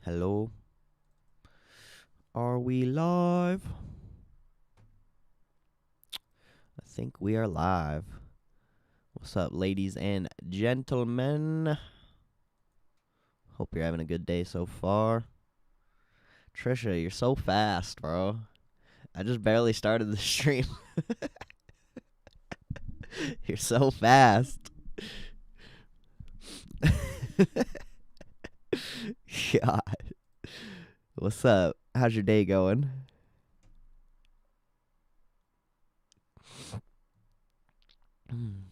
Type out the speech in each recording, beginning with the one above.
Hello. Are we live? I think we are live. What's up, ladies and gentlemen? Hope you're having a good day so far. Trisha, you're so fast, bro. I just barely started the stream. You're so fast. God. What's up? How's your day going?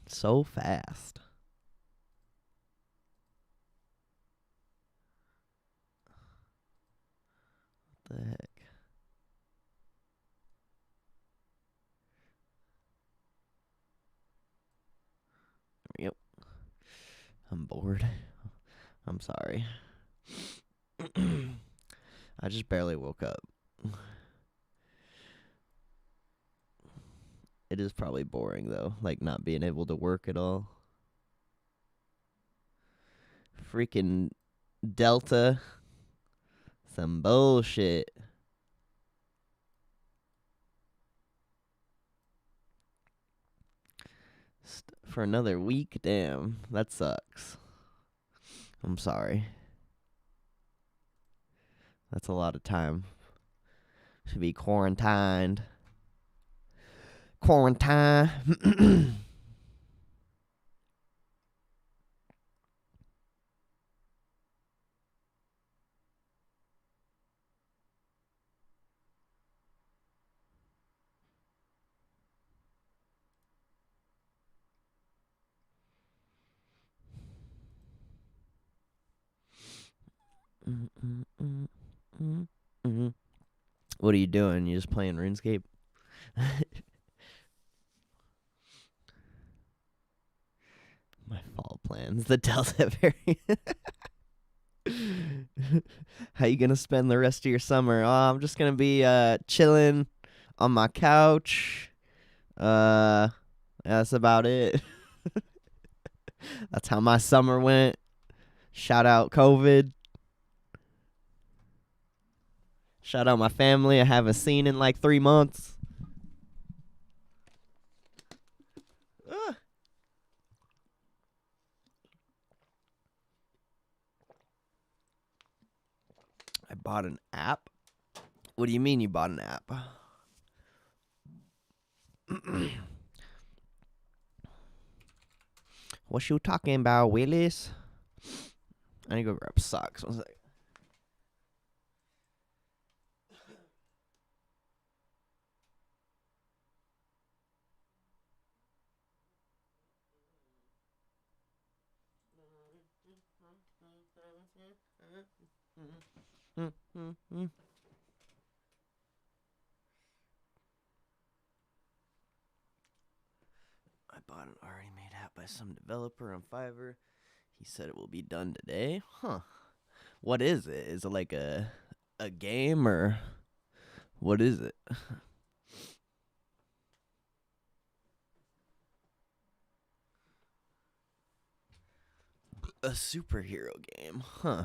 So fast. What the heck? Yep. I'm bored. I'm sorry. I just barely woke up. It is probably boring, though, like not being able to work at all. Freaking Delta. Some bullshit. For another week? Damn, that sucks. I'm sorry. That's a lot of time. Should be quarantined. Quarantine. What are you doing? You just playing RuneScape? My fall plans. The Delta variant. How you gonna spend the rest of your summer? Oh, I'm just gonna be chilling on my couch. That's about it. That's how my summer went. Shout out COVID. Shout out my family I haven't seen in like 3 months. I bought an app. What do you mean you bought an app? What you talking about, Willis? I need to go grab socks. 1 second. I bought an already made app by some developer on Fiverr. He said it will be done today. Huh. What is it? Is it like a game or what is it? A superhero game. Huh.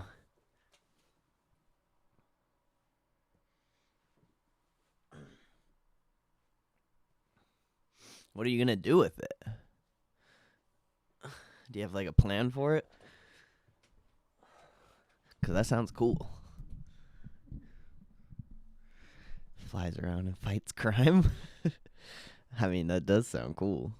What are you going to do with it? Do you have like a plan for it? Because that sounds cool. Flies around and fights crime. I mean, that does sound cool.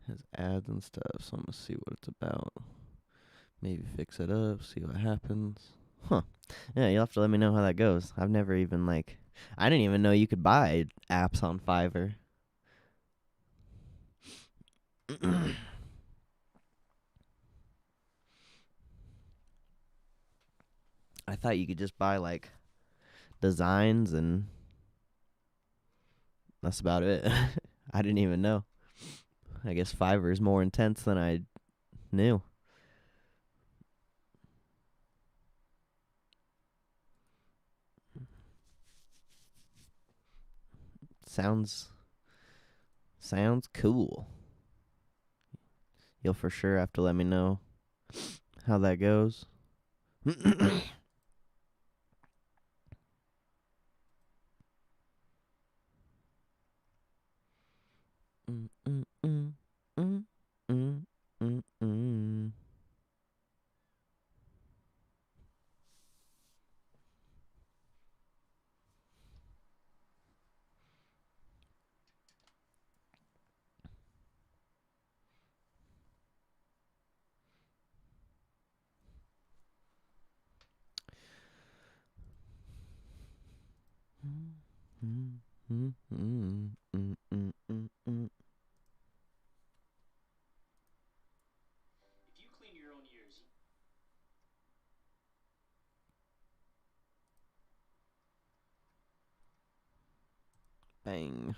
Has ads and stuff, so I'm going to see what it's about. Maybe fix it up, see what happens. Huh. Yeah, you'll have to let me know how that goes. I've never even, I didn't even know you could buy apps on Fiverr. I thought you could just buy like designs and that's about it. I didn't even know. I guess Fiverr is more intense than I knew. Sounds cool. You'll for sure have to let me know how that goes. Bang.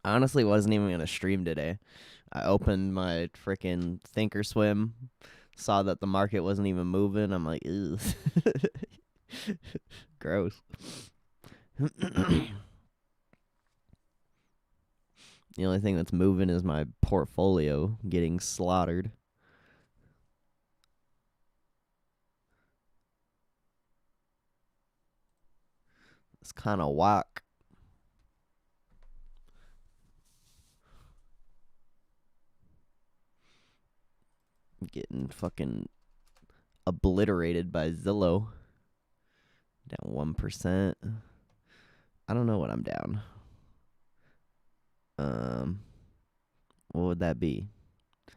Honestly, wasn't even gonna stream today. I opened my freaking Thinkorswim, saw that the market wasn't even moving. I'm like, ew. Gross. The only thing that's moving is my portfolio getting slaughtered. It's kind of whack. Getting fucking obliterated by Zillow. Down 1%. I don't know what I'm down. What would that be?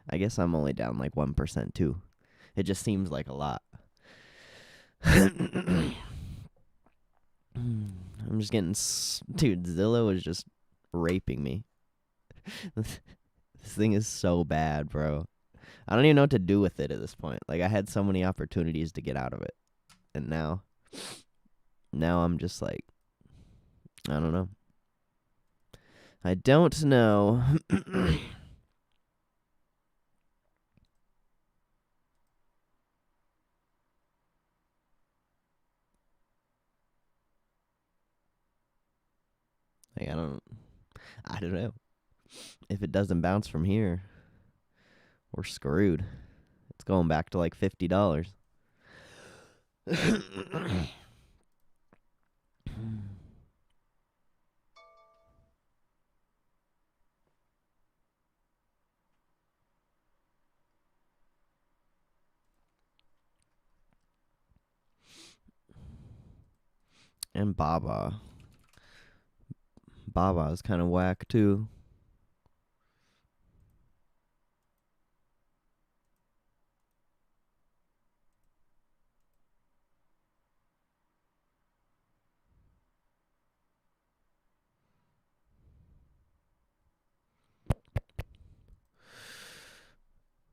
I guess I'm only down like 1% too. It just seems like a lot. I'm just getting... Dude, Zillow is just raping me. This thing is so bad, bro. I don't even know what to do with it at this point. Like, I had so many opportunities to get out of it. And now I'm just like, I don't know. I don't know. Like, I don't know. If it doesn't bounce from here, we're screwed. It's going back to like $50. And Baba. Baba is kind of whack too.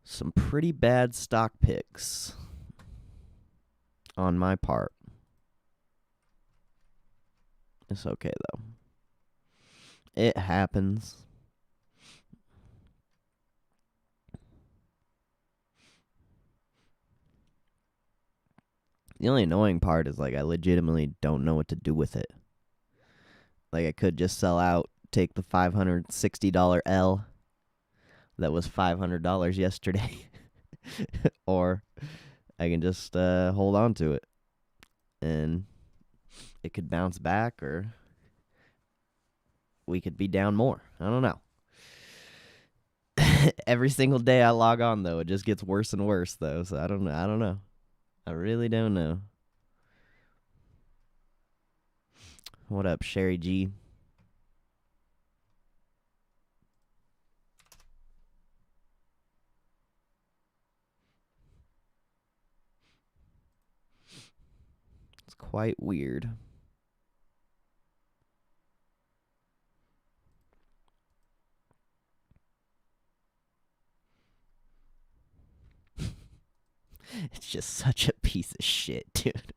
Some pretty bad stock picks on my part. It's okay though. It happens. The only annoying part is like I legitimately don't know what to do with it. Like I could just sell out, take the $560 L that was $500 yesterday, or I can just hold on to it, and it could bounce back, or we could be down more. I don't know. Every single day I log on, though, it just gets worse and worse, though. So I don't know. I really don't know. What up, Sherry G? It's quite weird. It's just such a piece of shit, dude.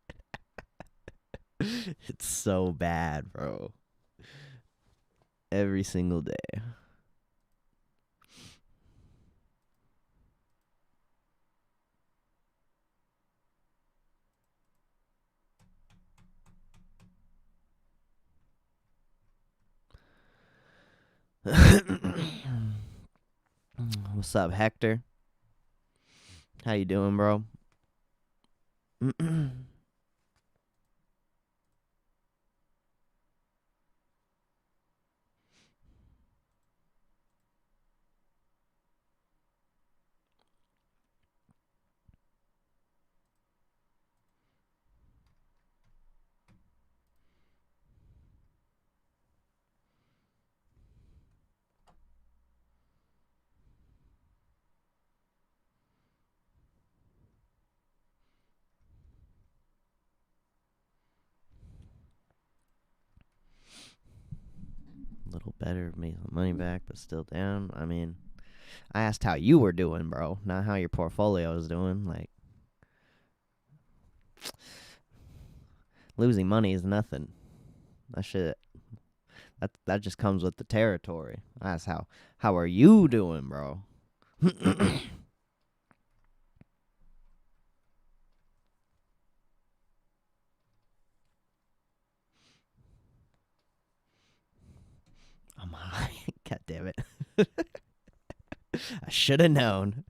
It's so bad, bro. Every single day. What's up, Hector? How you doing, bro? A little better, made some money back, but still down. I mean, I asked how you were doing, bro, not how your portfolio is doing. Like, losing money is nothing. That shit, that just comes with the territory. I asked how are you doing, bro? I'm high. God damn it. I should have known.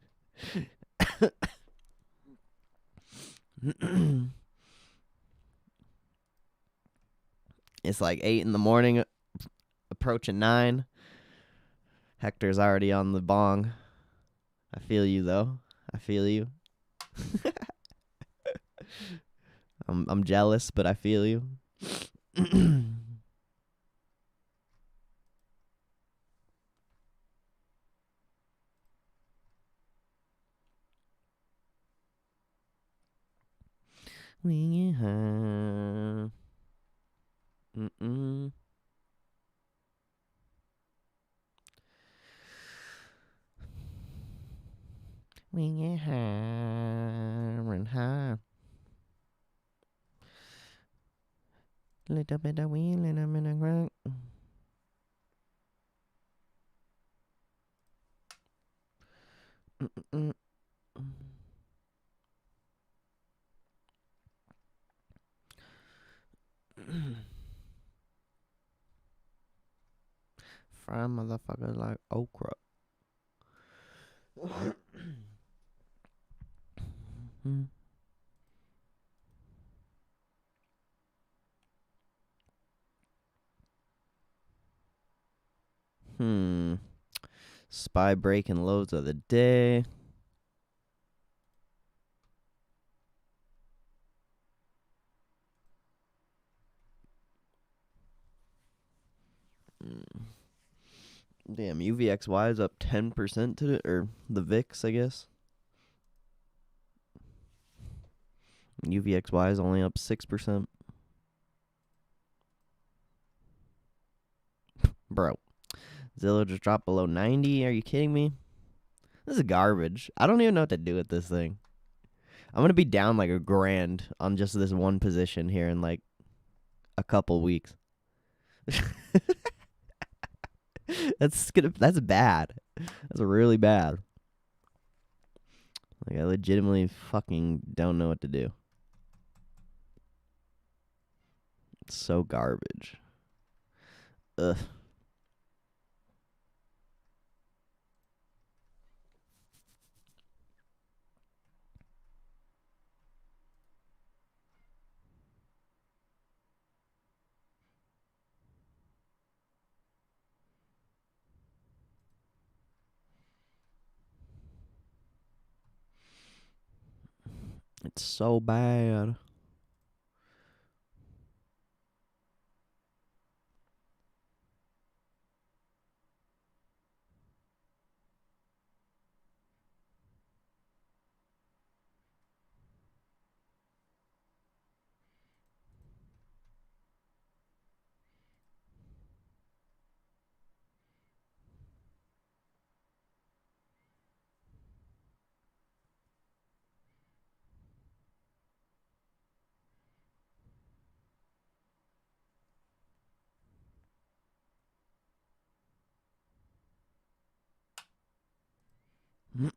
It's like 8 in the morning, approaching 9. Hector's already on the bong. I feel you, though. I feel you. I'm jealous, but I feel you. We have. Mm-mm. We have and have. Little bit of wheel and I'm in a grunt. Fried motherfuckers like okra. Spy breaking loads of the day. Damn, UVXY is up 10% today, or the VIX, I guess. UVXY is only up 6%. Bro, Zillow just dropped below 90. Are you kidding me? This is garbage. I don't even know what to do with this thing. I'm going to be down like $1,000 on just this one position here in like a couple weeks. That's bad. That's really bad. Like, I legitimately fucking don't know what to do. It's so garbage. Ugh. It's so bad. What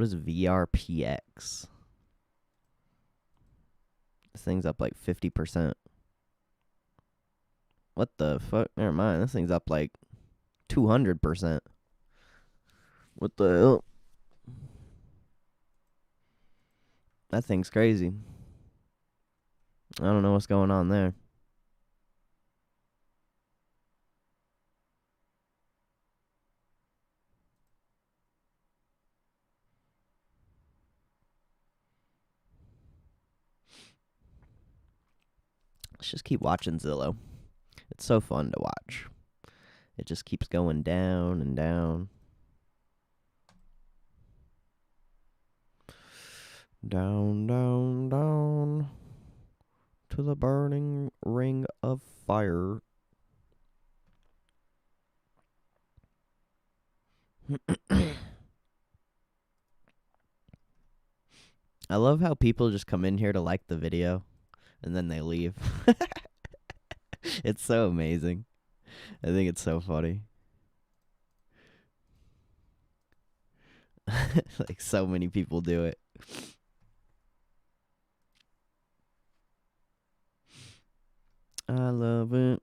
is VRPX? This thing's up like 50%. What the fuck? Never mind. This thing's up like 200%. What the hell? That thing's crazy. I don't know what's going on there. Let's just keep watching Zillow. It's so fun to watch. It just keeps going down and down. Down, down, down to the burning ring of fire. I love how people just come in here to like the video and then they leave. It's so amazing. I think it's so funny. Like so many people do it. I love it.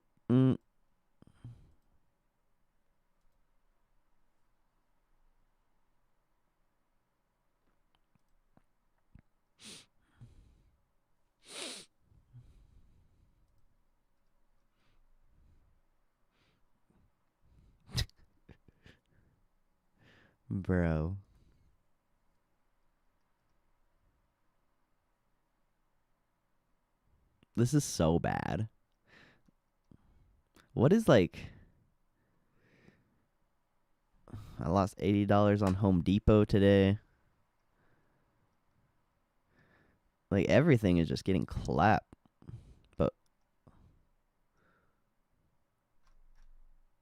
Bro. This is so bad. What is like... I lost $80 on Home Depot today. Like everything is just getting clapped. But...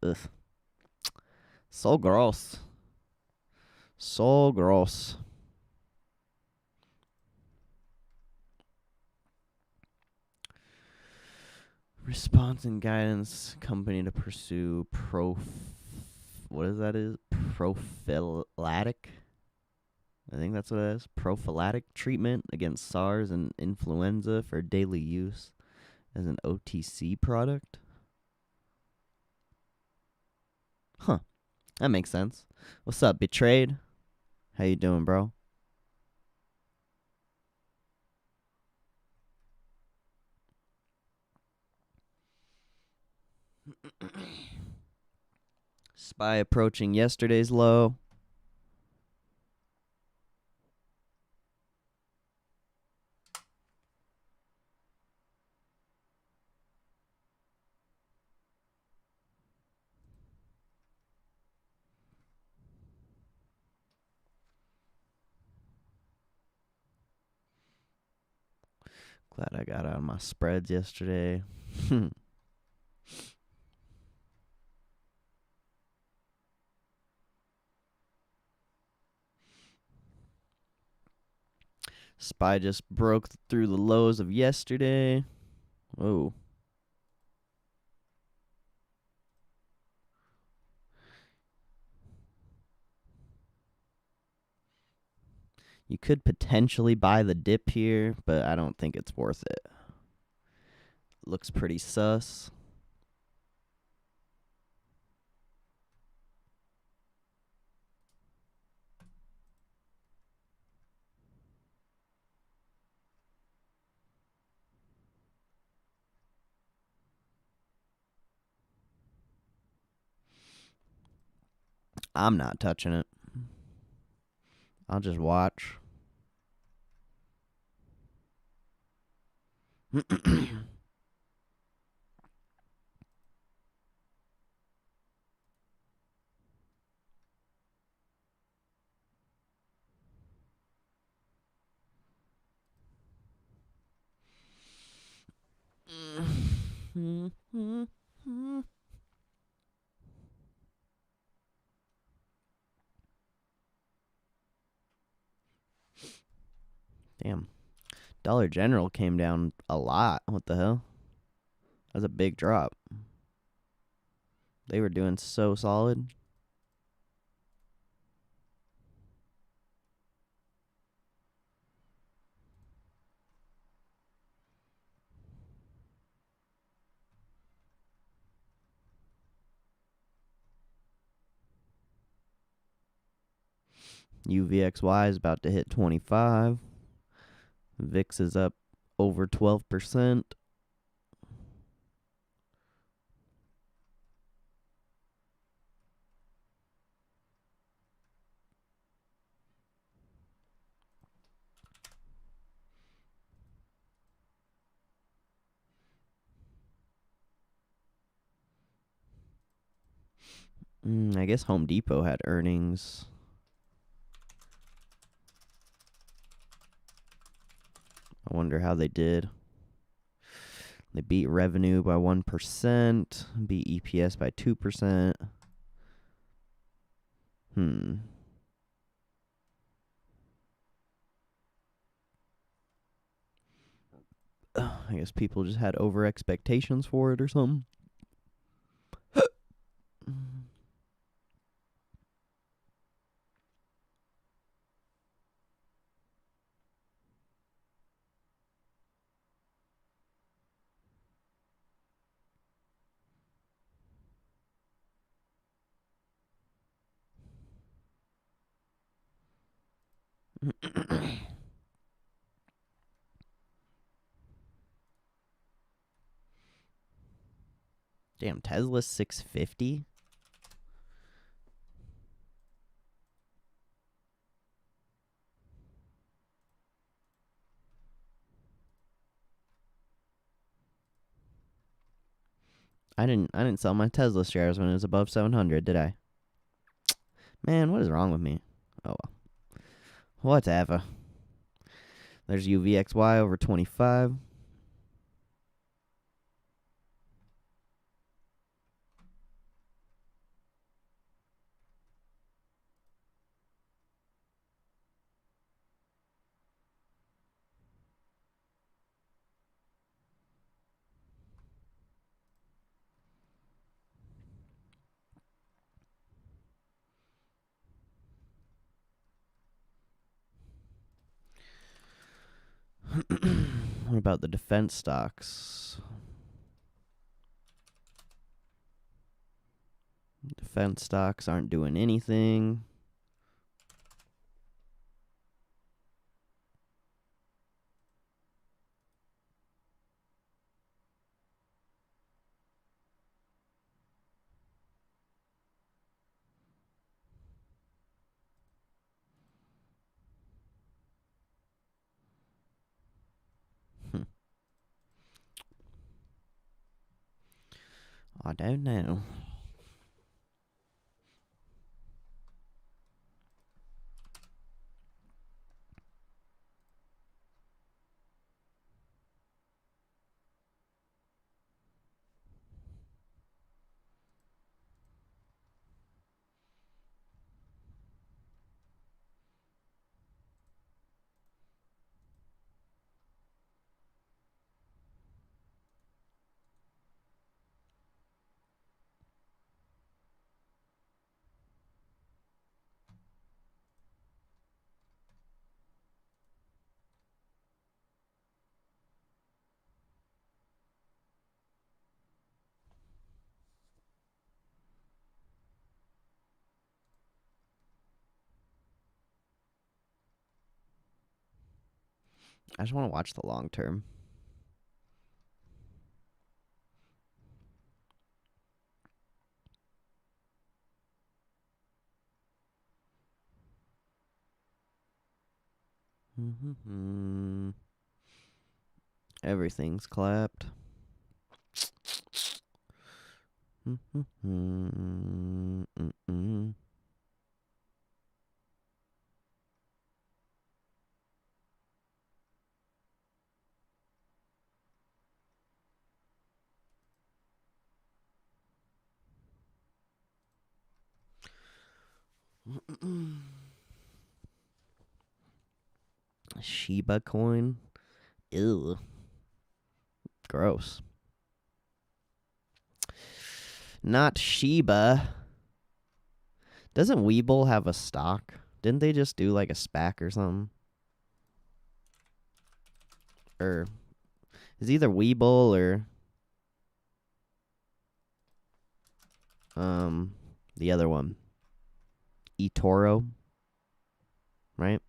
ugh. So gross. So gross. Response and guidance company to pursue what is that? Is prophylactic? I think that's what it is. Prophylactic treatment against SARS and influenza for daily use as an OTC product. Huh. That makes sense. What's up, Betrayed? How you doing, bro? SPY approaching yesterday's low. Glad I got out of my spreads yesterday. SPY just broke through the lows of yesterday. Whoa. You could potentially buy the dip here, but I don't think it's worth it. Looks pretty sus. I'm not touching it. I'll just watch. Damn. Dollar General came down a lot. What the hell? That's a big drop. They were doing so solid. UVXY is about to hit 25. VIX is up over 12%. I guess Home Depot had earnings. I wonder how they did. They beat revenue by 1%, beat EPS by 2%. I guess people just had over expectations for it or something. Damn, Tesla's 650. I didn't sell my Tesla shares when it was above 700, did I? Man, what is wrong with me? Oh well. Whatever. There's UVXY over 25. What about the defense stocks? Defense stocks aren't doing anything. I don't know. I just want to watch the long term. Everything's clapped. Shiba coin. Ew. Gross. Not Sheba. Doesn't Weeble have a stock? Didn't they just do like a SPAC or something? Or is either Weeble or the other one, eToro, right?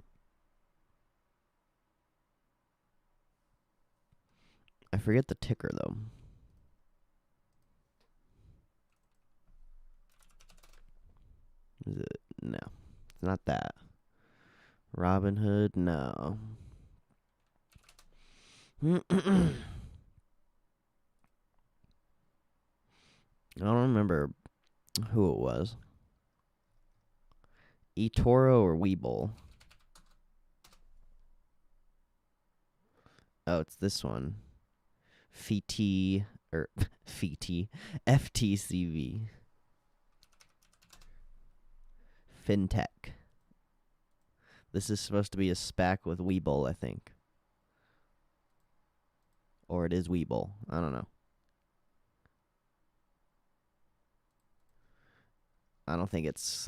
I forget the ticker though. Is it? No, it's not that. Robinhood, no. I don't remember who it was. eToro or Weeble? Oh, it's this one. FT or FT FTCV. FinTech. This is supposed to be a SPAC with Weeble, I think. Or it is Weeble. I don't know. I don't think it's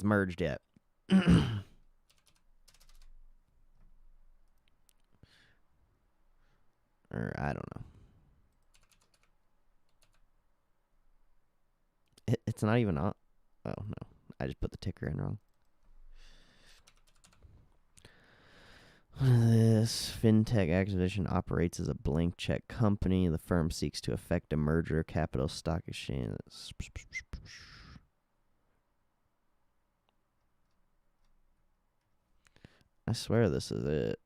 merged yet. Or I don't know. It's not even on. Oh no, I just put the ticker in wrong. This fintech acquisition operates as a blank check company. The firm seeks to effect a merger. Capital Stock Exchange. I swear this is it.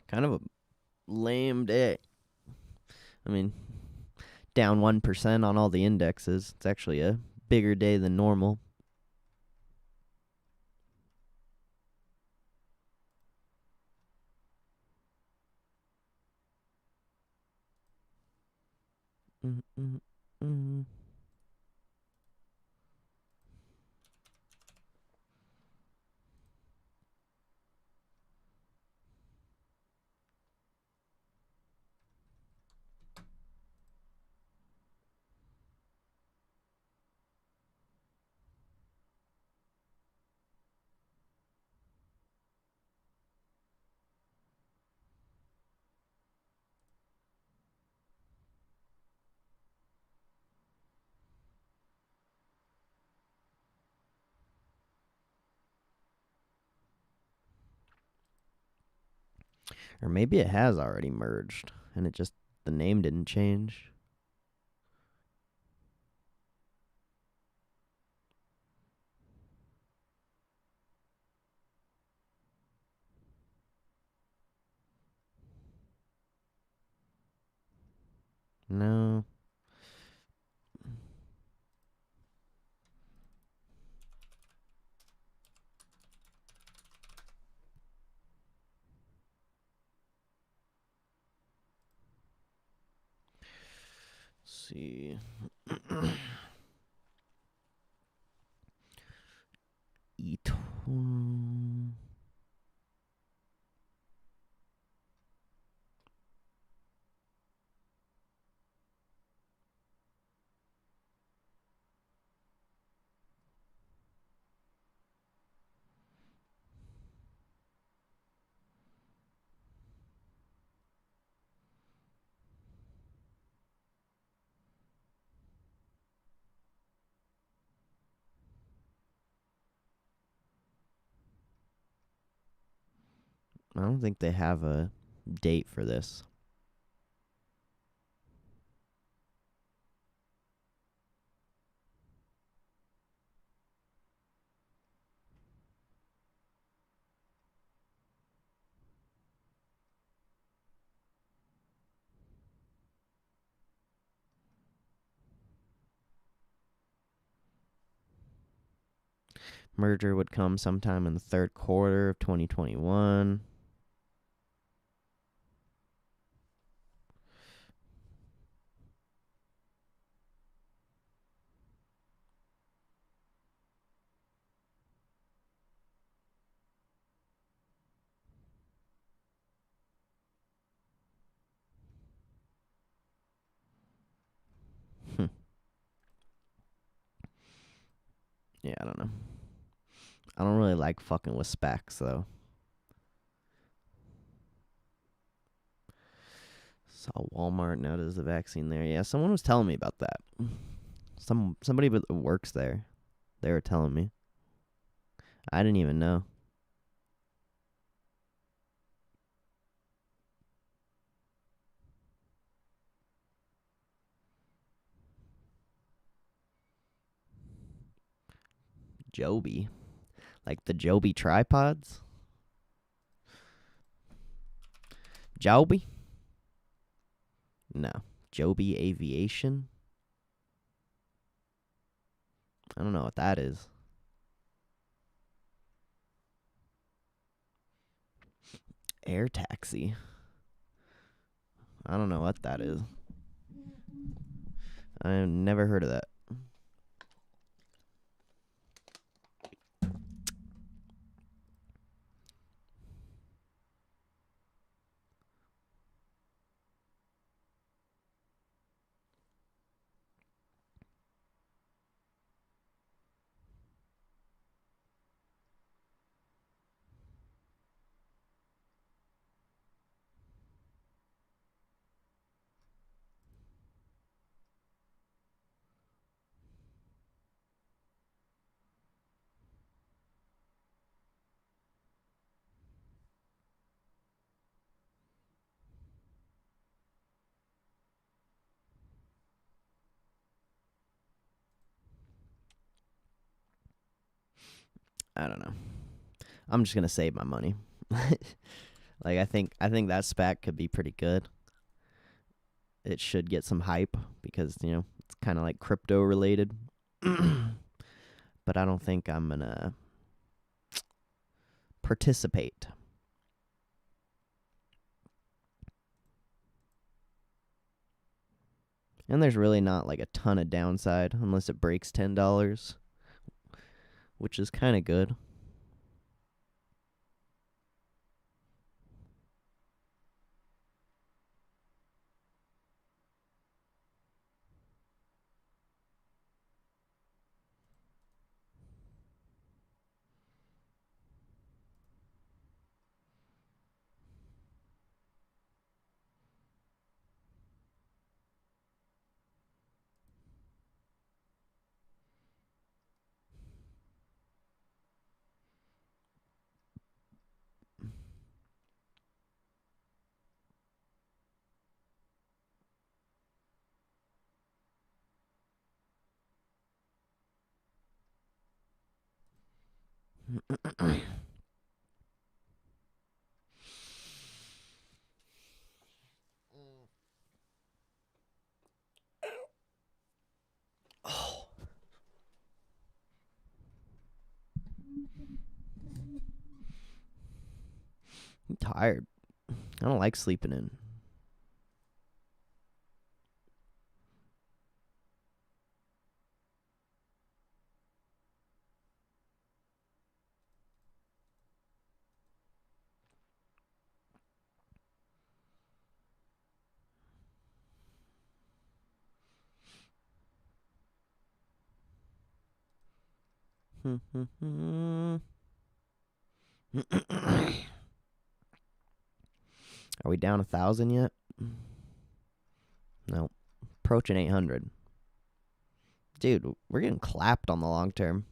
Kind of a lame day. I mean, down 1% on all the indexes. It's actually a bigger day than normal. Or maybe it has already merged and it just, the name didn't change. No. Let's see. I don't think they have a date for this. Merger would come sometime in the third quarter of 2021. Yeah, I don't know. I don't really like fucking with SPACs, though. Saw Walmart now does the vaccine there. Yeah, someone was telling me about that. Somebody that works there. They were telling me. I didn't even know. Joby. Like the Joby tripods? Joby? No. Joby Aviation? I don't know what that is. Air taxi. I don't know what that is. I've never heard of that. I don't know. I'm just gonna save my money. Like I think that SPAC could be pretty good. It should get some hype because, it's kind of like crypto related. But I don't think I'm gonna participate. And there's really not like a ton of downside unless it breaks $10, which is kind of good. Oh, I'm tired. I don't like sleeping in. Are we down 1,000 yet? No. Approaching 800. Dude, we're getting clapped on the long term.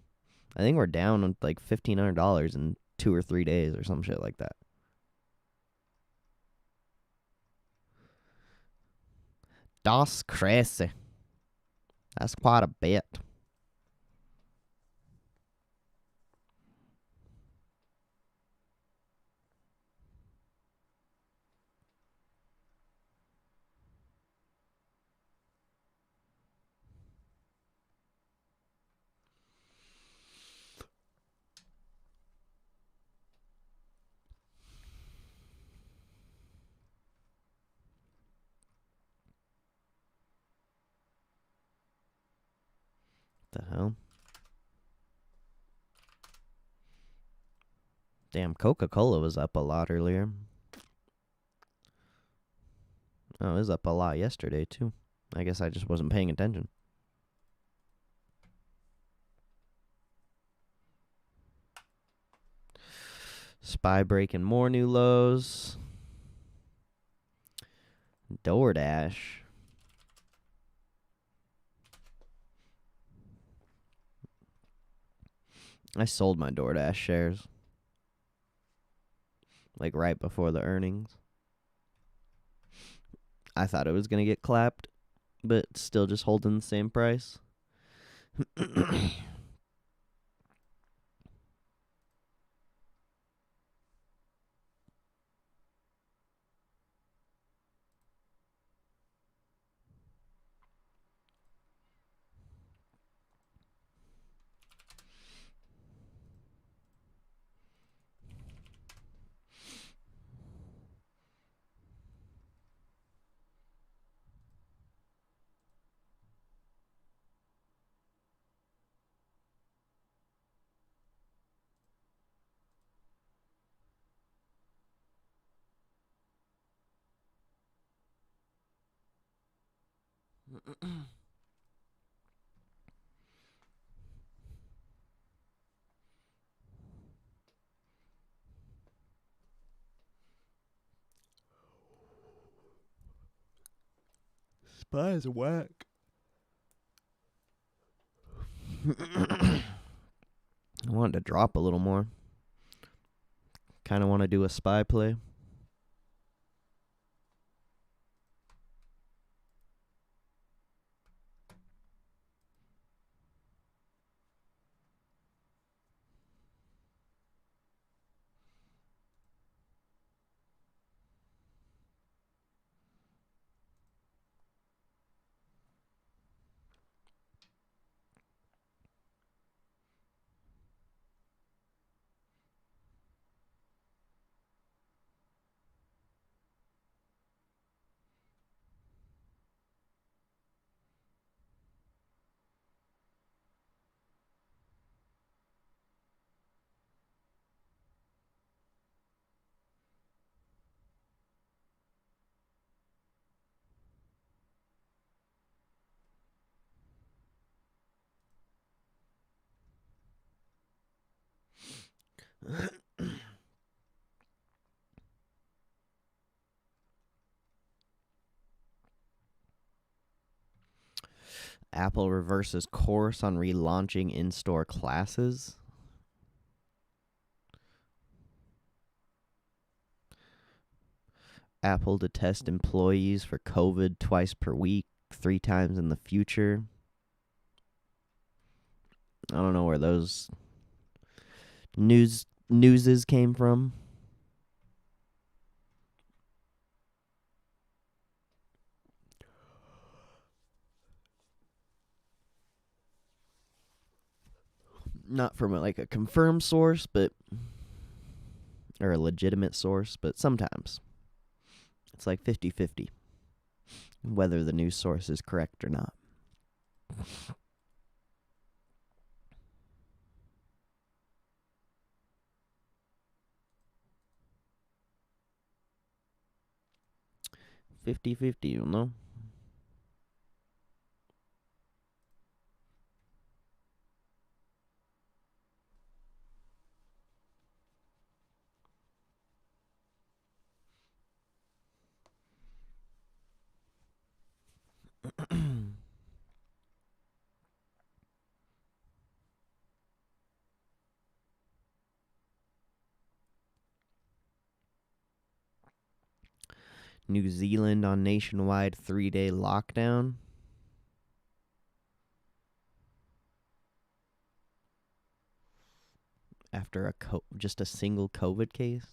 I think we're down like $1,500 in 2 or 3 days or some shit like that. Das crazy. That's quite a bit. The hell? Damn, Coca-Cola was up a lot earlier. Oh, it was up a lot yesterday, too. I guess I just wasn't paying attention. SPY breaking more new lows. DoorDash. I sold my DoorDash shares. Like right before the earnings. I thought it was going to get clapped, but still just holding the same price. SPY's whack. I wanted to drop a little more. Kind of want to do a SPY play. Apple reverses course on relaunching in-store classes. Apple to test employees for COVID twice per week, 3 times in the future. I don't know where those newses came from. Not from like a confirmed source, but or a legitimate source, but sometimes it's like 50-50 whether the news source is correct or not. You know? New Zealand on nationwide 3-day lockdown. After just a single COVID case.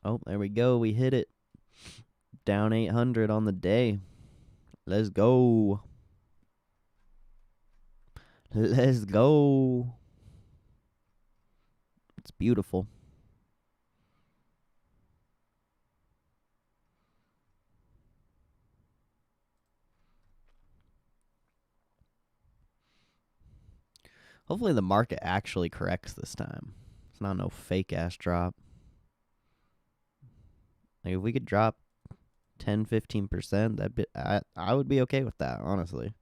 Oh, there we go. We hit it. Down 800 on the day. Let's go. Let's go. It's beautiful. Hopefully the market actually corrects this time. It's not no fake ass drop. Like if we could drop 10-15%, I would be okay with that, honestly.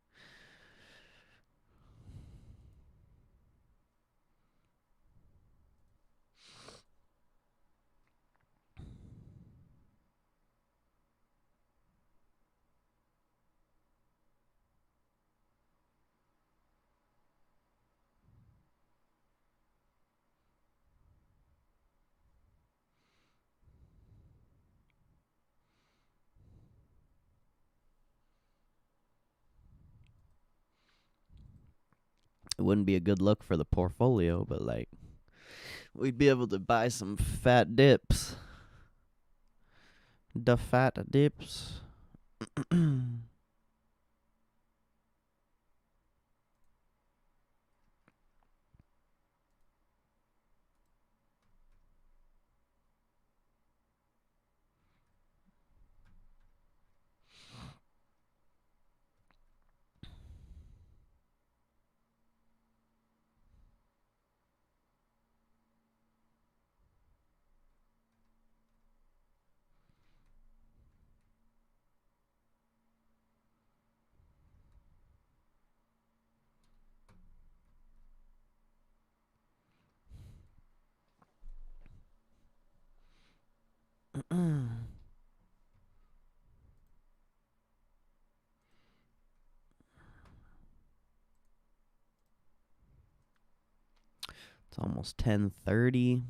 It wouldn't be a good look for the portfolio, but like we'd be able to buy some fat dips. The fat dips. It's almost 10:30.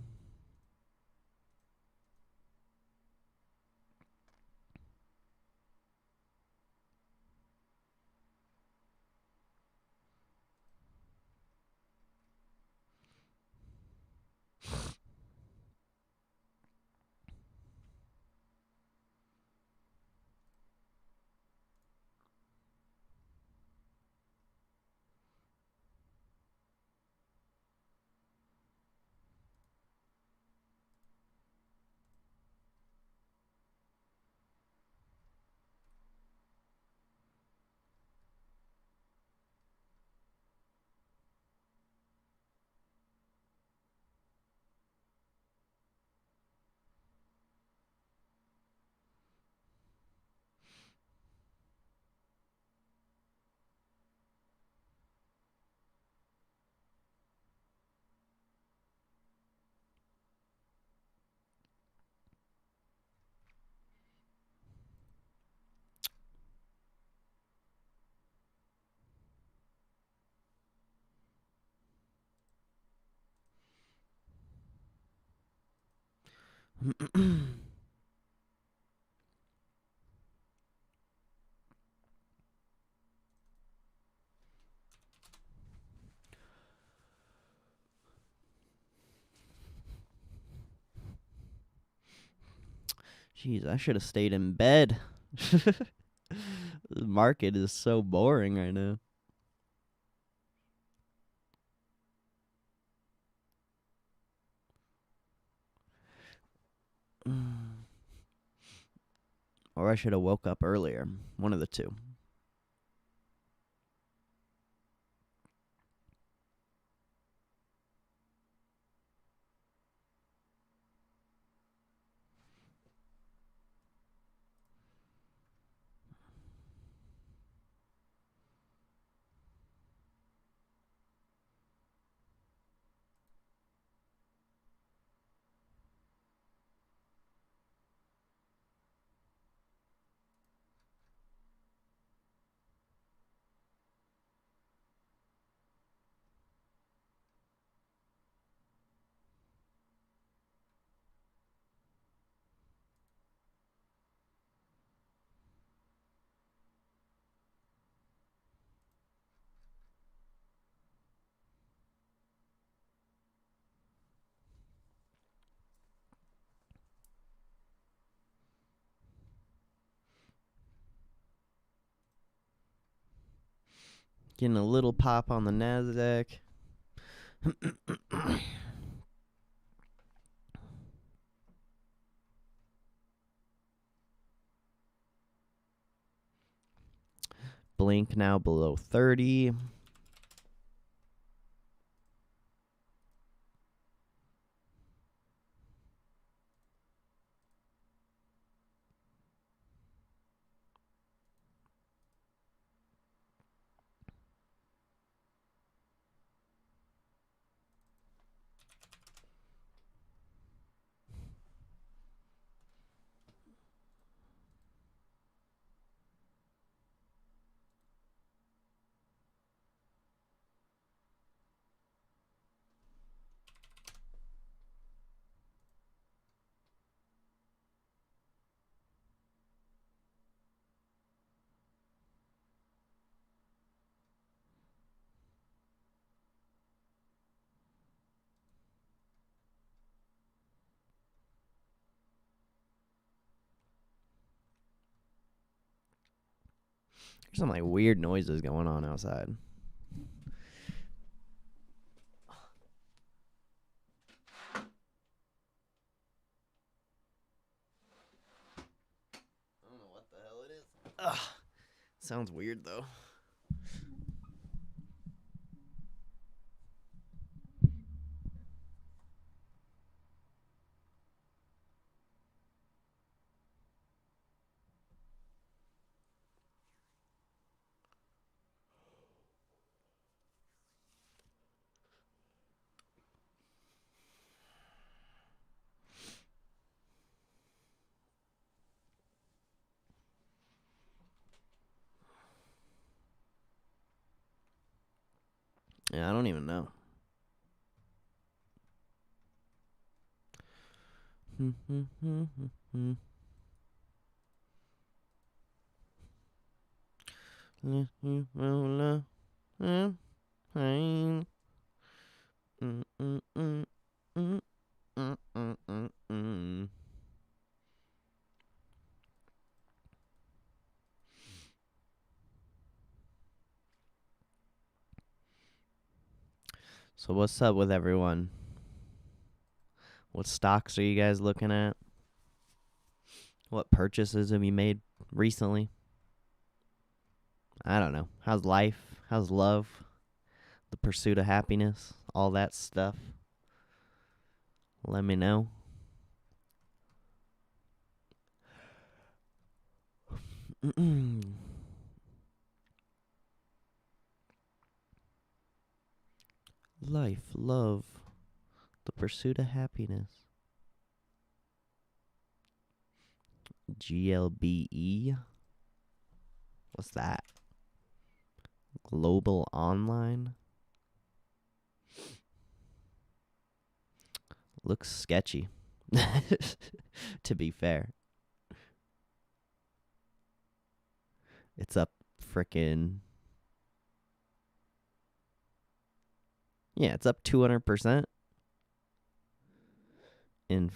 Jeez, I should have stayed in bed. The market is so boring right now. Or I should have woke up earlier. One of the two. Getting a little pop on the NASDAQ. Blink now below 30. There's some like weird noises going on outside. I don't know what the hell it is. Ugh. Sounds weird though. Yeah, I don't even know. So what's up with everyone? What stocks are you guys looking at? What purchases have you made recently? I don't know. How's life? How's love? The pursuit of happiness? All that stuff? Let me know. Life, love, the pursuit of happiness. GLBE? What's that? Global Online? Looks sketchy, to be fair. It's up frickin'... Yeah, it's up 200% in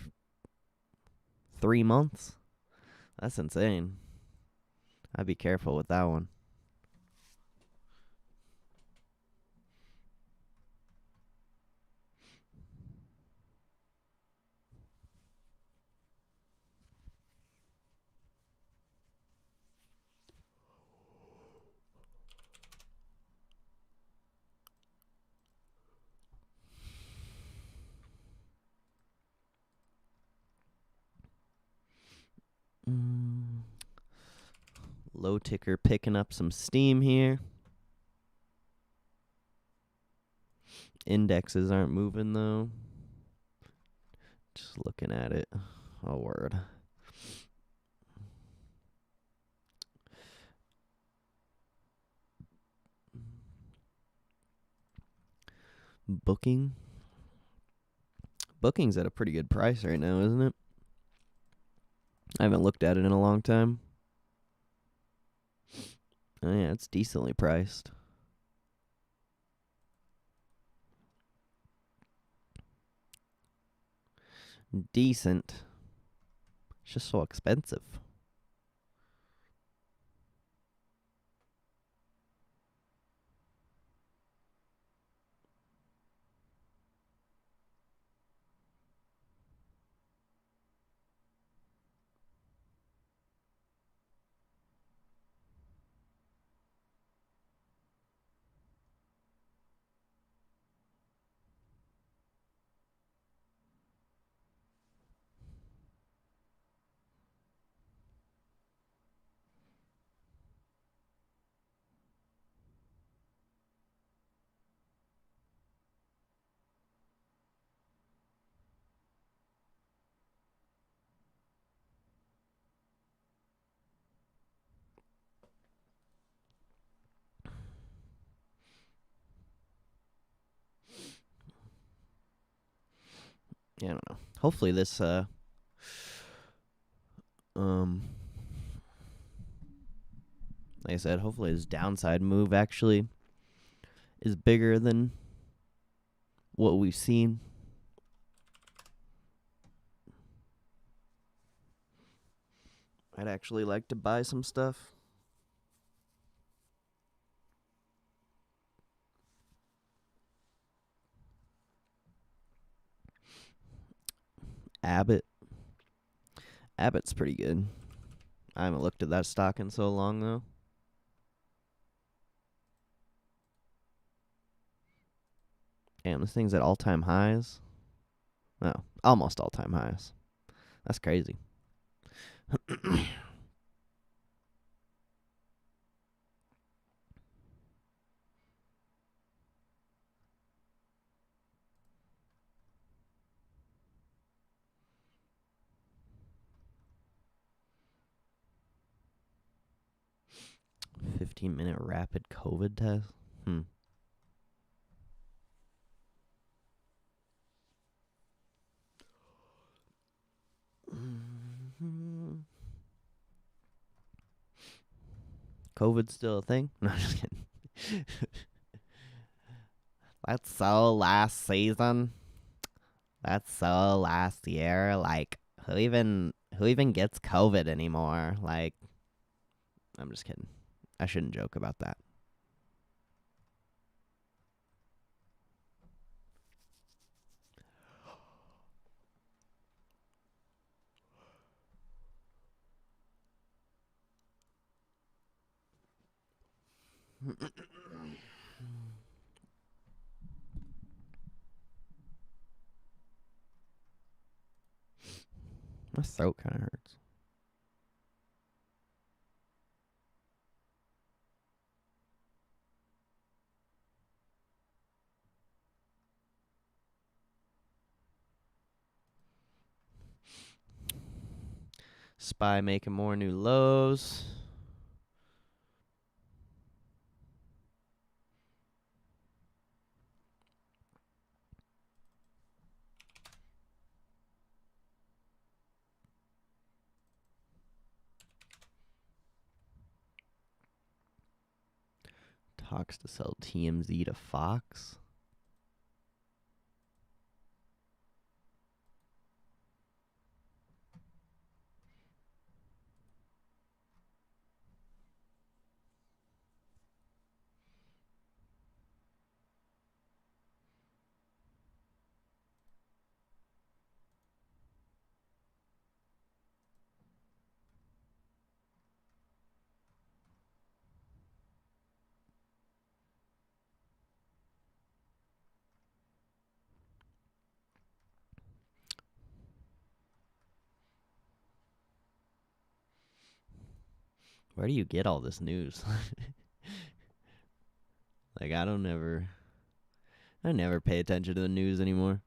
3 months. That's insane. I'd be careful with that one. Low ticker picking up some steam here. Indexes aren't moving though. Just looking at it. Oh, word. Booking's at a pretty good price right now, isn't it? I haven't looked at it in a long time. Oh yeah, it's decently priced. Decent. It's just so expensive. Yeah, I don't know. Hopefully this like I said, hopefully his downside move actually is bigger than what we've seen. I'd actually like to buy some stuff. Abbott's pretty good. I haven't looked at that stock in so long though. Damn, this thing's at all-time highs. No, almost all-time highs. That's crazy. 15-minute rapid COVID test. COVID's still a thing? No, just kidding. That's so last season. That's so last year. Like, who even gets COVID anymore? Like, I'm just kidding. I shouldn't joke about that. My throat kind of hurts. SPY making more new lows. Talks to sell TMZ to Fox. Where do you get all this news? Like, I never pay attention to the news anymore.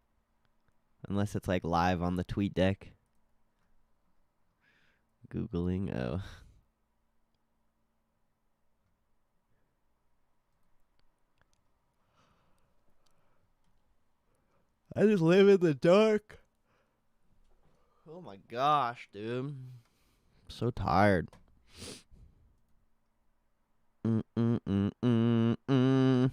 Unless it's like live on the tweet deck. Googling, oh. I just live in the dark. Oh my gosh, dude. I'm so tired. Mm-mm-mm-mm-mm.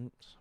Oops.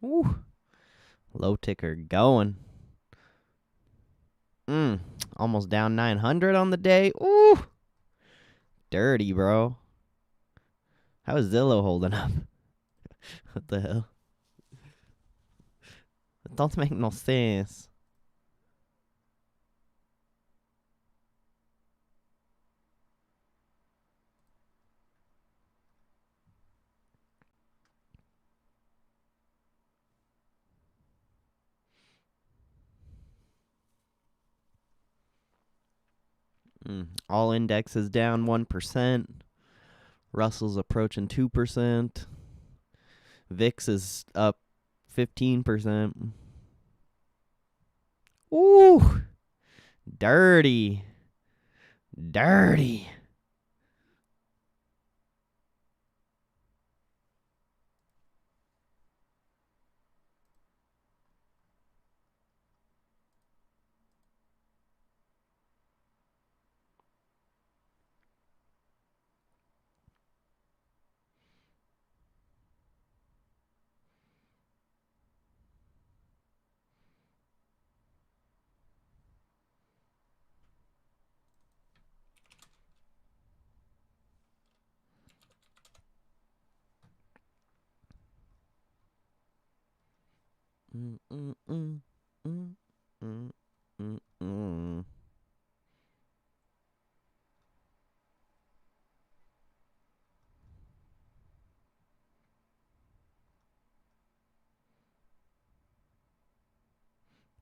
Ooh. Low ticker going. Almost down 900 on the day. Ooh. Dirty, bro. How is Zillow holding up? What the hell? It don't make no sense. All indexes down 1%. Russell's approaching 2%. VIX is up 15%. Ooh. Dirty. Dirty.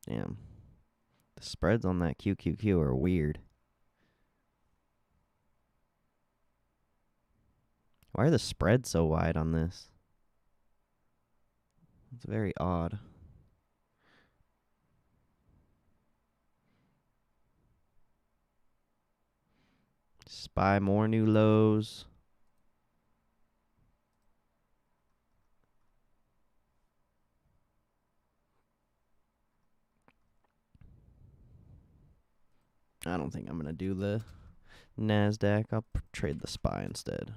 Damn. The spreads on that QQQ are weird. Why are the spreads so wide on this? It's very odd. Spy more new lows. I don't think I'm going to do the NASDAQ. I'll trade the SPY instead.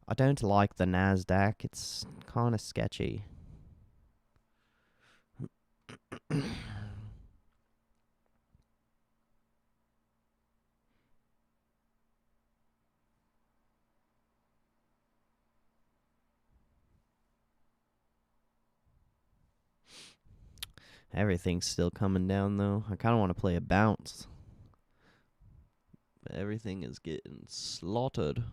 I don't like the NASDAQ. It's kind of sketchy. Everything's still coming down, though. I kind of want to play a bounce. But everything is getting slaughtered.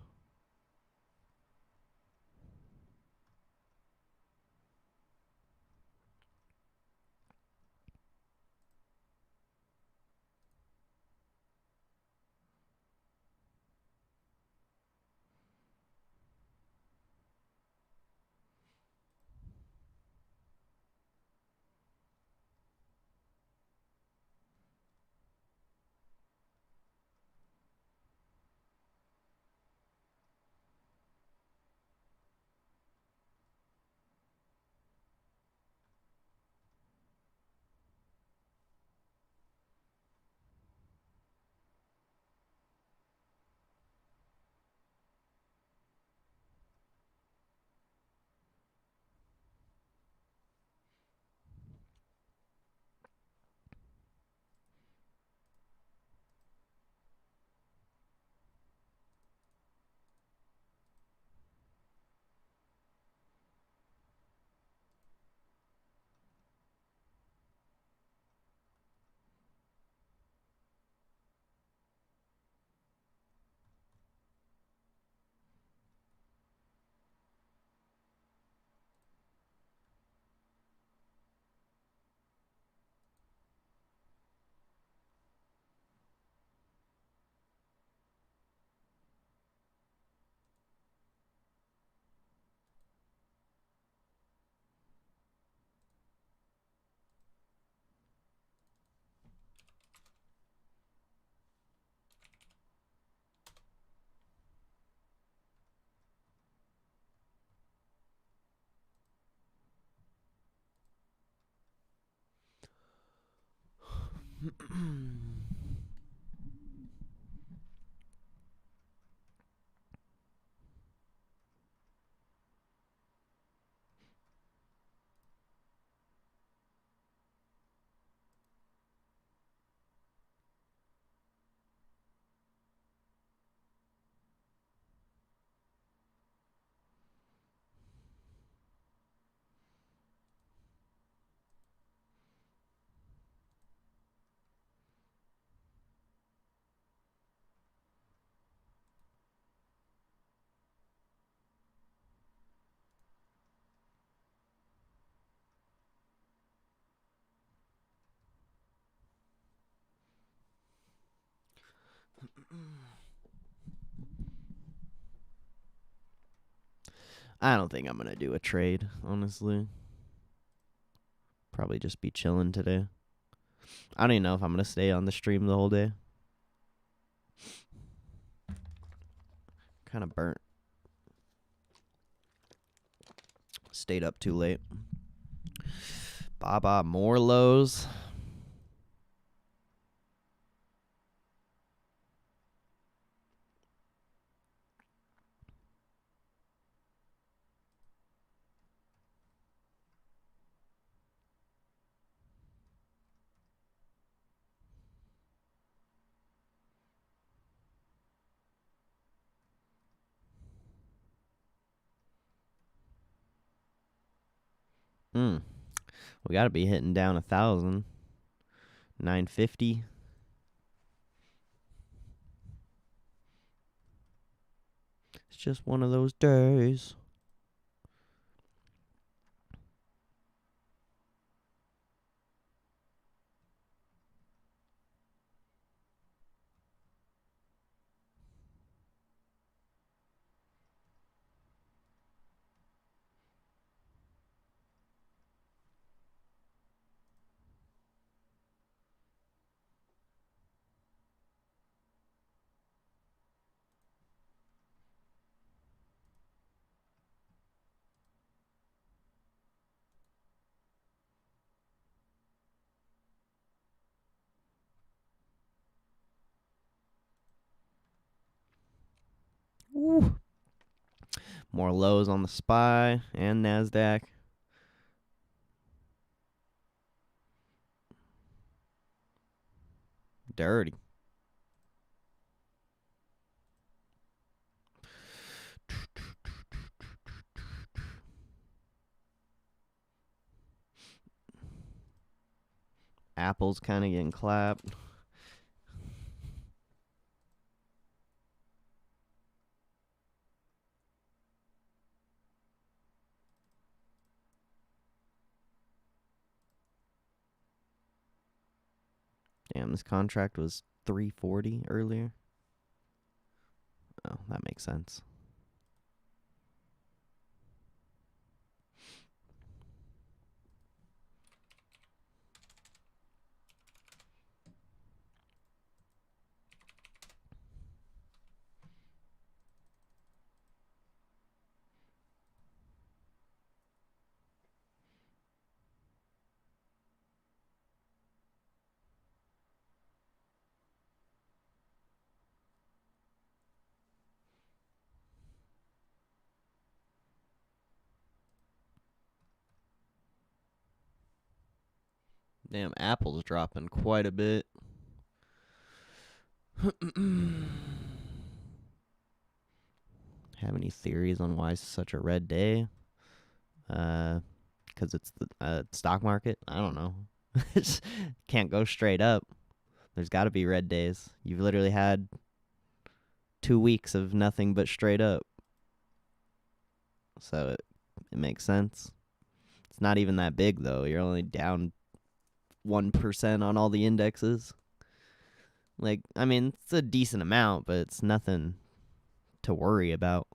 I don't think I'm going to do a trade, honestly. Probably just be chilling today. I don't even know if I'm going to stay on the stream the whole day. Kind of burnt. Stayed up too late. Baba, more lows. We got to be hitting down 1,000. 950. It's just one of those days. Ooh. More lows on the SPY and NASDAQ. Dirty. Apple's kind of getting clapped. Damn, this contract was 340 earlier. Oh, that makes sense. Damn, Apple's dropping quite a bit. Have any theories on why it's such a red day? Because it's the stock market? I don't know. Can't go straight up. There's got to be red days. You've literally had 2 weeks of nothing but straight up. So it makes sense. It's not even that big, though. You're only down 1% on all the indexes. Like, I mean, it's a decent amount, but it's nothing to worry about.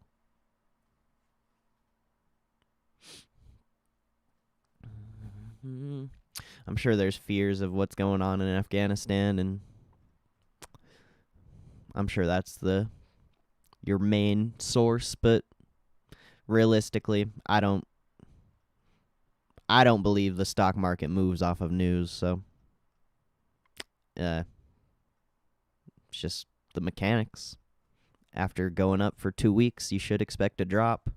I'm sure there's fears of what's going on in Afghanistan, and I'm sure that's your main source, but realistically, I don't believe the stock market moves off of news, so it's just the mechanics. After going up for 2 weeks, you should expect a drop.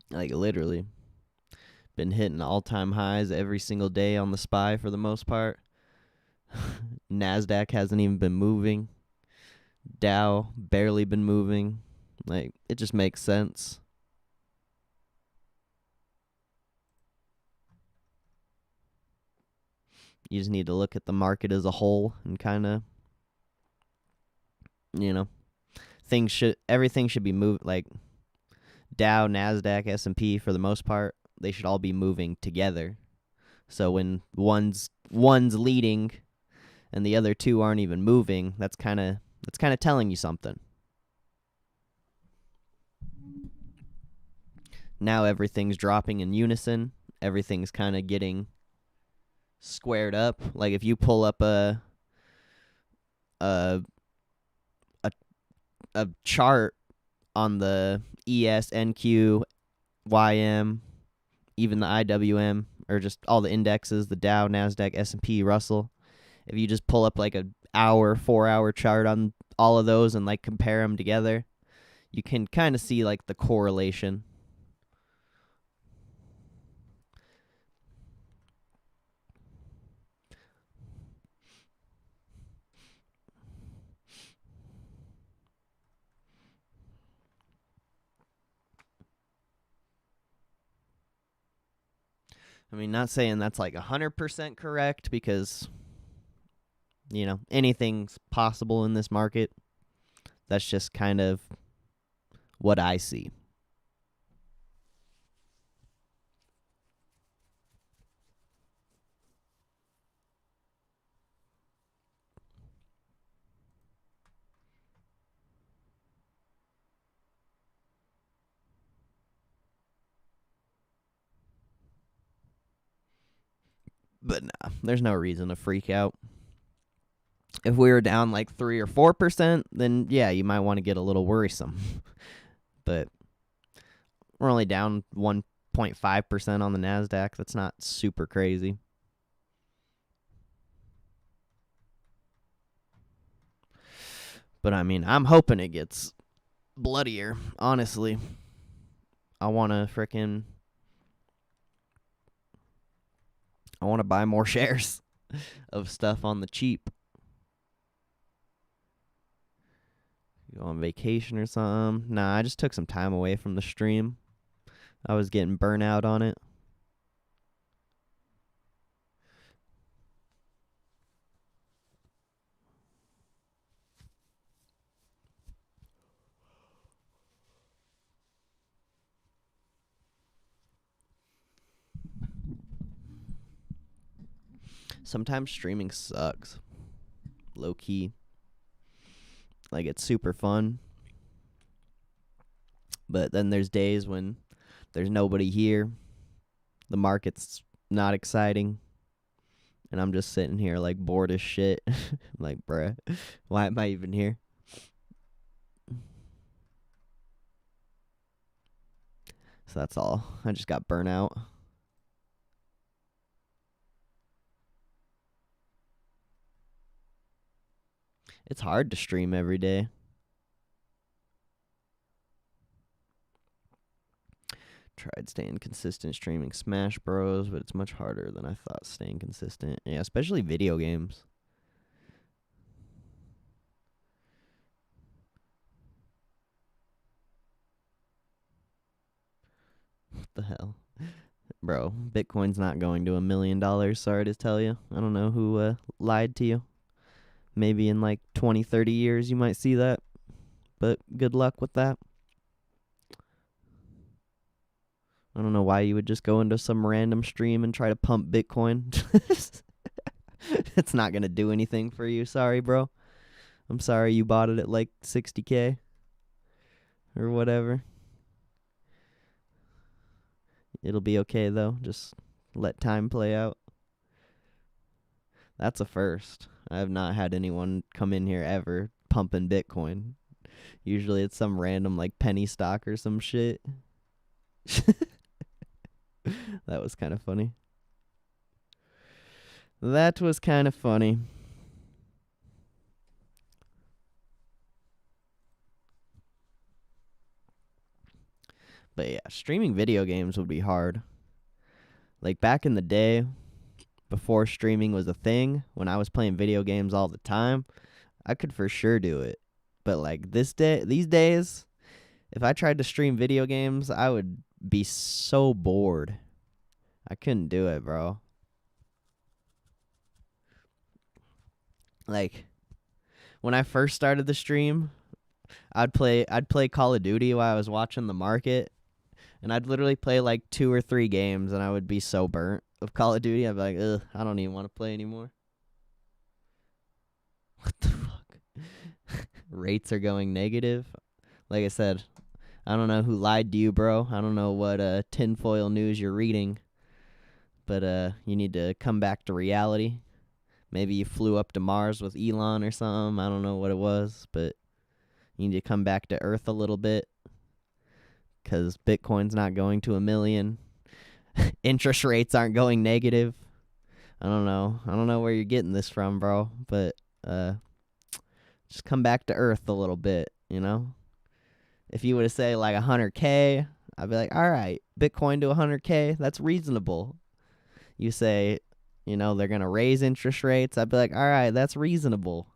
Like, literally. Been hitting all-time highs every single day on the SPY for the most part. NASDAQ hasn't even been moving. Dow barely been moving. Like, it just makes sense. You just need to look at the market as a whole and kind of, everything should be moved. Like, Dow, NASDAQ, S&P, for the most part, they should all be moving together. So when one's leading and the other two aren't even moving, that's kind of telling you something. Now everything's dropping in unison. Everything's kind of getting squared up. Like, if you pull up a chart on the ES, NQ, YM, even the IWM, or just all the indexes, the Dow, NASDAQ, S&P, Russell, if you just pull up like a 4-hour chart on all of those and like compare them together, you can kind of see like the correlation. I mean, not saying that's like 100% correct, because, anything's possible in this market. That's just kind of what I see. But nah, there's no reason to freak out. If we were down like 3 or 4%, then yeah, you might want to get a little worrisome. But we're only down 1.5% on the NASDAQ. That's not super crazy. But I mean, I'm hoping it gets bloodier, honestly. I want to buy more shares of stuff on the cheap. Go on vacation or something. Nah, I just took some time away from the stream. I was getting burnout on it. Sometimes streaming sucks. Low key. Like, it's super fun. But then there's days when there's nobody here. The market's not exciting. And I'm just sitting here, like, bored as shit. Like, bruh, why am I even here? So that's all. I just got burnt out. It's hard to stream every day. Tried staying consistent streaming Smash Bros, but it's much harder than I thought staying consistent. Yeah, especially video games. What the hell? Bro, Bitcoin's not going to $1 million, sorry to tell you. I don't know who lied to you. Maybe in like 20, 30 years you might see that. But good luck with that. I don't know why you would just go into some random stream and try to pump Bitcoin. It's not going to do anything for you. Sorry, bro. I'm sorry you bought it at like 60K or whatever. It'll be okay, though. Just let time play out. That's a first. I have not had anyone come in here ever pumping Bitcoin. Usually it's some random like penny stock or some shit. That was kind of funny. That was kind of funny. But yeah, streaming video games would be hard. Like back in the day, before streaming was a thing, when I was playing video games all the time, I could for sure do it. But like these days, if I tried to stream video games, I would be so bored. I couldn't do it, bro. Like when I first started the stream, I'd play Call of Duty while I was watching the market, and I'd literally play like 2 or 3 games, and I would be so burnt of Call of Duty. I'd be like, ugh, I don't even want to play anymore. What the fuck? Rates are going negative. Like I said, I don't know who lied to you, bro. I don't know what tinfoil news you're reading, but you need to come back to reality. Maybe you flew up to Mars with Elon or something. I don't know what it was, but you need to come back to Earth a little bit, because Bitcoin's not going to $1 million. Interest rates aren't going negative. I don't know where you're getting this from, bro, but just come back to Earth a little bit, you know? If you were to say like 100K, I'd be like, all right, Bitcoin to 100K, that's reasonable. You say, they're going to raise interest rates, I'd be like, all right, that's reasonable.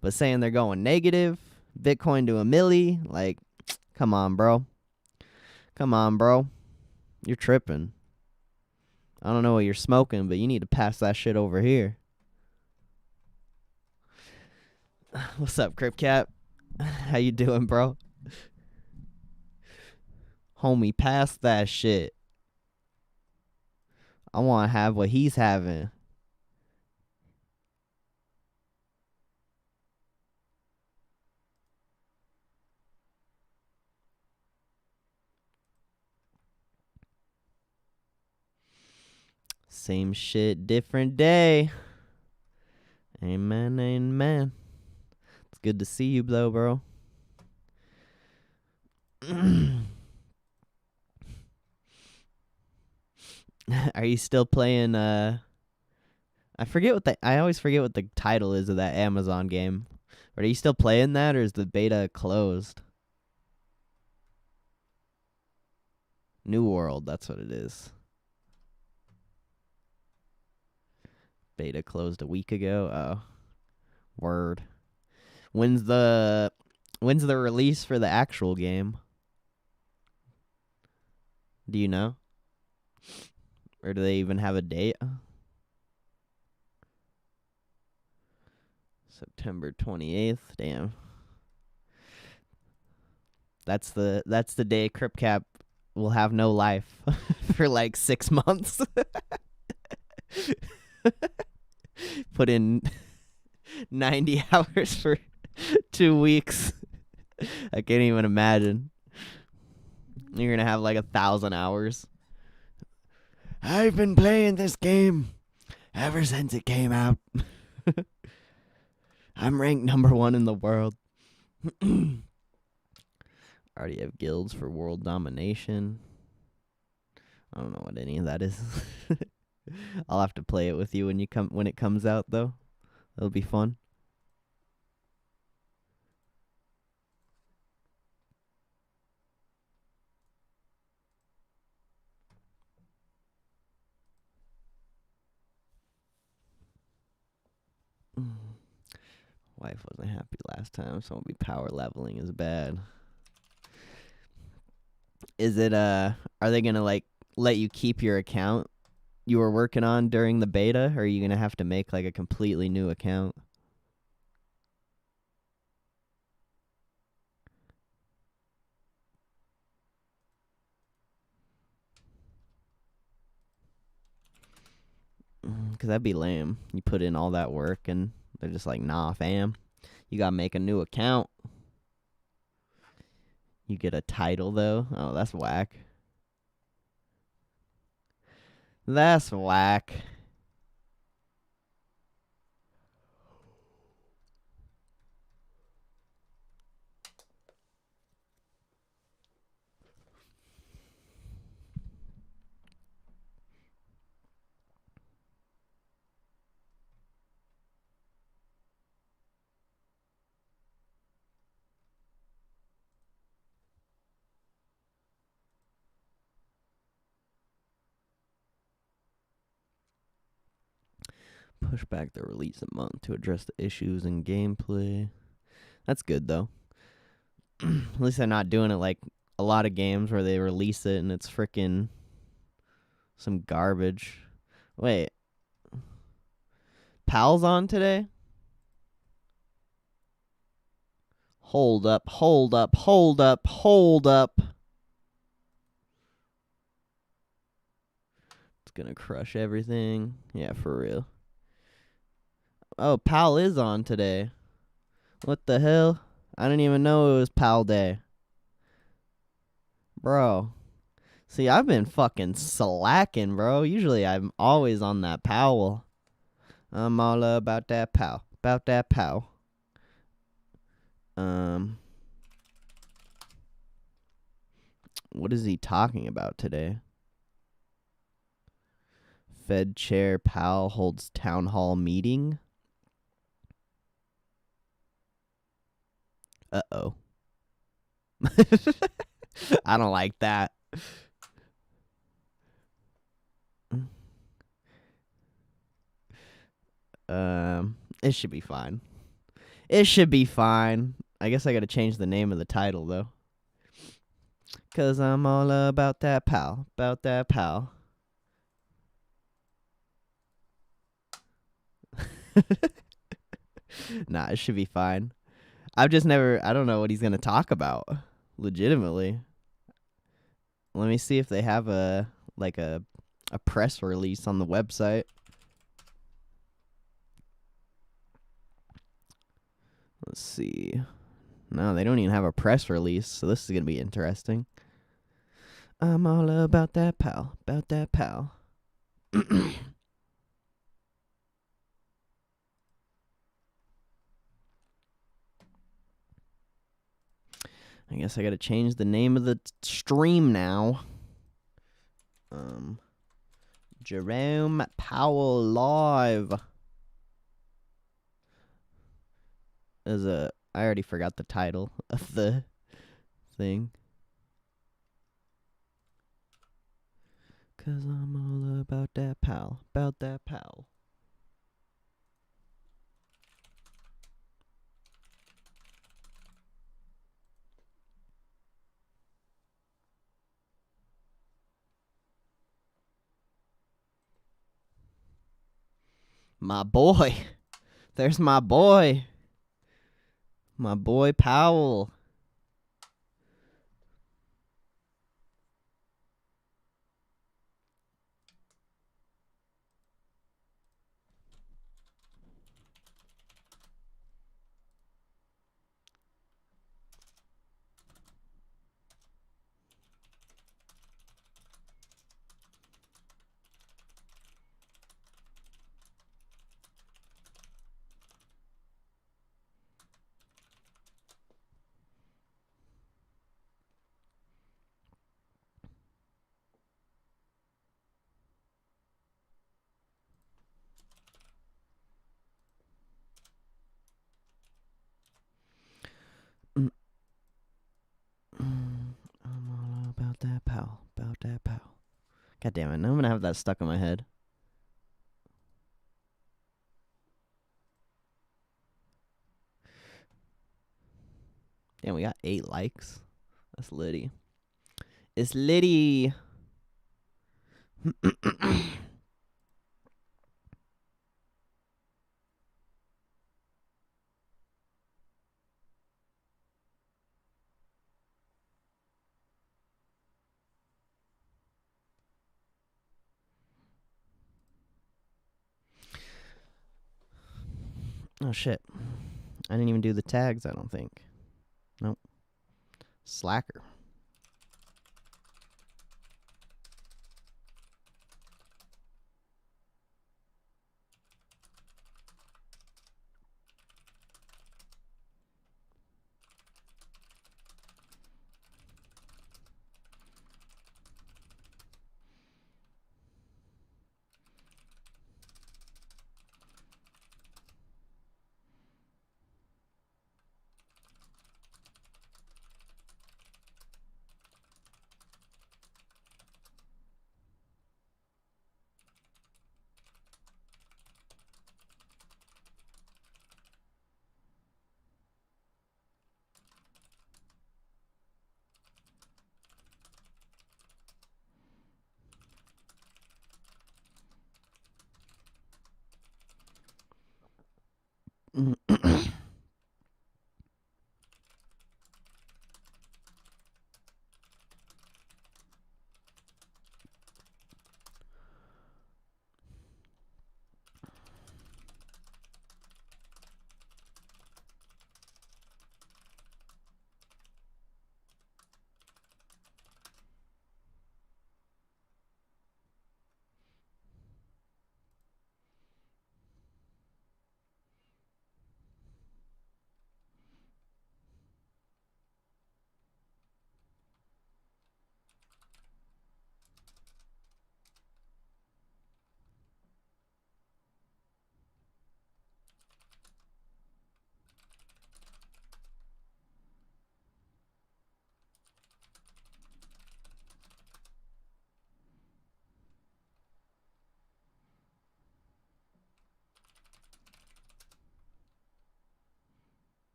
But saying they're going negative, Bitcoin to $1 million, like, come on, bro. Come on, bro. You're tripping. I don't know what you're smoking, but you need to pass that shit over here. What's up, Cripcat? How you doing, bro? Homie, pass that shit. I want to have what he's having. Same shit, different day. Amen, amen. It's good to see you, though, bro. Are you still playing, I always forget what the title is of that Amazon game. But are you still playing that, or is the beta closed? New World, that's what it is. Beta closed a week ago. Oh, word. When's the release for the actual game? Do you know? Or do they even have a date? September 28th. Damn. That's the day CryptCap will have no life for like 6 months. Put in 90 hours for 2 weeks. I can't even imagine. You're going to have like 1,000 hours. I've been playing this game ever since it came out. I'm ranked number 1 in the world. Already have guilds for world domination. I don't know what any of that is. I'll have to play it with you when it comes out, though. It'll be fun. Wife wasn't happy last time, so I'll be power leveling is bad. Is it are they gonna like let you keep your account you were working on during the beta, or are you gonna have to make like a completely new account? Because that'd be lame. You put in all that work and they're just like, nah, fam. You gotta make a new account. You get a title, though. Oh, that's whack. That's whack. Push back the release a month to address the issues in gameplay. That's good, though. At least they're not doing it like a lot of games where they release it and it's freaking some garbage. Wait. Powell's on today? Hold up, hold up, hold up, hold up. It's gonna crush everything. Yeah, for real. Oh, Powell is on today. What the hell? I didn't even know it was Powell Day. Bro. See, I've been fucking slacking, bro. Usually I'm always on that Powell. I'm all about that Powell. About that Powell. What is he talking about today? Fed Chair Powell holds town hall meeting. Uh-oh. I don't like that. It should be fine. It should be fine. I guess I gotta change the name of the title, though. 'Cause I'm all about that pal. About that pal. Nah, it should be fine. I don't know what he's gonna talk about. Legitimately. Let me see if they have a press release on the website. Let's see. No, they don't even have a press release, so this is going to be interesting. I'm all about that pal. About that pal. I guess I gotta change the name of the stream now. Jerome Powell live. I already forgot the title of the thing. 'Cause I'm all about that Powell. About that Powell. My boy. There's my boy. My boy Powell. I'm all about that Powell. About that Powell. God damn it. Now I'm gonna have that stuck in my head. Damn, we got 8 likes. That's litty. It's litty. Oh, shit. I didn't even do the tags, I don't think. Nope. Slacker.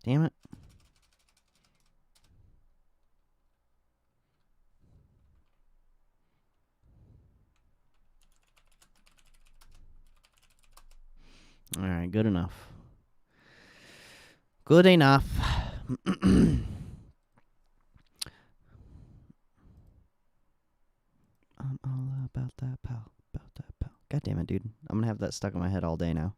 Damn it. All right, good enough. Good enough. I'm All about that pal. About that pal. God damn it, dude. I'm gonna have that stuck in my head all day now.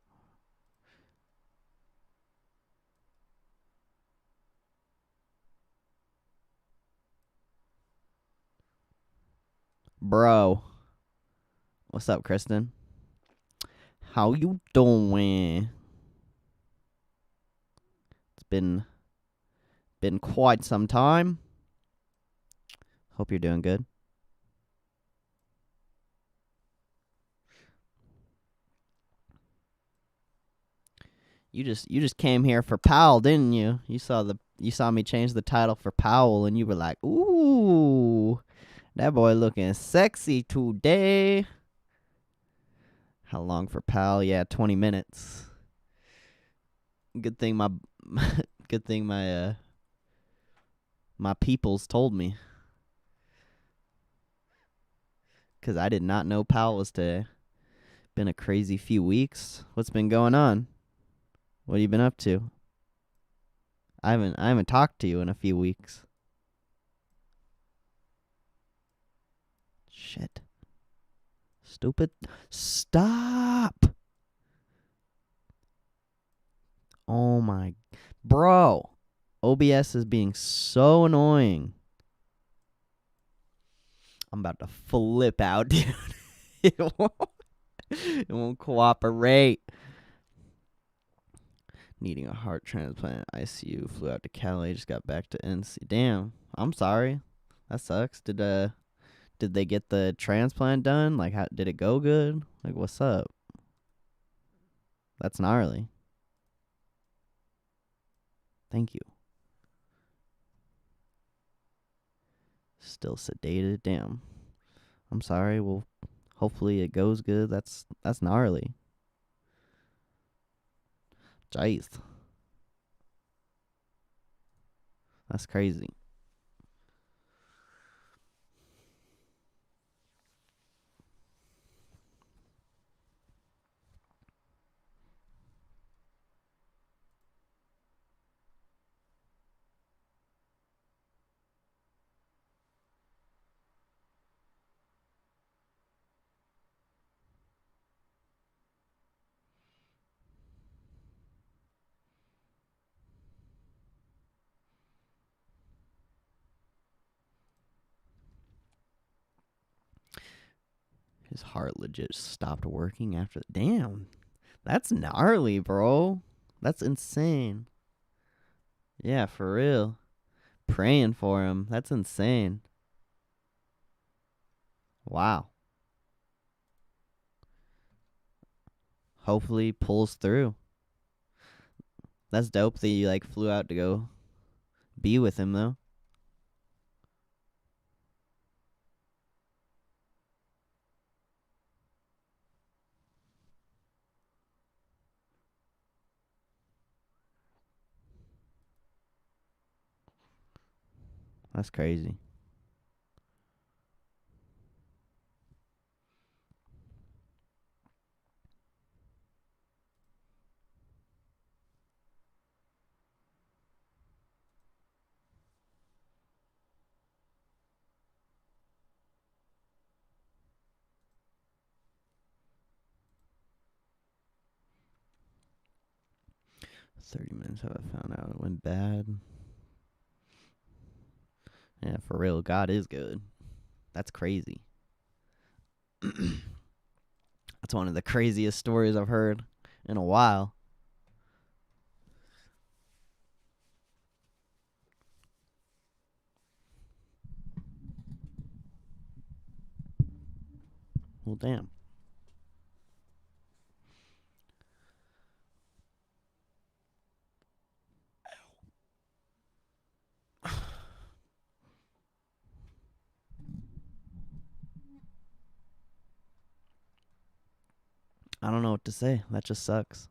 Bro. What's up, Kristen? How you doing? It's been quite some time. Hope you're doing good. You just came here for Powell, didn't you? You saw me change the title for Powell, and you were like, "Ooh, that boy looking sexy today." How long for Powell? Yeah, 20 minutes. Good thing my good thing my peoples told me, 'cause I did not know Powell was today. Been a crazy few weeks. What's been going on? What have you been up to? I haven't talked to you in a few weeks. Shit. Stupid. Stop. Oh my. Bro. OBS is being so annoying. I'm about to flip out, dude. It won't cooperate. Needing a heart transplant. ICU. Flew out to Cali. Just got back to NC. Damn. I'm sorry. That sucks. Did they get the transplant done? Like, how did it go good? Like, what's up? That's gnarly. Thank you. Still sedated. Damn. I'm sorry. Well, hopefully it goes good. That's gnarly. Jeez. That's crazy. His heart legit stopped working after. Damn. That's gnarly, bro. That's insane. Yeah, for real. Praying for him. That's insane. Wow. Hopefully he pulls through. That's dope that you like flew out to go be with him though. That's crazy. $30 have I found out it went bad. Yeah, for real. God is good. That's crazy. That's one of the craziest stories I've heard in a while. Well, damn. I don't know what to say. That just sucks.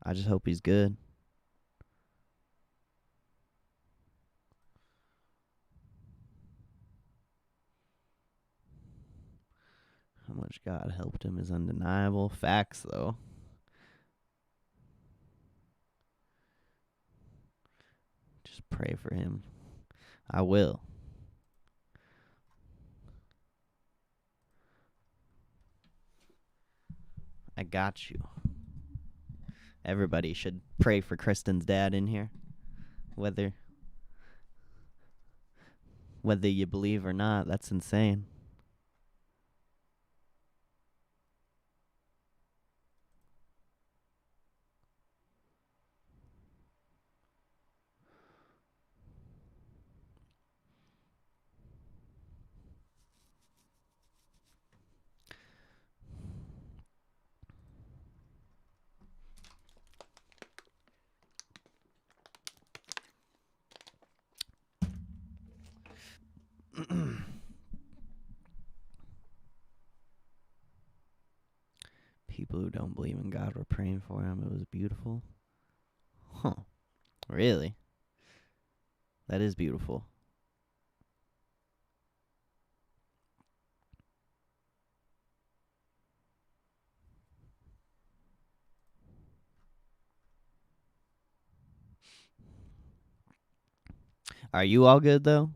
I just hope he's good. How much God helped him is undeniable. Facts, though. Just pray for him. I will. I got you. Everybody should pray for Kristen's dad in here. Whether you believe or not, that's insane. People who don't believe in God were praying for him. It was beautiful. Huh. Really? That is beautiful. Are you all good, though?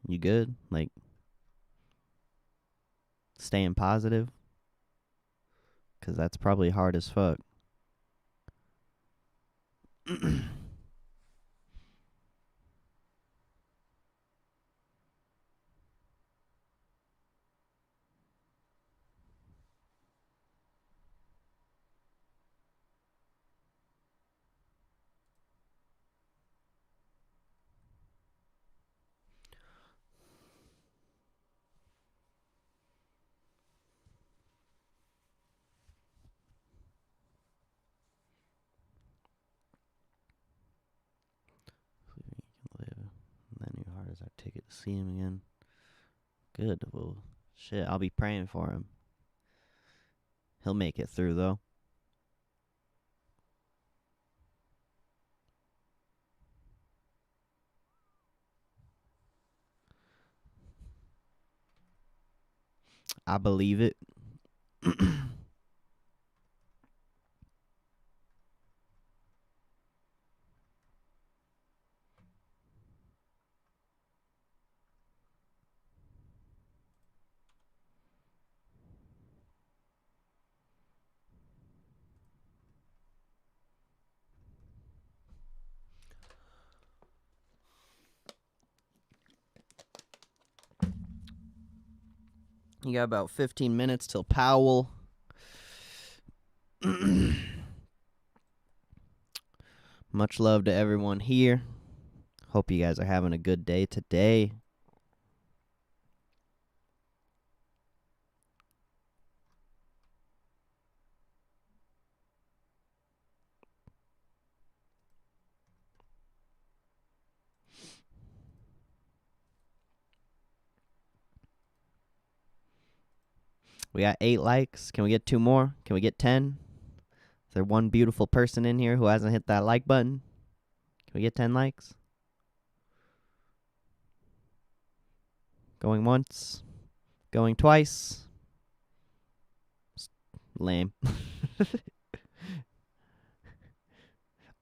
You good? Like, staying positive? Because that's probably hard as fuck. Then your heart is our ticket to see him again. Good. Well, shit, I'll be praying for him. He'll make it through, though. I believe it. You got about 15 minutes till Powell. Much love to everyone here. Hope you guys are having a good day today. We got 8 likes. Can we get 2 more? Can we get 10? Is there one beautiful person in here who hasn't hit that like button? Can we get 10 likes? Going once. Going twice. Lame.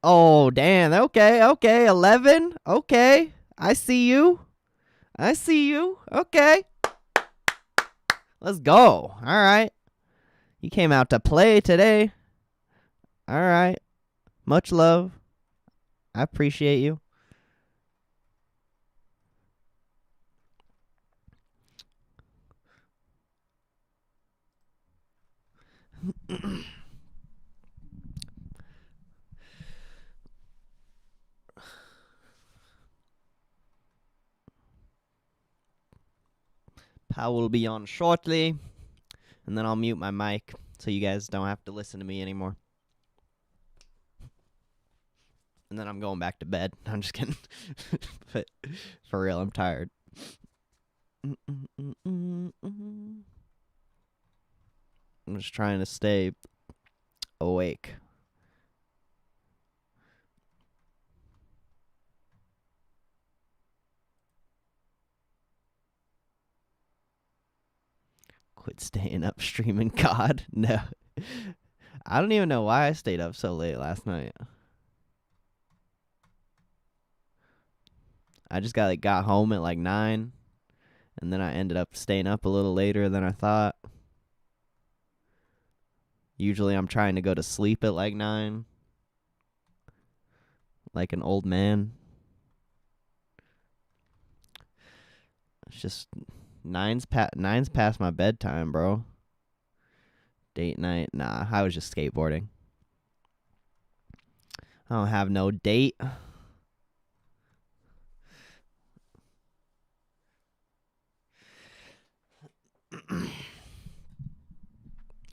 Oh, damn. Okay. 11. Okay. I see you. Okay. Let's go. All right. You came out to play today. All right. Much love. I appreciate you. Powell will be on shortly, and then I'll mute my mic so you guys don't have to listen to me anymore. And then I'm going back to bed. I'm just kidding. But for real, I'm tired. I'm just trying to stay awake. Quit staying up streaming COD. No. I don't even know why I stayed up so late last night. I just got home at like 9, and then I ended up staying up a little later than I thought. Usually I'm trying to go to sleep at like 9, like an old man. It's just nine's past my bedtime, bro. Date night, nah. I was just skateboarding. I don't have no date.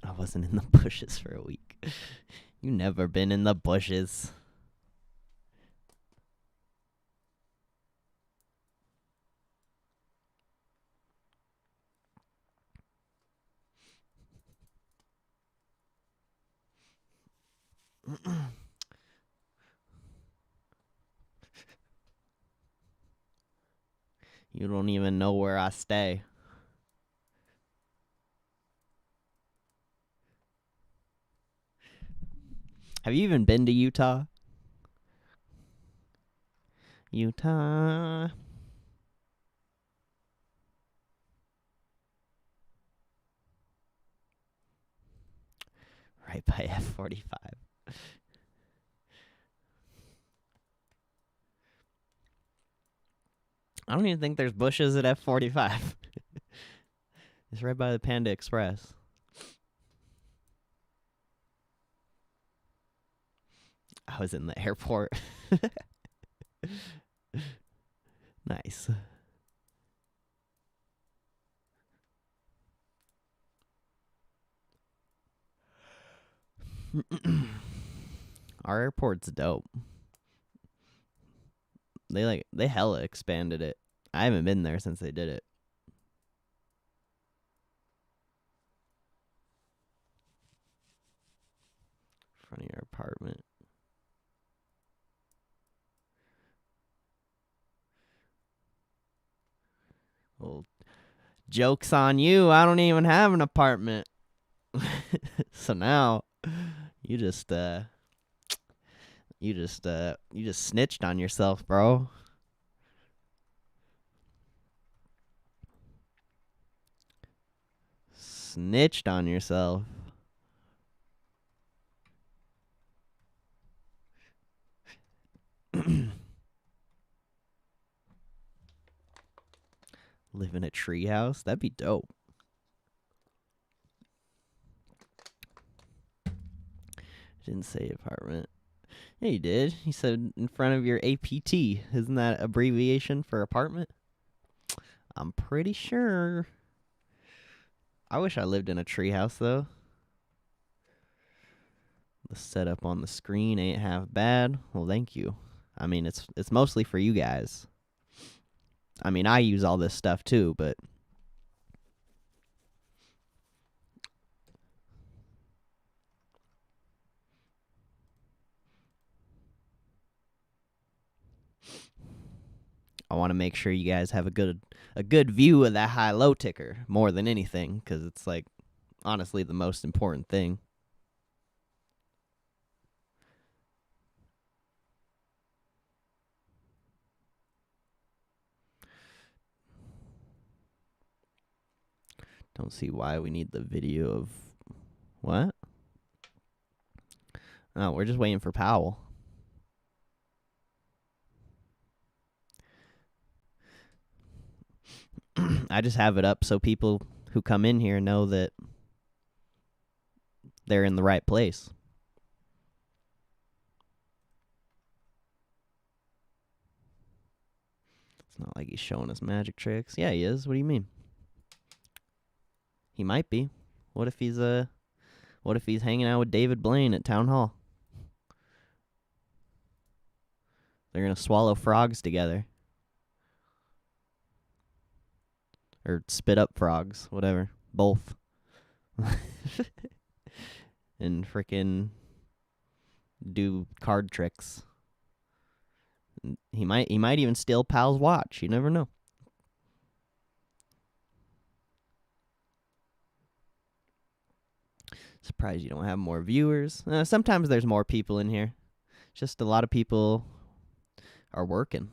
I wasn't in the bushes for a week. You never been in the bushes. You don't even know where I stay. Have you even been to Utah? Utah. Right by F-45. I don't even think there's bushes at F-45. It's right by the Panda Express. I was in the airport. Nice. Our airport's dope. They hella expanded it. I haven't been there since they did it. Front of your apartment. Well, joke's on you. I don't even have an apartment. So now you just snitched on yourself, bro. Snitched on yourself. Live in a treehouse? That'd be dope. Didn't say apartment. Yeah, you did. You said in front of your APT. Isn't that abbreviation for apartment? I'm pretty sure. I wish I lived in a treehouse, though. The setup on the screen ain't half bad. Well, thank you. I mean, it's mostly for you guys. I mean, I use all this stuff too, but I want to make sure you guys have a good view of that high-low ticker more than anything, because it's like honestly the most important thing. Don't see why we need the video of what? Oh, we're just waiting for Powell. I just have it up so people who come in here know that they're in the right place. It's not like he's showing us magic tricks. Yeah, he is. What do you mean? He might be. What if he's hanging out with David Blaine at Town Hall? They're gonna swallow frogs together. Or spit up frogs, whatever. Both. And frickin' do card tricks. He might even steal Pal's watch. You never know. Surprised you don't have more viewers. Sometimes there's more people in here. Just a lot of people are working.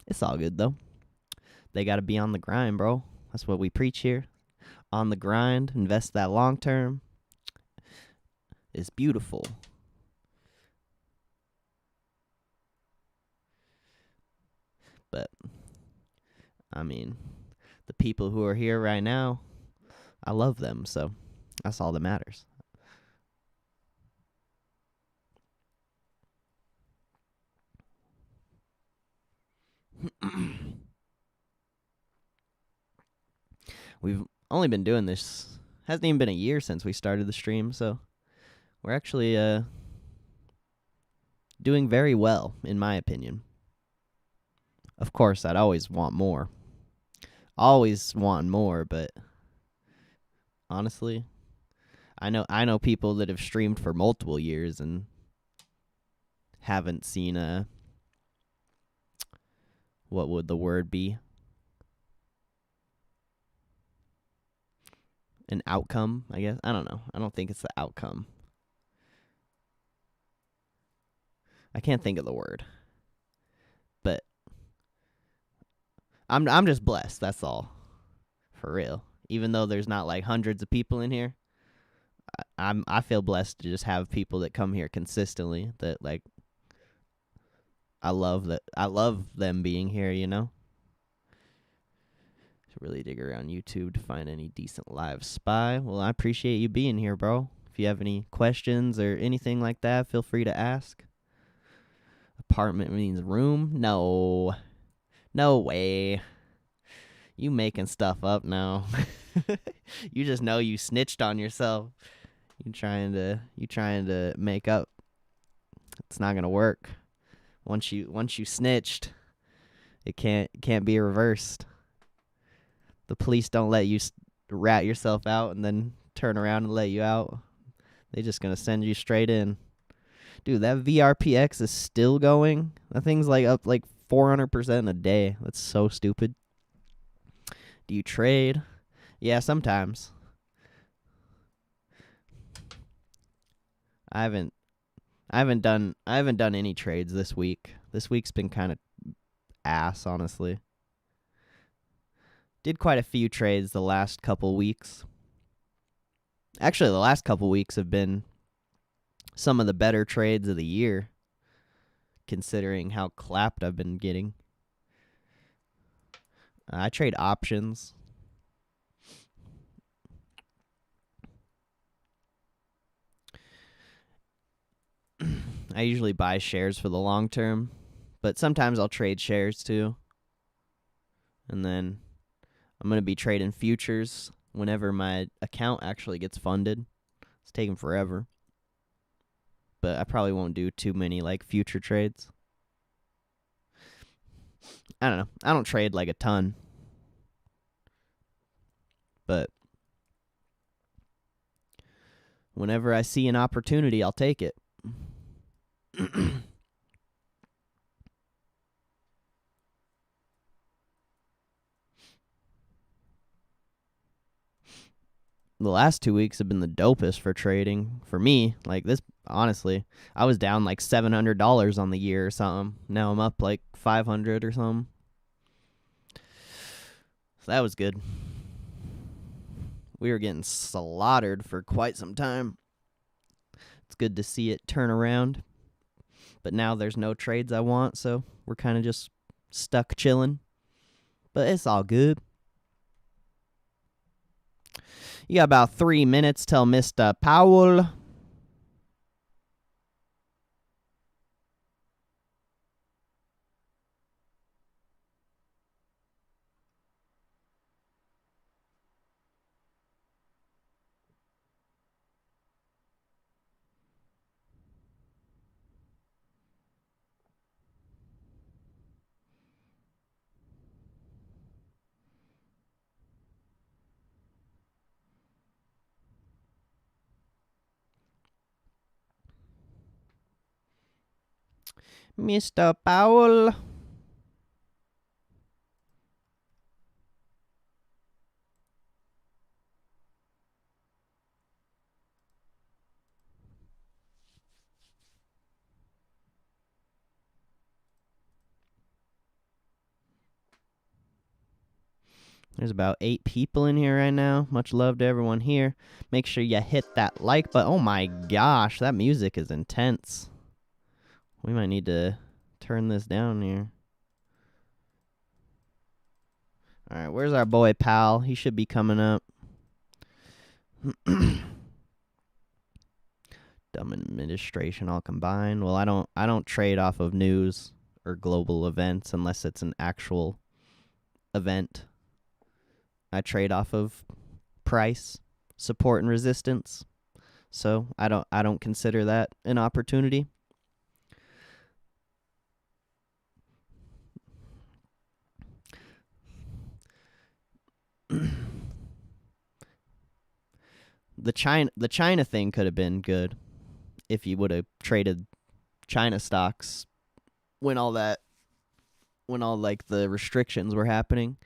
It's all good, though. They got to be on the grind, bro. That's what we preach here. on the grind, invest that long term, is beautiful. But, I mean, the people who are here right now, I love them, so that's all that matters. We've only been doing this, hasn't even been a year since we started the stream, so we're actually doing very well, in my opinion. Of course, I'd always want more. Always want more, but honestly, I know people that have streamed for multiple years and haven't seen what would the word be? An outcome, I guess. I don't know. I don't think it's the outcome. I can't think of the word. But I'm just blessed, that's all. For real. Even though there's not like hundreds of people in here, I feel blessed to just have people that come here consistently that like I love them being here, you know? Should really dig around YouTube to find any decent live spy. Well, I appreciate you being here, bro. If you have any questions or anything like that, feel free to ask. Apartment means room? No. No way. You making stuff up now. You just know you snitched on yourself. You trying to make up. It's not gonna work. Once you snitched, it can't be reversed. The police don't let you rat yourself out and then turn around and let you out. They just gonna send you straight in. Dude, that VRPX is still going. That thing's like up like 400% a day. That's so stupid. Do you trade? Yeah, sometimes. I haven't done any trades this week. This week's been kind of ass, honestly. Did quite a few trades the last couple weeks. Actually, the last couple weeks have been some of the better trades of the year, considering how clapped I've been getting. I trade options. I usually buy shares for the long term, but sometimes I'll trade shares too. And then I'm going to be trading futures whenever my account actually gets funded. It's taking forever. But I probably won't do too many like future trades. I don't know. I don't trade like a ton. But whenever I see an opportunity, I'll take it. The last 2 weeks have been the dopest for trading for me. Like this, honestly, I was down like $700 on the year or something. Now I'm up like 500 or something. So that was good. We were getting slaughtered for quite some time. It's good to see it turn around. But now there's no trades I want, so we're kind of just stuck chilling. But it's all good. You got about 3 minutes till Mr. Powell. Mr. Powell. There's about 8 people in here right now. Much love to everyone here. Make sure you hit that like button. Oh my gosh, that music is intense. We might need to turn this down here. All right, where's our boy Powell? He should be coming up. Dumb administration all combined. Well, I don't trade off of news or global events unless it's an actual event. I trade off of price, support, and resistance. So I don't consider that an opportunity. The China thing could have been good if you would have traded China stocks when all like the restrictions were happening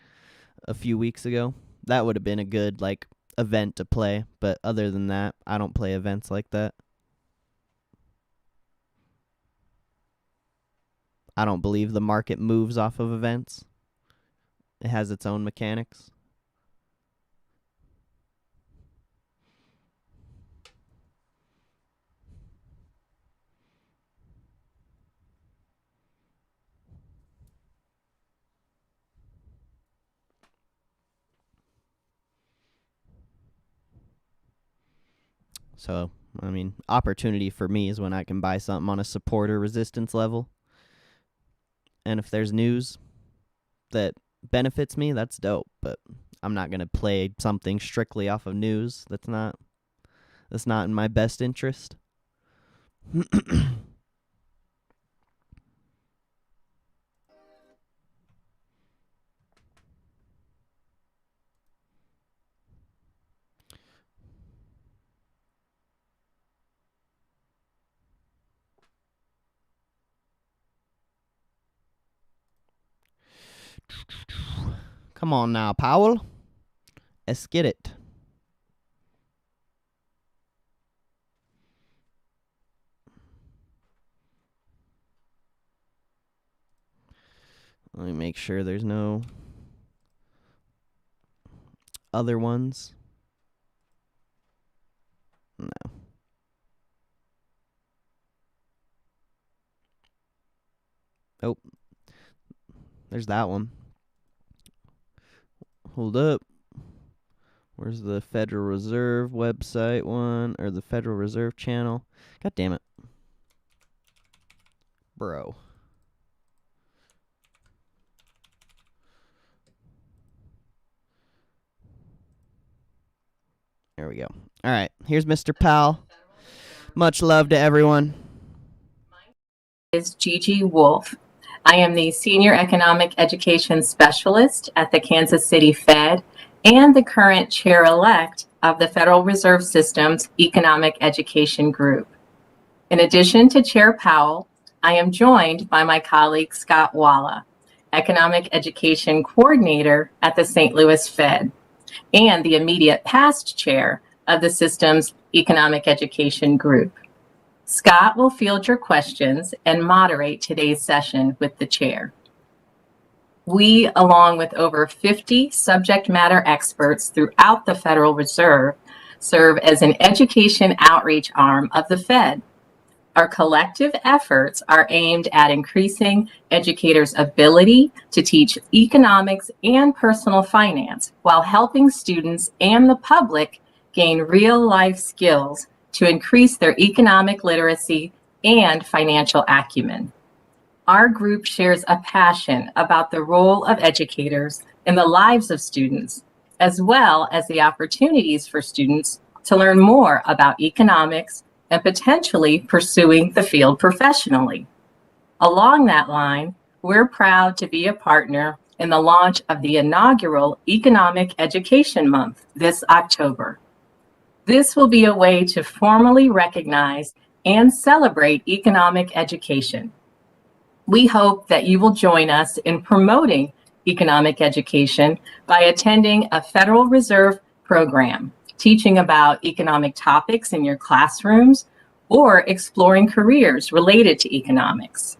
a few weeks ago. That would have been a good like event to play, but other than that, I don't play events like that. I don't believe the market moves off of events. It has its own mechanics. So, I mean, opportunity for me is when I can buy something on a support or resistance level. And if there's news that benefits me, that's dope. But I'm not going to play something strictly off of news. That's not in my best interest. Come on now, Powell. Let's get it. Let me make sure there's no other ones. No. Oh. There's that one. Hold up. Where's the Federal Reserve website one? Or the Federal Reserve channel? God damn it. Bro. There we go. All right. Here's Mr. Powell. Much love to everyone. Is Gigi Wolf. I am the Senior Economic Education Specialist at the Kansas City Fed and the current Chair-elect of the Federal Reserve System's Economic Education Group. In addition to Chair Powell, I am joined by my colleague Scott Walla, Economic Education Coordinator at the St. Louis Fed, and the immediate past chair of the system's Economic Education Group. Scott will field your questions and moderate today's session with the chair. We, along with over 50 subject matter experts throughout the Federal Reserve, serve as an education outreach arm of the Fed. Our collective efforts are aimed at increasing educators' ability to teach economics and personal finance while helping students and the public gain real-life skills to increase their economic literacy and financial acumen. Our group shares a passion about the role of educators in the lives of students, as well as the opportunities for students to learn more about economics and potentially pursuing the field professionally. Along that line, we're proud to be a partner in the launch of the inaugural Economic Education Month this October. This will be a way to formally recognize and celebrate economic education. We hope that you will join us in promoting economic education by attending a Federal Reserve program, teaching about economic topics in your classrooms, or exploring careers related to economics.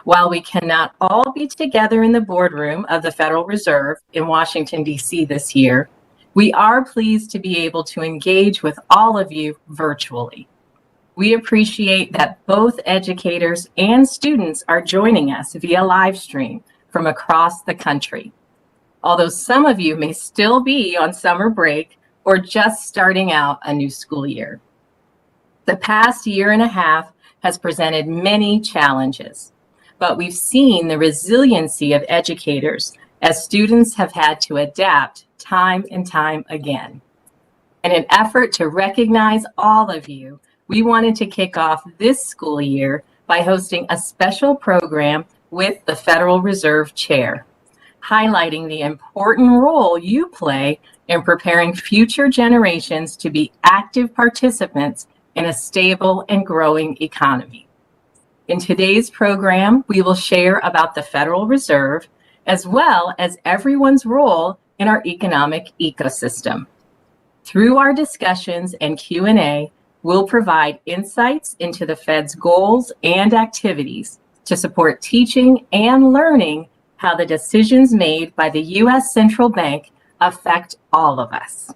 While we cannot all be together in the boardroom of the Federal Reserve in Washington, D.C. this year, we are pleased to be able to engage with all of you virtually. We appreciate that both educators and students are joining us via live stream from across the country. Although some of you may still be on summer break or just starting out a new school year. The past year and a half has presented many challenges, but we've seen the resiliency of educators as students have had to adapt time and time again. In an effort to recognize all of you, we wanted to kick off this school year by hosting a special program with the Federal Reserve Chair, highlighting the important role you play in preparing future generations to be active participants in a stable and growing economy. In today's program, we will share about the Federal Reserve, as well as everyone's role in our economic ecosystem. Through our discussions and Q&A, we'll provide insights into the Fed's goals and activities to support teaching and learning how the decisions made by the U.S. Central Bank affect all of us.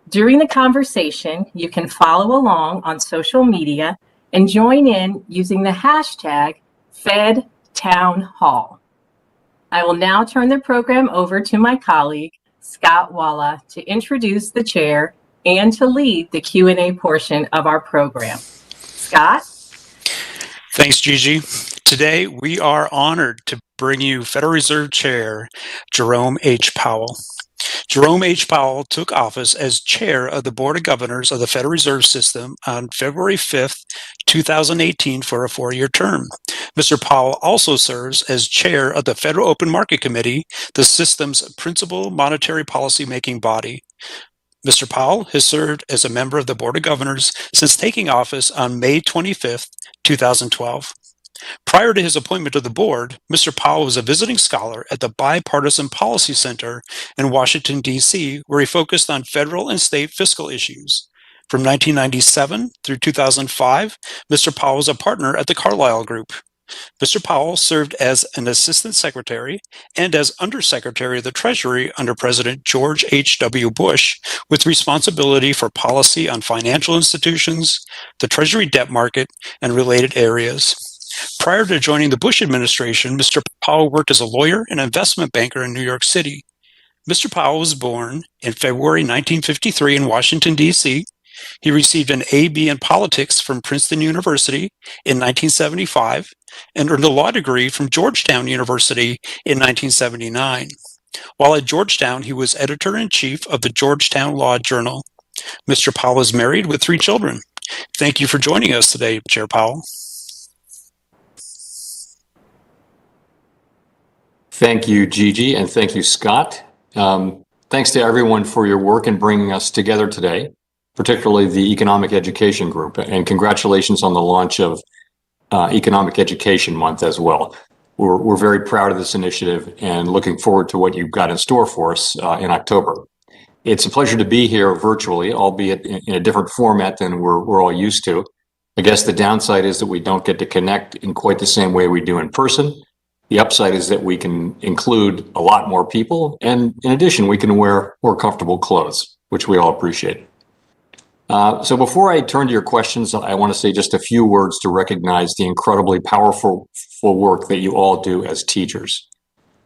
During the conversation, you can follow along on social media and join in using the hashtag FedTownHall. I will now turn the program over to my colleague, Scott Walla, to introduce the chair and to lead the Q&A portion of our program. Scott? Thanks, Gigi. Today, we are honored to bring you Federal Reserve Chair Jerome H. Powell. Jerome H. Powell took office as chair of the Board of Governors of the Federal Reserve System on February 5th, 2018 for a 4-year term. Mr. Powell also serves as chair of the Federal Open Market Committee, the system's principal monetary policy-making body. Mr. Powell has served as a member of the Board of Governors since taking office on May 25th, 2012. Prior to his appointment to the board, Mr. Powell was a visiting scholar at the Bipartisan Policy Center in Washington, D.C., where he focused on federal and state fiscal issues. From 1997 through 2005, Mr. Powell was a partner at the Carlyle Group. Mr. Powell served as an assistant secretary and as undersecretary of the Treasury under President George H.W. Bush, with responsibility for policy on financial institutions, the Treasury debt market, and related areas. Prior to joining the Bush administration, Mr. Powell worked as a lawyer and investment banker in New York City. Mr. Powell was born in February 1953 in Washington, D.C. He received an A.B. in politics from Princeton University in 1975 and earned a law degree from Georgetown University in 1979. While at Georgetown, he was editor-in-chief of the Georgetown Law Journal. Mr. Powell is married with 3 children. Thank you for joining us today, Chair Powell. Thank you, Gigi, and thank you, Scott. Thanks to everyone for your work in bringing us together today, particularly the Economic Education Group, and congratulations on the launch of Economic Education Month as well. We're very proud of this initiative and looking forward to what you've got in store for us in October. It's a pleasure to be here virtually, albeit in a different format than we're all used to. I guess the downside is that we don't get to connect in quite the same way we do in person. The upside is that we can include a lot more people, and in addition, we can wear more comfortable clothes, which we all appreciate. So before I turn to your questions, I want to say just a few words to recognize the incredibly powerful work that you all do as teachers.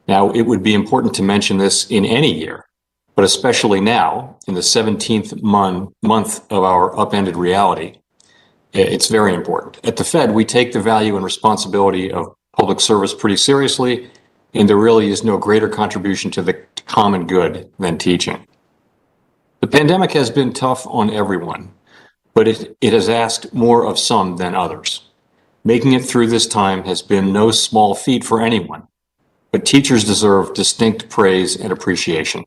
Now, it would be important to mention this in any year, but especially now, in the 17th month of our upended reality, it's very important. At the Fed, we take the value and responsibility of public service pretty seriously, and there really is no greater contribution to the common good than teaching. The pandemic has been tough on everyone, but it has asked more of some than others. Making it through this time has been no small feat for anyone, but teachers deserve distinct praise and appreciation.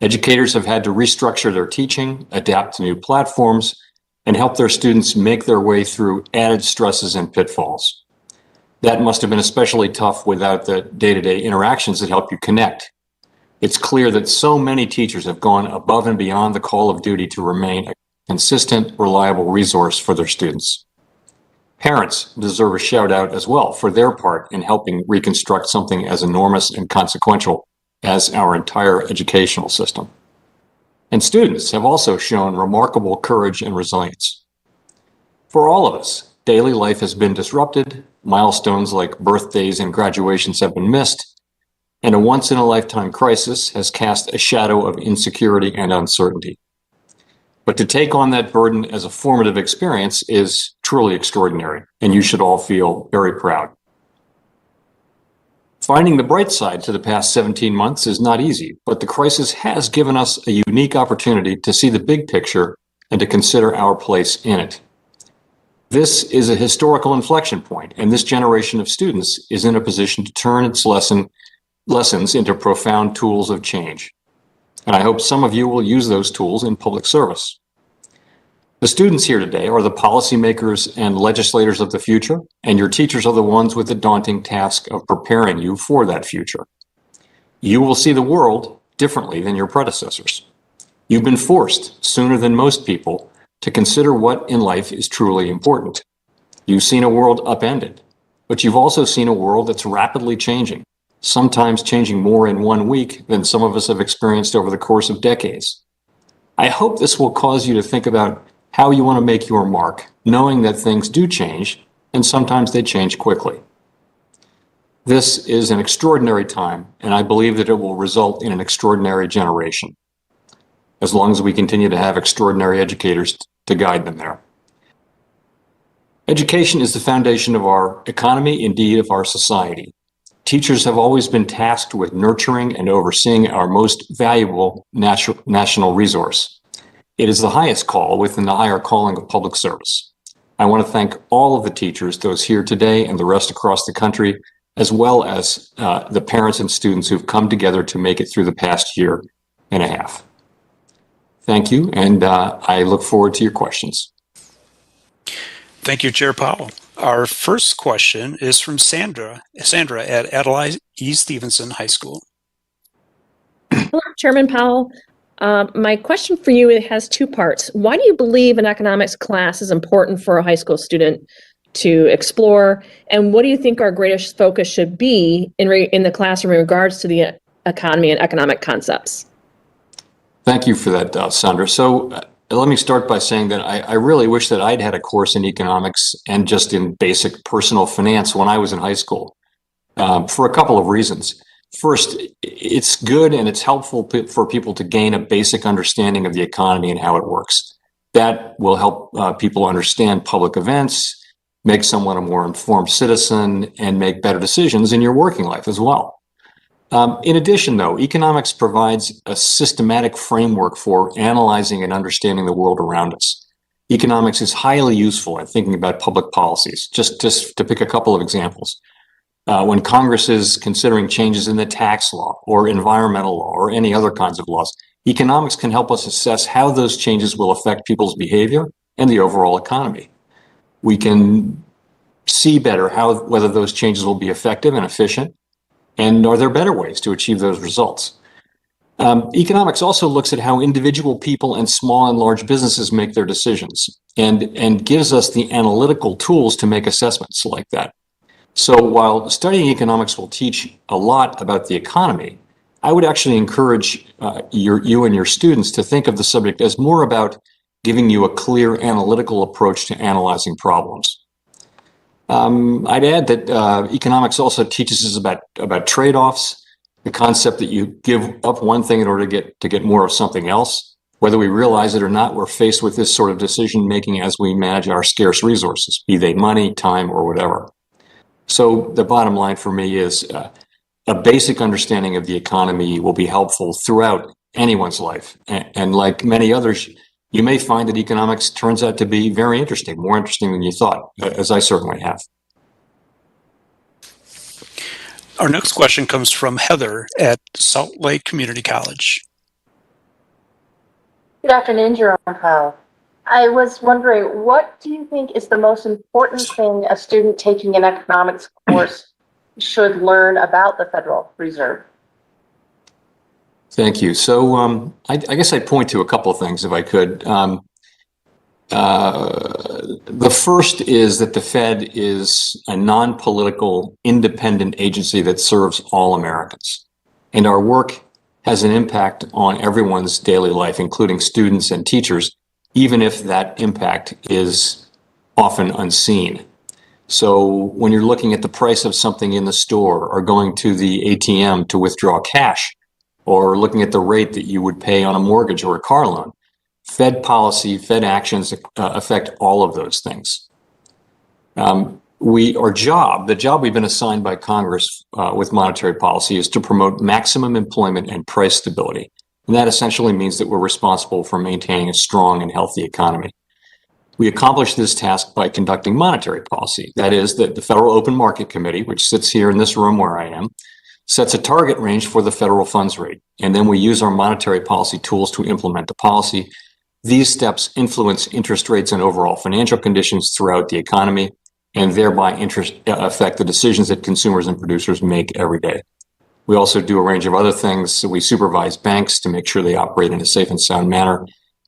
Educators have had to restructure their teaching, adapt to new platforms, and help their students make their way through added stresses and pitfalls. That must have been especially tough without the day-to-day interactions that help you connect. It's clear that so many teachers have gone above and beyond the call of duty to remain a consistent, reliable resource for their students. Parents deserve a shout out as well for their part in helping reconstruct something as enormous and consequential as our entire educational system. And students have also shown remarkable courage and resilience. For all of us, daily life has been disrupted, milestones like birthdays and graduations have been missed, and a once-in-a-lifetime crisis has cast a shadow of insecurity and uncertainty. But to take on that burden as a formative experience is truly extraordinary, and you should all feel very proud. Finding the bright side to the past 17 months is not easy, but the crisis has given us a unique opportunity to see the big picture and to consider our place in it. This is a historical inflection point, and this generation of students is in a position to turn its lessons into profound tools of change. And I hope some of you will use those tools in public service. The students here today are the policymakers and legislators of the future, and your teachers are the ones with the daunting task of preparing you for that future. You will see the world differently than your predecessors. You've been forced, sooner than most people, to consider what in life is truly important. You've seen a world upended, but you've also seen a world that's rapidly changing, sometimes changing more in 1 week than some of us have experienced over the course of decades. I hope this will cause you to think about how you want to make your mark, knowing that things do change, and sometimes they change quickly. This is an extraordinary time, and I believe that it will result in an extraordinary generation, as long as we continue to have extraordinary educators to guide them there. Education is the foundation of our economy, indeed of our society. Teachers have always been tasked with nurturing and overseeing our most valuable national resource. It is the highest call within the higher calling of public service. I want to thank all of the teachers, those here today and the rest across the country, as well as the parents and students who've come together to make it through the past year and a half. Thank you, and I look forward to your questions. Thank you, Chair Powell. Our first question is from Sandra at Adelaide E. Stevenson High School. Hello, Chairman Powell. My question for you has two parts. Why do you believe an economics class is important for a high school student to explore? And what do you think our greatest focus should be in the classroom in regards to the economy and economic concepts? Thank you for that, Sandra. So let me start by saying that I really wish that I'd had a course in economics and just in basic personal finance when I was in high school, for a couple of reasons. First, it's good and it's helpful for people to gain a basic understanding of the economy and how it works. That will help people understand public events, make someone a more informed citizen, and make better decisions in your working life as well. In addition, though, economics provides a systematic framework for analyzing and understanding the world around us. Economics is highly useful at thinking about public policies. Just to pick a couple of examples. When Congress is considering changes in the tax law or environmental law or any other kinds of laws, economics can help us assess how those changes will affect people's behavior and the overall economy. We can see better whether those changes will be effective and efficient, and are there better ways to achieve those results? Economics also looks at how individual people and small and large businesses make their decisions and gives us the analytical tools to make assessments like that. So while studying economics will teach a lot about the economy, I would actually encourage you and your students to think of the subject as more about giving you a clear analytical approach to analyzing problems. I'd add that economics also teaches us about trade-offs, the concept that you give up one thing in order to get more of something else. Whether we realize it or not, we're faced with this sort of decision-making as we manage our scarce resources, be they money, time, or whatever. So the bottom line for me is a basic understanding of the economy will be helpful throughout anyone's life. And like many others, you may find that economics turns out to be very interesting, more interesting than you thought, as I certainly have. Our next question comes from Heather at Salt Lake Community College. Good afternoon, Jerome Powell. I was wondering, what do you think is the most important thing a student taking an economics course should learn about the Federal Reserve? Thank you. So I guess I'd point to a couple of things if I could. The first is that the Fed is a non-political, independent agency that serves all Americans. And our work has an impact on everyone's daily life, including students and teachers, even if that impact is often unseen. So when you're looking at the price of something in the store, or going to the ATM to withdraw cash, or looking at the rate that you would pay on a mortgage or a car loan, Fed policy, Fed actions affect all of those things. The job we've been assigned by Congress with monetary policy is to promote maximum employment and price stability. And that essentially means that we're responsible for maintaining a strong and healthy economy. We accomplish this task by conducting monetary policy. That is, that the Federal Open Market Committee, which sits here in this room where I am, sets a target range for the federal funds rate. And then we use our monetary policy tools to implement the policy. These steps influence interest rates and overall financial conditions throughout the economy, and thereby affect the decisions that consumers and producers make every day. We also do a range of other things. So we supervise banks to make sure they operate in a safe and sound manner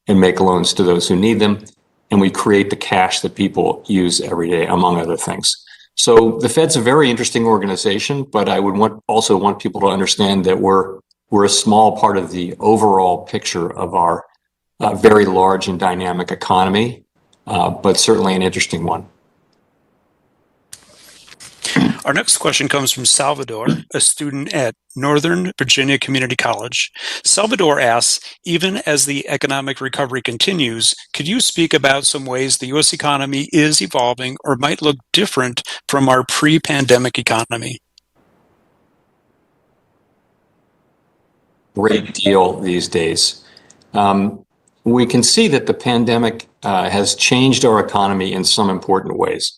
and make loans to those who need them. And we create the cash that people use every day, among other things. So the Fed's a very interesting organization, but I would also want people to understand that we're a small part of the overall picture of our very large and dynamic economy, but certainly an interesting one. Our next question comes from Salvador, a student at Northern Virginia Community College. Salvador asks, even as the economic recovery continues, could you speak about some ways the U.S. economy is evolving or might look different from our pre-pandemic economy? Great deal these days. We can see that the pandemic has changed our economy in some important ways.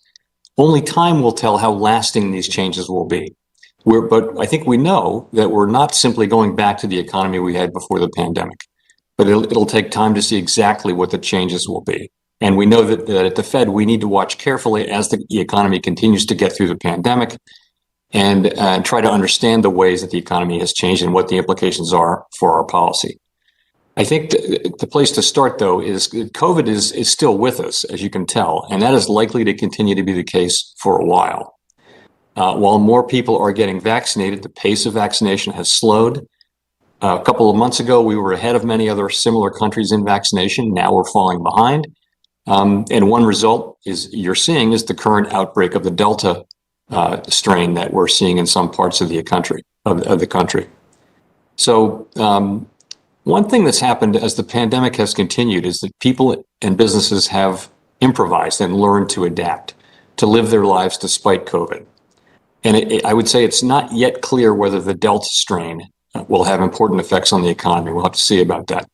Only time will tell how lasting these changes will be. But I think we know that we're not simply going back to the economy we had before the pandemic, but it'll take time to see exactly what the changes will be. And we know that at the Fed, we need to watch carefully as the economy continues to get through the pandemic and try to understand the ways that the economy has changed and what the implications are for our policy. I think the place to start, though, is COVID is still with us, as you can tell, and that is likely to continue to be the case for a while. While more people are getting vaccinated, the pace of vaccination has slowed. A couple of months ago, we were ahead of many other similar countries in vaccination. Now we're falling behind. And one result you're seeing is the current outbreak of the Delta strain that we're seeing in some parts of the country. So one thing that's happened as the pandemic has continued is that people and businesses have improvised and learned to adapt, to live their lives despite COVID. And I would say it's not yet clear whether the Delta strain will have important effects on the economy. We'll have to see about that.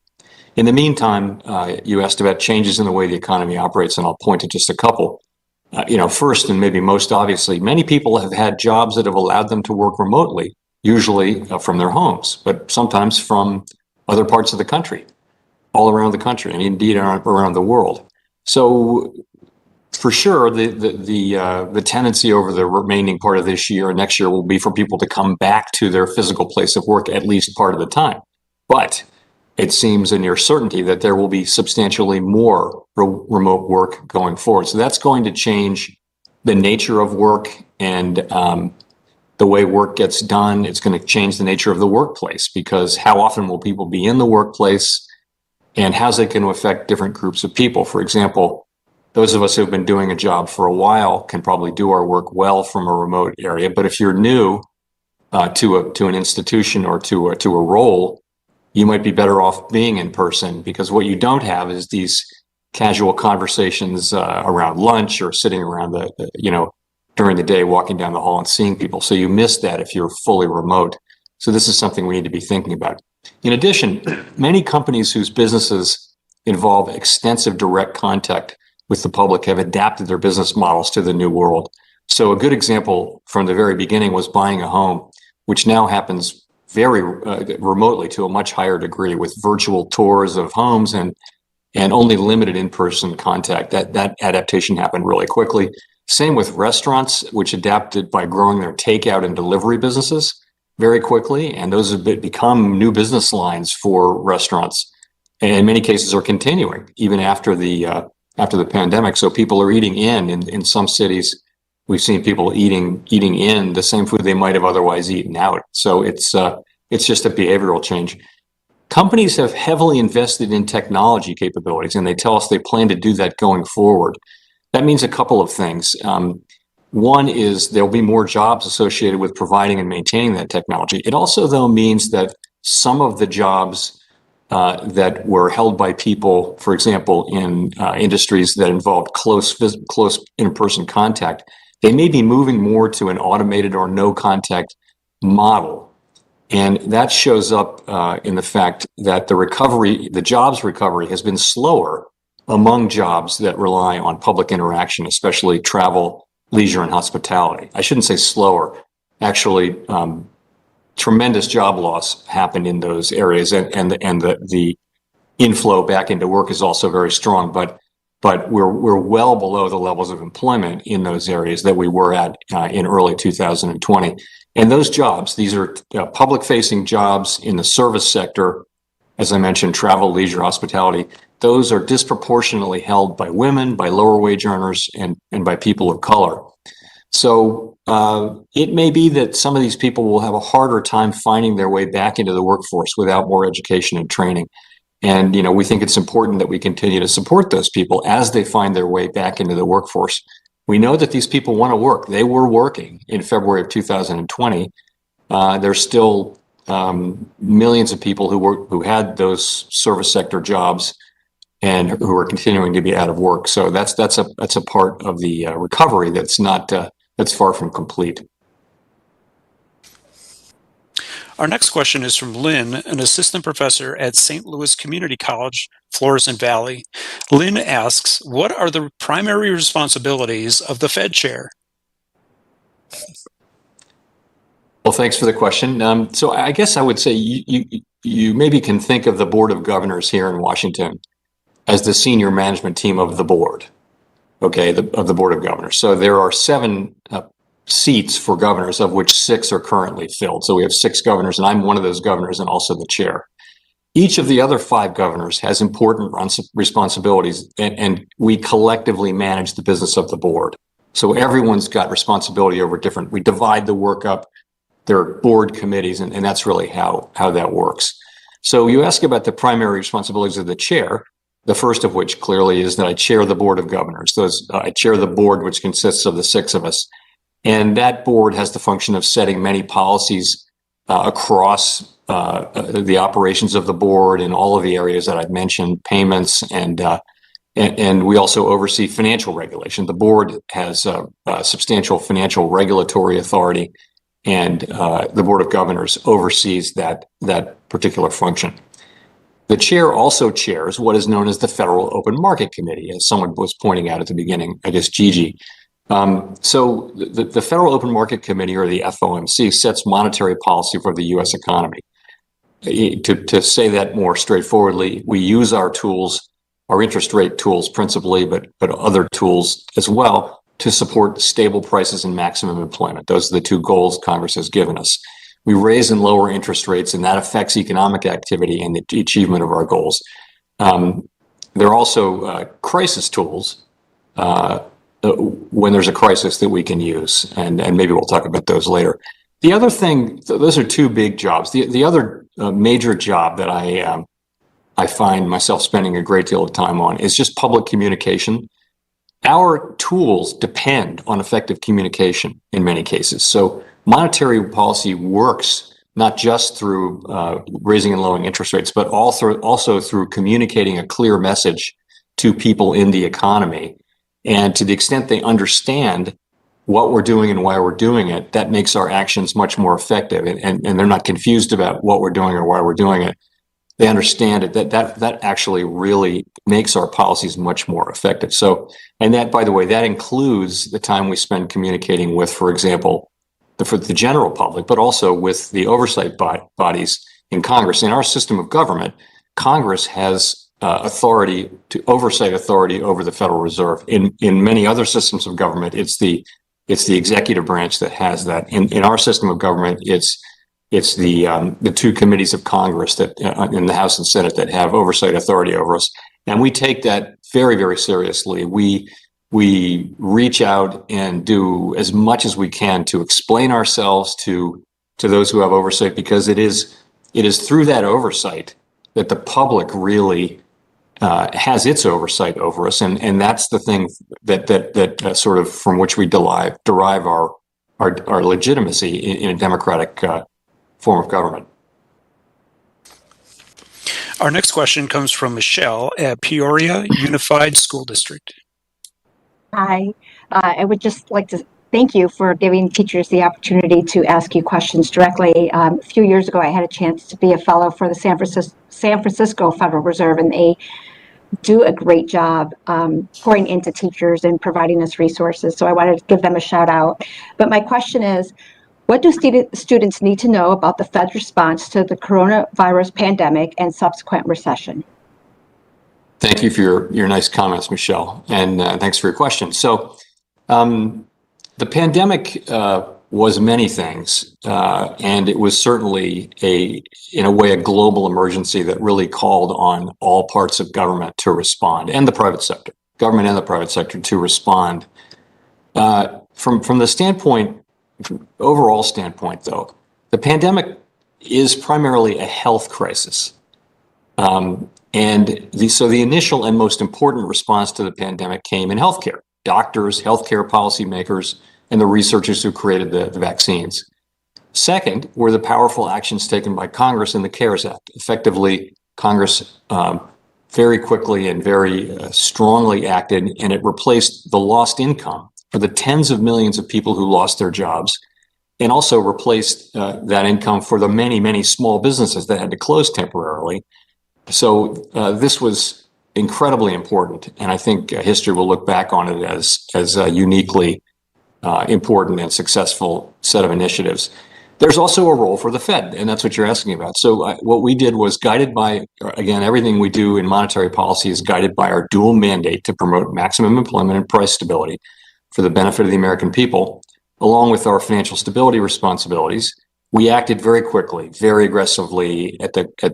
In the meantime, you asked about changes in the way the economy operates, and I'll point to just a couple. First, and maybe most obviously, many people have had jobs that have allowed them to work remotely, usually from their homes, but sometimes from other parts of the country, all around the country, and indeed around the world. So for sure, the tendency over the remaining part of this year and next year will be for people to come back to their physical place of work at least part of the time. But it seems a near certainty that there will be substantially more remote work going forward. So that's going to change the nature of work and the way work gets done. It's going to change the nature of the workplace, because how often will people be in the workplace, and how's it going to affect different groups of people? For example, those of us who have been doing a job for a while can probably do our work well from a remote area. But if you're new to an institution or to a role, you might be better off being in person, because what you don't have is these casual conversations around lunch or sitting around during the day, walking down the hall and seeing people. So you miss that if you're fully remote. So this is something we need to be thinking about. In addition, many companies whose businesses involve extensive direct contact with the public have adapted their business models to the new world. So a good example from the very beginning was buying a home, which now happens very remotely to a much higher degree, with virtual tours of homes and only limited in-person contact. That adaptation happened really quickly. Same with restaurants, which adapted by growing their takeout and delivery businesses very quickly. And those have become new business lines for restaurants, and in many cases are continuing even after the after the pandemic. So people are eating in some cities. We've seen people eating in the same food they might have otherwise eaten out. So it's just a behavioral change. Companies have heavily invested in technology capabilities, and they tell us they plan to do that going forward. That means a couple of things. One is there'll be more jobs associated with providing and maintaining that technology. It also, though, means that some of the jobs that were held by people, for example, in industries that involved close in-person contact, they may be moving more to an automated or no contact model. And that shows up in the fact that the jobs recovery has been slower among jobs that rely on public interaction, especially travel, leisure, and hospitality. I shouldn't say slower. Actually, tremendous job loss happened in those areas, and the inflow back into work is also very strong. But we're well below the levels of employment in those areas that we were at in early 2020. And those jobs, these are public-facing jobs in the service sector, as I mentioned, travel, leisure, hospitality. Those are disproportionately held by women, by lower wage earners, and by people of color. So it may be that some of these people will have a harder time finding their way back into the workforce without more education and training. And, we think it's important that we continue to support those people as they find their way back into the workforce. We know that these people want to work. They were working in February of 2020. There's still millions of people who had those service sector jobs and who are continuing to be out of work. So that's a part of the recovery that's far from complete. Our next question is from Lynn, an assistant professor at St. Louis Community College, Florissant Valley. Lynn asks, what are the primary responsibilities of the Fed chair? Well, thanks for the question. So I guess I would say you maybe can think of the Board of Governors here in Washington as the senior management team of the board, okay, of the Board of Governors. So there are 7 seats for governors, of which 6 are currently filled. So we have 6 governors, and I'm one of those governors and also the chair. Each of the other 5 governors has important responsibilities, and we collectively manage the business of the board. So everyone's got responsibility over we divide the work up. There are board committees, and that's really how that works. So you ask about the primary responsibilities of the chair, the first of which clearly is that I chair the Board of Governors. I chair the board, which consists of the 6 of us. And that board has the function of setting many policies across the operations of the board in all of the areas that I've mentioned, payments, and we also oversee financial regulation. The board has substantial financial regulatory authority, and the Board of Governors oversees that particular function. The chair also chairs what is known as the Federal Open Market Committee, as someone was pointing out at the beginning, I guess Gigi. So the Federal Open Market Committee, or the FOMC, sets monetary policy for the U.S. economy. To say that more straightforwardly, we use our tools, our interest rate tools principally, but other tools as well, to support stable prices and maximum employment. Those are the 2 goals Congress has given us. We raise and lower interest rates, and that affects economic activity and the achievement of our goals. There are also crisis tools when there's a crisis that we can use, and maybe we'll talk about those later. The other thing, those are 2 big jobs. The other major job that I find myself spending a great deal of time on is just public communication. Our tools depend on effective communication in many cases. So monetary policy works not just through raising and lowering interest rates, but also through communicating a clear message to people in the economy. And to the extent they understand what we're doing and why we're doing it, that makes our actions much more effective. And they're not confused about what we're doing or why we're doing it. They understand it. That actually really makes our policies much more effective. So, and that, by the way, that includes the time we spend communicating with, for example, for the general public, but also with the oversight bodies in Congress. In our system of government, Congress has oversight authority over the Federal Reserve. In many other systems of government, it's the executive branch that has that. In our system of government, it's the 2 committees of Congress that in the House and Senate that have oversight authority over us. And we take that very, very seriously. We reach out and do as much as we can to explain ourselves to those who have oversight, because it is through that oversight that the public really has its oversight over us, and that's the thing that sort of from which we derive our legitimacy in a democratic form of government. Our next question comes from Michelle at Peoria Unified School District. Hi, I would just like to thank you for giving teachers the opportunity to ask you questions directly. A few years ago, I had a chance to be a fellow for the San Francisco Federal Reserve, and they do a great job pouring into teachers and providing us resources. So I wanted to give them a shout out. But my question is, what do students need to know about the Fed's response to the coronavirus pandemic and subsequent recession? Thank you for your nice comments, Michelle, and thanks for your question. So the pandemic was many things, and it was certainly in a way, a global emergency that really called on all parts of government to respond, and the private sector, government and the private sector to respond. From the standpoint, overall standpoint, though, the pandemic is primarily a health crisis. So the initial and most important response to the pandemic came in healthcare. Doctors, healthcare policymakers, and the researchers who created the vaccines. Second were the powerful actions taken by Congress in the CARES Act. Effectively, Congress very quickly and very strongly acted, and it replaced the lost income for the tens of millions of people who lost their jobs, and also replaced that income for the many, many small businesses that had to close temporarily. So this was incredibly important, and I think history will look back on it as a uniquely important and successful set of initiatives. There's also a role for the Fed, and that's what you're asking about. So what we did was guided by, again, everything we do in monetary policy is guided by our dual mandate to promote maximum employment and price stability for the benefit of the American people, along with our financial stability responsibilities. We acted very quickly, very aggressively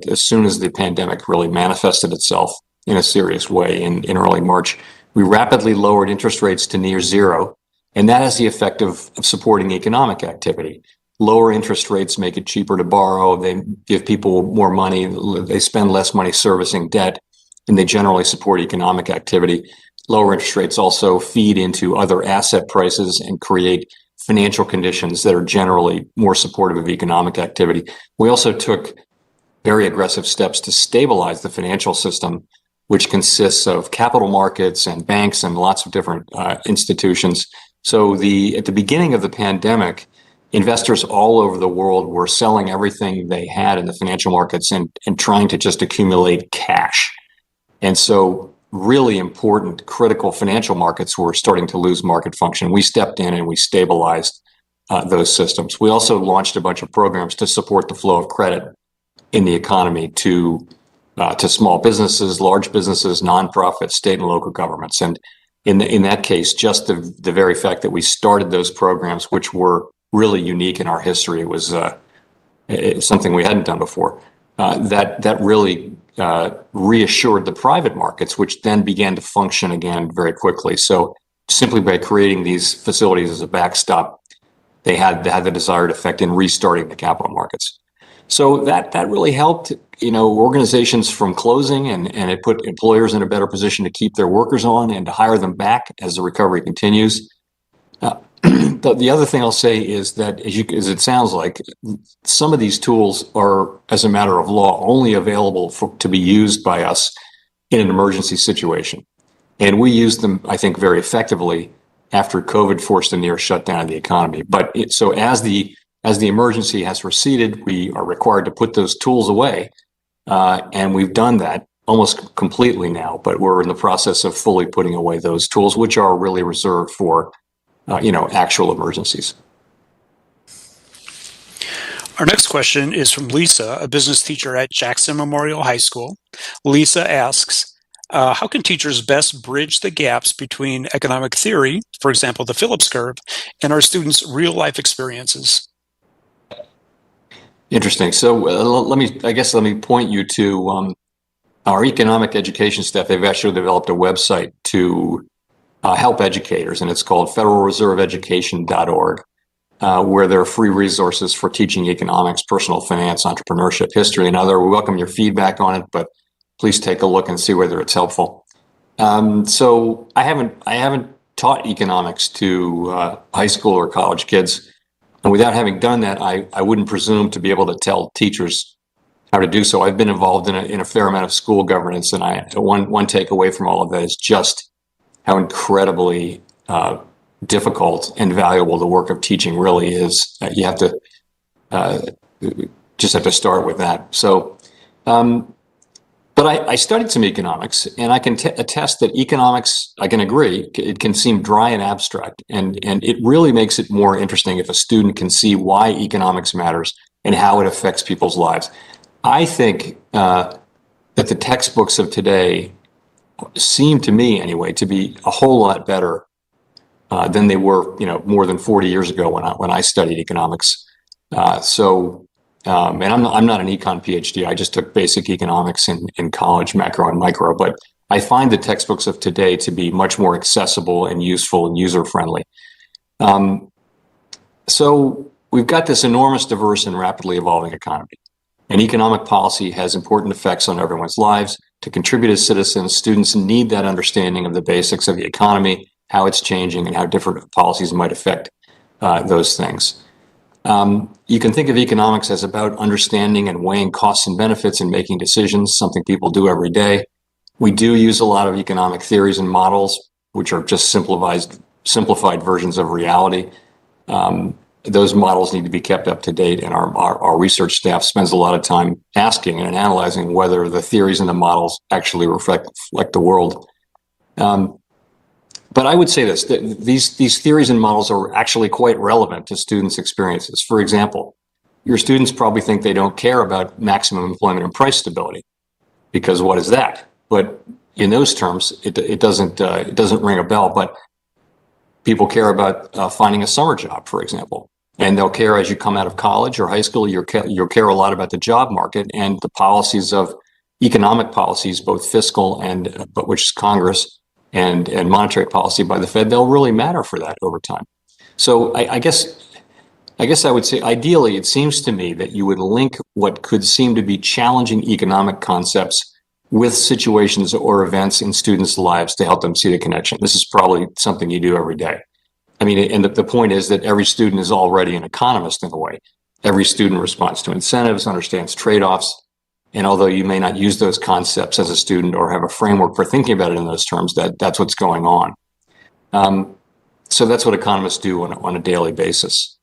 as soon as the pandemic really manifested itself in a serious way in early March. We rapidly lowered interest rates to near zero, and that has the effect of supporting economic activity. Lower interest rates make it cheaper to borrow. They give people more money. They spend less money servicing debt, and they generally support economic activity. Lower interest rates also feed into other asset prices and create financial conditions that are generally more supportive of economic activity. We also took very aggressive steps to stabilize the financial system, which consists of capital markets and banks and lots of different institutions. So at the beginning of the pandemic, investors all over the world were selling everything they had in the financial markets and trying to just accumulate cash. And so really important, critical financial markets were starting to lose market function. We stepped in and we stabilized those systems. We also launched a bunch of programs to support the flow of credit in the economy to small businesses, large businesses, nonprofits, state and local governments. And in that case, just the very fact that we started those programs, which were really unique in our history, it was something we hadn't done before. That really reassured the private markets, which then began to function again very quickly. So simply by creating these facilities as a backstop, they had the desired effect in restarting the capital markets. So that really helped, organizations from closing, and it put employers in a better position to keep their workers on and to hire them back as the recovery continues. The other thing I'll say is that, as it sounds like, some of these tools are, as a matter of law, only available to be used by us in an emergency situation. And we used them, I think, very effectively after COVID forced a near shutdown of the economy. But so as the emergency has receded, we are required to put those tools away. And we've done that almost completely now, but we're in the process of fully putting away those tools, which are really reserved for actual emergencies. Our next question is from Lisa, a business teacher at Jackson Memorial High School. Lisa asks, how can teachers best bridge the gaps between economic theory, for example, the Phillips curve, and our students' real-life experiences? Interesting. So let me point you to our economic education staff, they've actually developed a website to help educators, and it's called federalreserveeducation.org, where there are free resources for teaching economics, personal finance, entrepreneurship, history, and other. We welcome your feedback on it, but please take a look and see whether it's helpful. So I haven't taught economics to high school or college kids, and without having done that, I wouldn't presume to be able to tell teachers how to do so. I've been involved in a fair amount of school governance, and one takeaway from all of that is just how incredibly difficult and valuable the work of teaching really is. You have to just have to start with that. So, but I studied some economics, and I can attest that economics, I can agree, it can seem dry and abstract, and it really makes it more interesting if a student can see why economics matters and how it affects people's lives. I think that the textbooks of today seem to me, anyway, to be a whole lot better than they were, more than 40 years ago when I studied economics. And I'm not an econ PhD. I just took basic economics in college, macro and micro. But I find the textbooks of today to be much more accessible and useful and user friendly. So we've got this enormous, diverse, and rapidly evolving economy. And economic policy has important effects on everyone's lives. To contribute as citizens, students need that understanding of the basics of the economy, how it's changing, and how different policies might affect those things. You can think of economics as about understanding and weighing costs and benefits and making decisions, something people do every day. We do use a lot of economic theories and models, which are just simplified versions of reality. Those models need to be kept up to date, and our research staff spends a lot of time asking and analyzing whether the theories and the models actually reflect the world. But I would say this, that these theories and models are actually quite relevant to students' experiences. For example, your students probably think they don't care about maximum employment and price stability, because what is that? But in those terms, it doesn't ring a bell, but people care about finding a summer job, for example. And they'll care as you come out of college or high school, you'll care a lot about the job market and the policies of economic policies, both fiscal but which is Congress, and monetary policy by the Fed. They'll really matter for that over time. So I guess I would say, ideally, it seems to me that you would link what could seem to be challenging economic concepts with situations or events in students' lives to help them see the connection. This is probably something you do every day. I mean, and the point is that every student is already an economist in a way. Every student responds to incentives, understands trade-offs, and although you may not use those concepts as a student or have a framework for thinking about it in those terms, that's what's going on. So that's what economists do on a daily basis.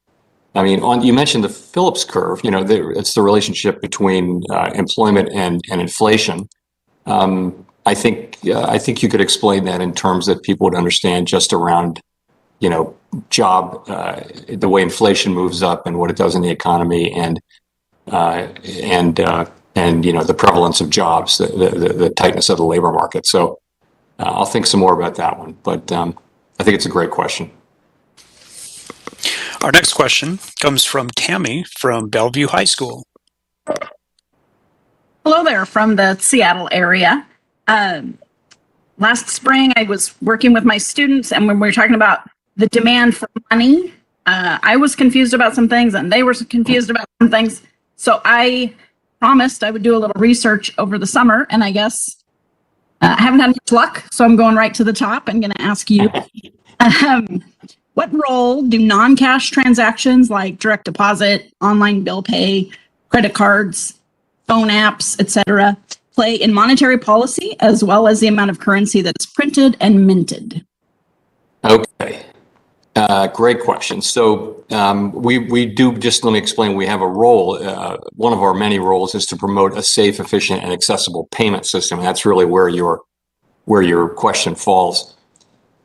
I mean, you mentioned the Phillips curve. It's the relationship between employment and inflation. I think you could explain that in terms that people would understand, just around job, the way inflation moves up and what it does in the economy, and the prevalence of jobs, the tightness of the labor market. So I'll think some more about that one, but I think it's a great question. Our next question comes from Tammy from Bellevue High School. Hello there, from the Seattle area. Last spring, I was working with my students, and when we were talking about the demand for money, I was confused about some things, and they were confused about some things. So I promised I would do a little research over the summer, and I guess I haven't had much luck, so I'm going right to the top. I'm going to ask you, what role do non-cash transactions like direct deposit, online bill pay, credit cards, phone apps, etc., play in monetary policy, as well as the amount of currency that is printed and minted? Okay. Great question. So we do, just let me explain, we have a role. One of our many roles is to promote a safe, efficient, and accessible payment system. And that's really where your question falls.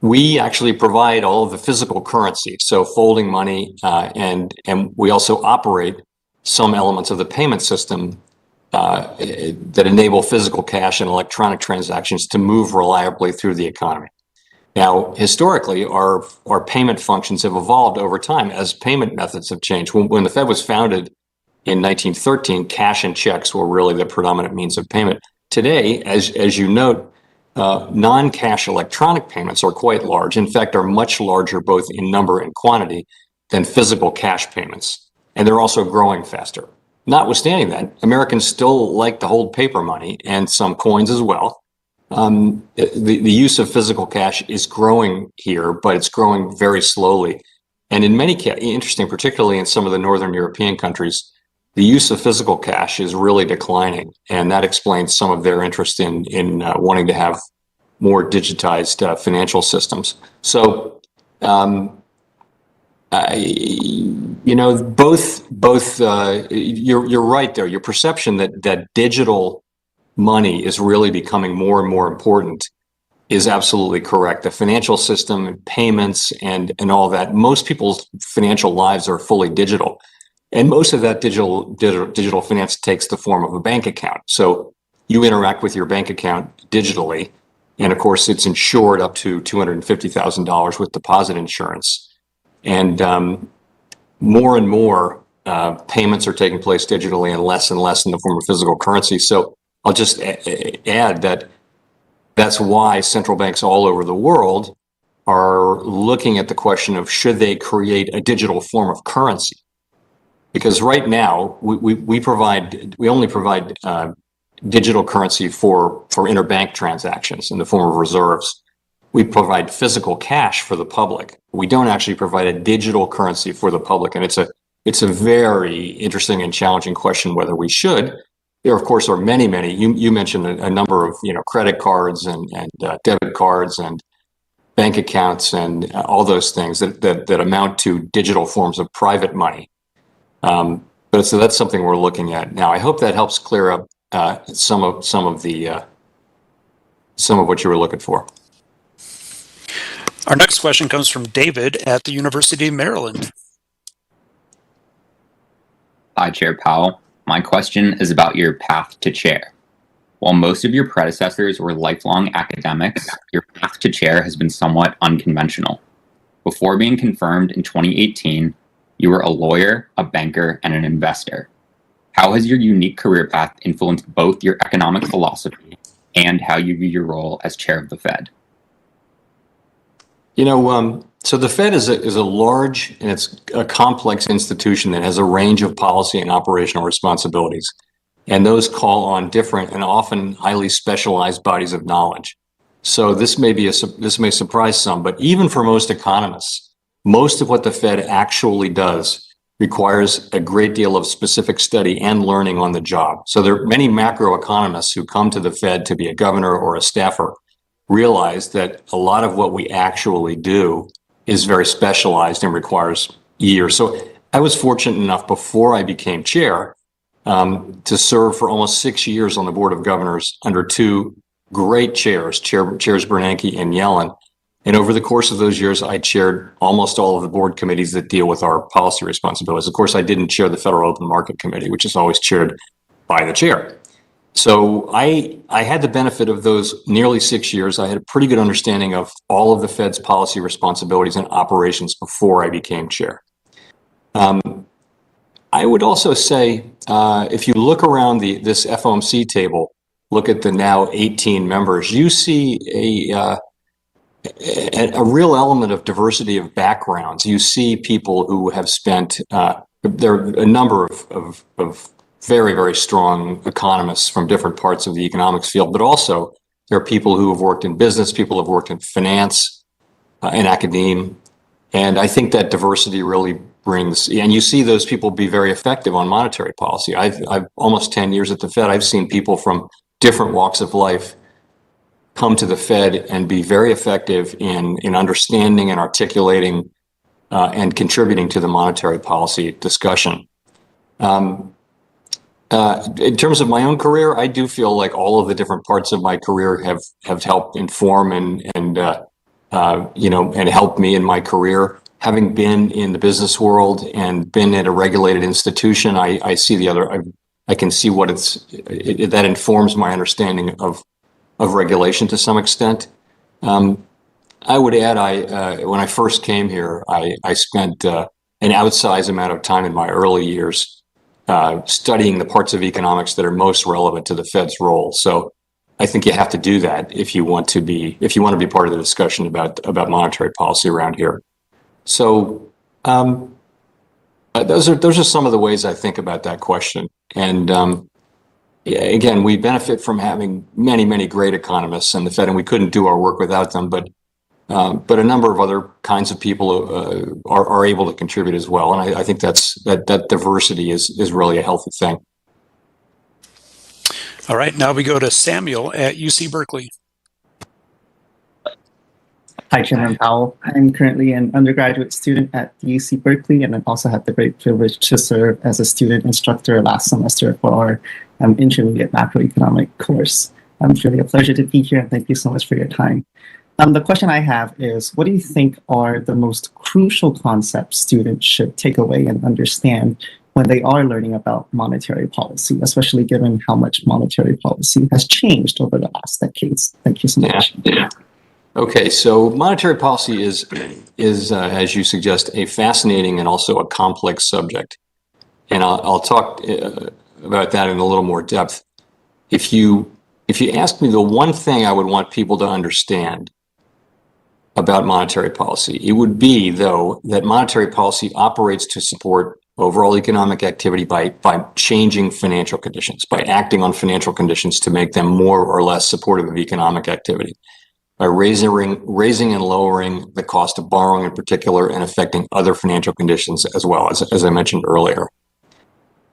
We actually provide all of the physical currency, so folding money, and we also operate some elements of the payment system that enable physical cash and electronic transactions to move reliably through the economy. Now, historically, our payment functions have evolved over time as payment methods have changed. When the Fed was founded in 1913, cash and checks were really the predominant means of payment. today, as you note, non-cash electronic payments are quite large. In fact, are much larger both in number and quantity than physical cash payments. And they're also growing faster. Notwithstanding that, Americans still like to hold paper money and some coins as well. The use of physical cash is growing here, but it's growing very slowly. And in many cases, interesting, particularly in some of the Northern European countries, the use of physical cash is really declining. And that explains some of their interest in wanting to have more digitized financial systems. So, you're right there. Your perception that digital money is really becoming more and more important is absolutely correct. The financial system and payments and all that, most people's financial lives are fully digital. And most of that digital finance takes the form of a bank account. So you interact with your bank account digitally. And of course, it's insured up to $250,000 with deposit insurance. And more and more payments are taking place digitally and less in the form of physical currency. So I'll just add that that's why central banks all over the world are looking at the question of should they create a digital form of currency? Because right now we only provide digital currency for interbank transactions in the form of reserves. We provide physical cash for the public. We don't actually provide a digital currency for the public, and it's a very interesting and challenging question whether we should. There, of course, are many. You mentioned a number of credit cards and debit cards and bank accounts and all those things that amount to digital forms of private money. But so that's something we're looking at now. I hope that helps clear up some of what you were looking for. Our next question comes from David at the University of Maryland. Hi, Chair Powell. My question is about your path to chair. While most of your predecessors were lifelong academics, your path to chair has been somewhat unconventional. Before being confirmed in 2018, you were a lawyer, a banker, and an investor. How has your unique career path influenced both your economic philosophy and how you view your role as chair of the Fed? So the Fed is a large and it's a complex institution that has a range of policy and operational responsibilities. And those call on different and often highly specialized bodies of knowledge. So this may surprise some, but even for most economists, most of what the Fed actually does requires a great deal of specific study and learning on the job. So there are many macroeconomists who come to the Fed to be a governor or a staffer, realize that a lot of what we actually do is very specialized and requires years. So I was fortunate enough before I became chair to serve for almost 6 years on the Board of Governors under two great chairs, Chairs Bernanke and Yellen. And over the course of those years, I chaired almost all of the board committees that deal with our policy responsibilities. Of course, I didn't chair the Federal Open Market Committee, which is always chaired by the chair. So I had the benefit of those nearly 6 years. I had a pretty good understanding of all of the Fed's policy responsibilities and operations before I became chair. I would also say, if you look around this FOMC table, look at the now 18 members, you see a real element of diversity of backgrounds. You see people who have spent, there are a number of very, very strong economists from different parts of the economics field, but also there are people who have worked in business, people who have worked in finance, in academia. And I think that diversity really brings, and you see those people be very effective on monetary policy. I've almost 10 years at the Fed. I've seen people from different walks of life come to the Fed and be very effective in understanding and articulating and contributing to the monetary policy discussion. In terms of my own career, I do feel like all of the different parts of my career have helped inform and helped me in my career. Having been in the business world and been at a regulated institution, I see the other. I can see what that informs my understanding of regulation to some extent. I would add, when I first came here, I spent an outsized amount of time in my early years studying the parts of economics that are most relevant to the Fed's role. So I think you have to do that if you want to be part of the discussion about monetary policy around here. So those are some of the ways I think about that question. And yeah, again, we benefit from having many great economists in the Fed, and we couldn't do our work without them. But a number of other kinds of people are able to contribute as well, and I think that diversity is really a healthy thing. All right, now we go to Samuel at UC Berkeley. Hi, Chairman Powell. I'm currently an undergraduate student at UC Berkeley, and I've also had the great privilege to serve as a student instructor last semester for our intermediate macroeconomic course. It's really a pleasure to be here, and thank you so much for your time. The question I have is, what do you think are the most crucial concepts students should take away and understand when they are learning about monetary policy, especially given how much monetary policy has changed over the last decades? Thank you so much. Yeah. Okay, so monetary policy is as you suggest, a fascinating and also a complex subject, and I'll talk about that in a little more depth. If you ask me the one thing I would want people to understand about monetary policy, it would be, though, that monetary policy operates to support overall economic activity by changing financial conditions, by acting on financial conditions to make them more or less supportive of economic activity, by raising and lowering the cost of borrowing in particular, and affecting other financial conditions as well, as I mentioned earlier.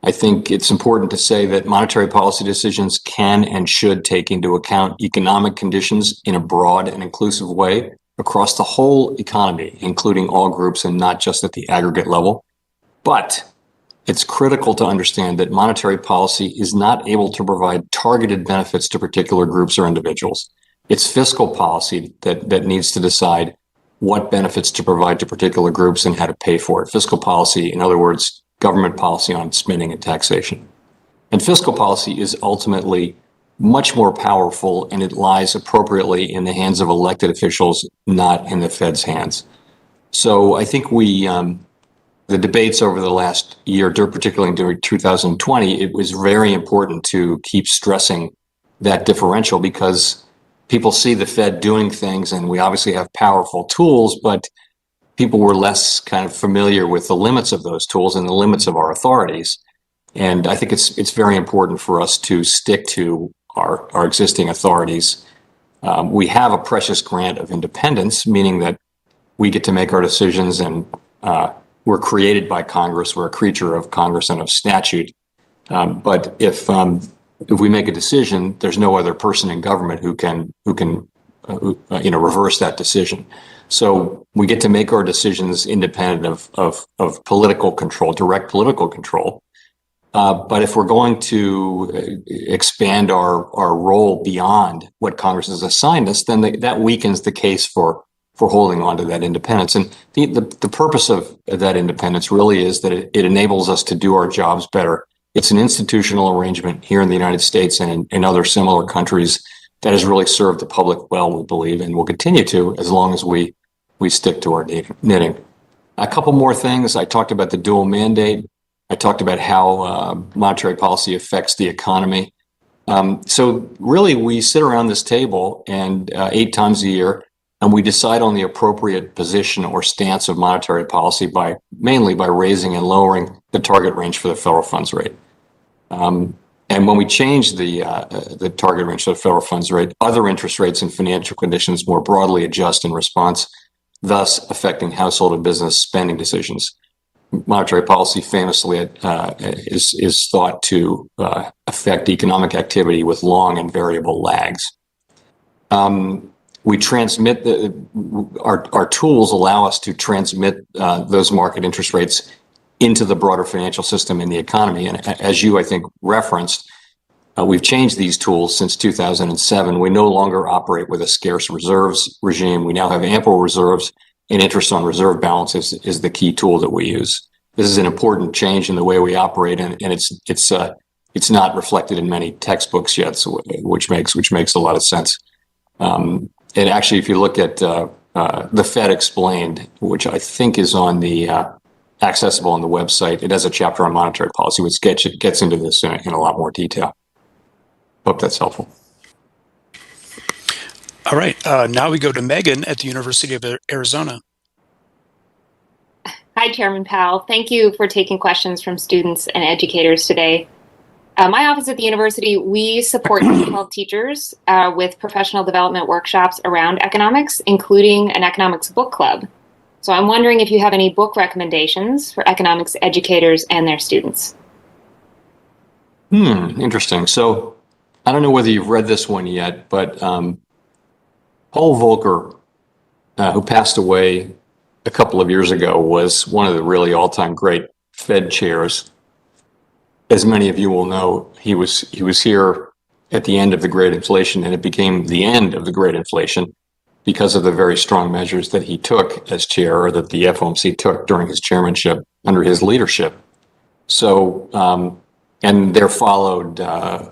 I think it's important to say that monetary policy decisions can and should take into account economic conditions in a broad and inclusive way across the whole economy, including all groups and not just at the aggregate level. But it's critical to understand that monetary policy is not able to provide targeted benefits to particular groups or individuals. It's fiscal policy that needs to decide what benefits to provide to particular groups and how to pay for it. Fiscal policy, in other words, government policy on spending and taxation. And fiscal policy is ultimately much more powerful, and it lies appropriately in the hands of elected officials, not in the Fed's hands. So I think the debates over the last year, particularly during 2020, it was very important to keep stressing that differential, because people see the Fed doing things, and we obviously have powerful tools, but people were less kind of familiar with the limits of those tools and the limits of our authorities. And I think it's very important for us to stick to our existing authorities. We have a precious grant of independence, meaning that we get to make our decisions, and we're created by Congress. We're a creature of Congress and of statute. But if we make a decision, there's no other person in government who can reverse that decision. So we get to make our decisions independent of political control, direct political control. But if we're going to expand our role beyond what Congress has assigned us, then that weakens the case for holding on to that independence. And the purpose of that independence really is that it enables us to do our jobs better. It's an institutional arrangement here in the United States and in other similar countries that has really served the public well, we believe, and will continue to as long as we stick to our knitting. A couple more things. I talked about the dual mandate. I talked about how monetary policy affects the economy. So really, we sit around this table and 8 times a year, and we decide on the appropriate position or stance of monetary policy mainly by raising and lowering the target range for the federal funds rate. And when we change the target range for the federal funds rate, other interest rates and financial conditions more broadly adjust in response, thus affecting household and business spending decisions. Monetary policy famously is thought to affect economic activity with long and variable lags. We transmit our tools allow us to transmit those market interest rates into the broader financial system in the economy. And as you, I think, referenced, we've changed these tools since 2007. We no longer operate with a scarce reserves regime. We now have ample reserves, and interest on reserve balances is the key tool that we use. This is an important change in the way we operate, and it's not reflected in many textbooks yet, so, which makes a lot of sense. And actually, if you look at the Fed Explained, which I think is on the accessible on the website, it has a chapter on monetary policy, which gets into this in a lot more detail. Hope that's helpful. All right. Now we go to Megan at the University of Arizona. Hi, Chairman Powell. Thank you for taking questions from students and educators today. My office at the university, we support K-12 teachers with professional development workshops around economics, including an economics book club. So I'm wondering if you have any book recommendations for economics educators and their students. Interesting. So I don't know whether you've read this one yet, but Paul Volcker, who passed away a couple of years ago, was one of the really all-time great Fed chairs. As many of you will know, he was here at the end of the Great Inflation, and it became the end of the Great Inflation because of the very strong measures that he took as chair, or that the FOMC took during his chairmanship under his leadership. So, and there followed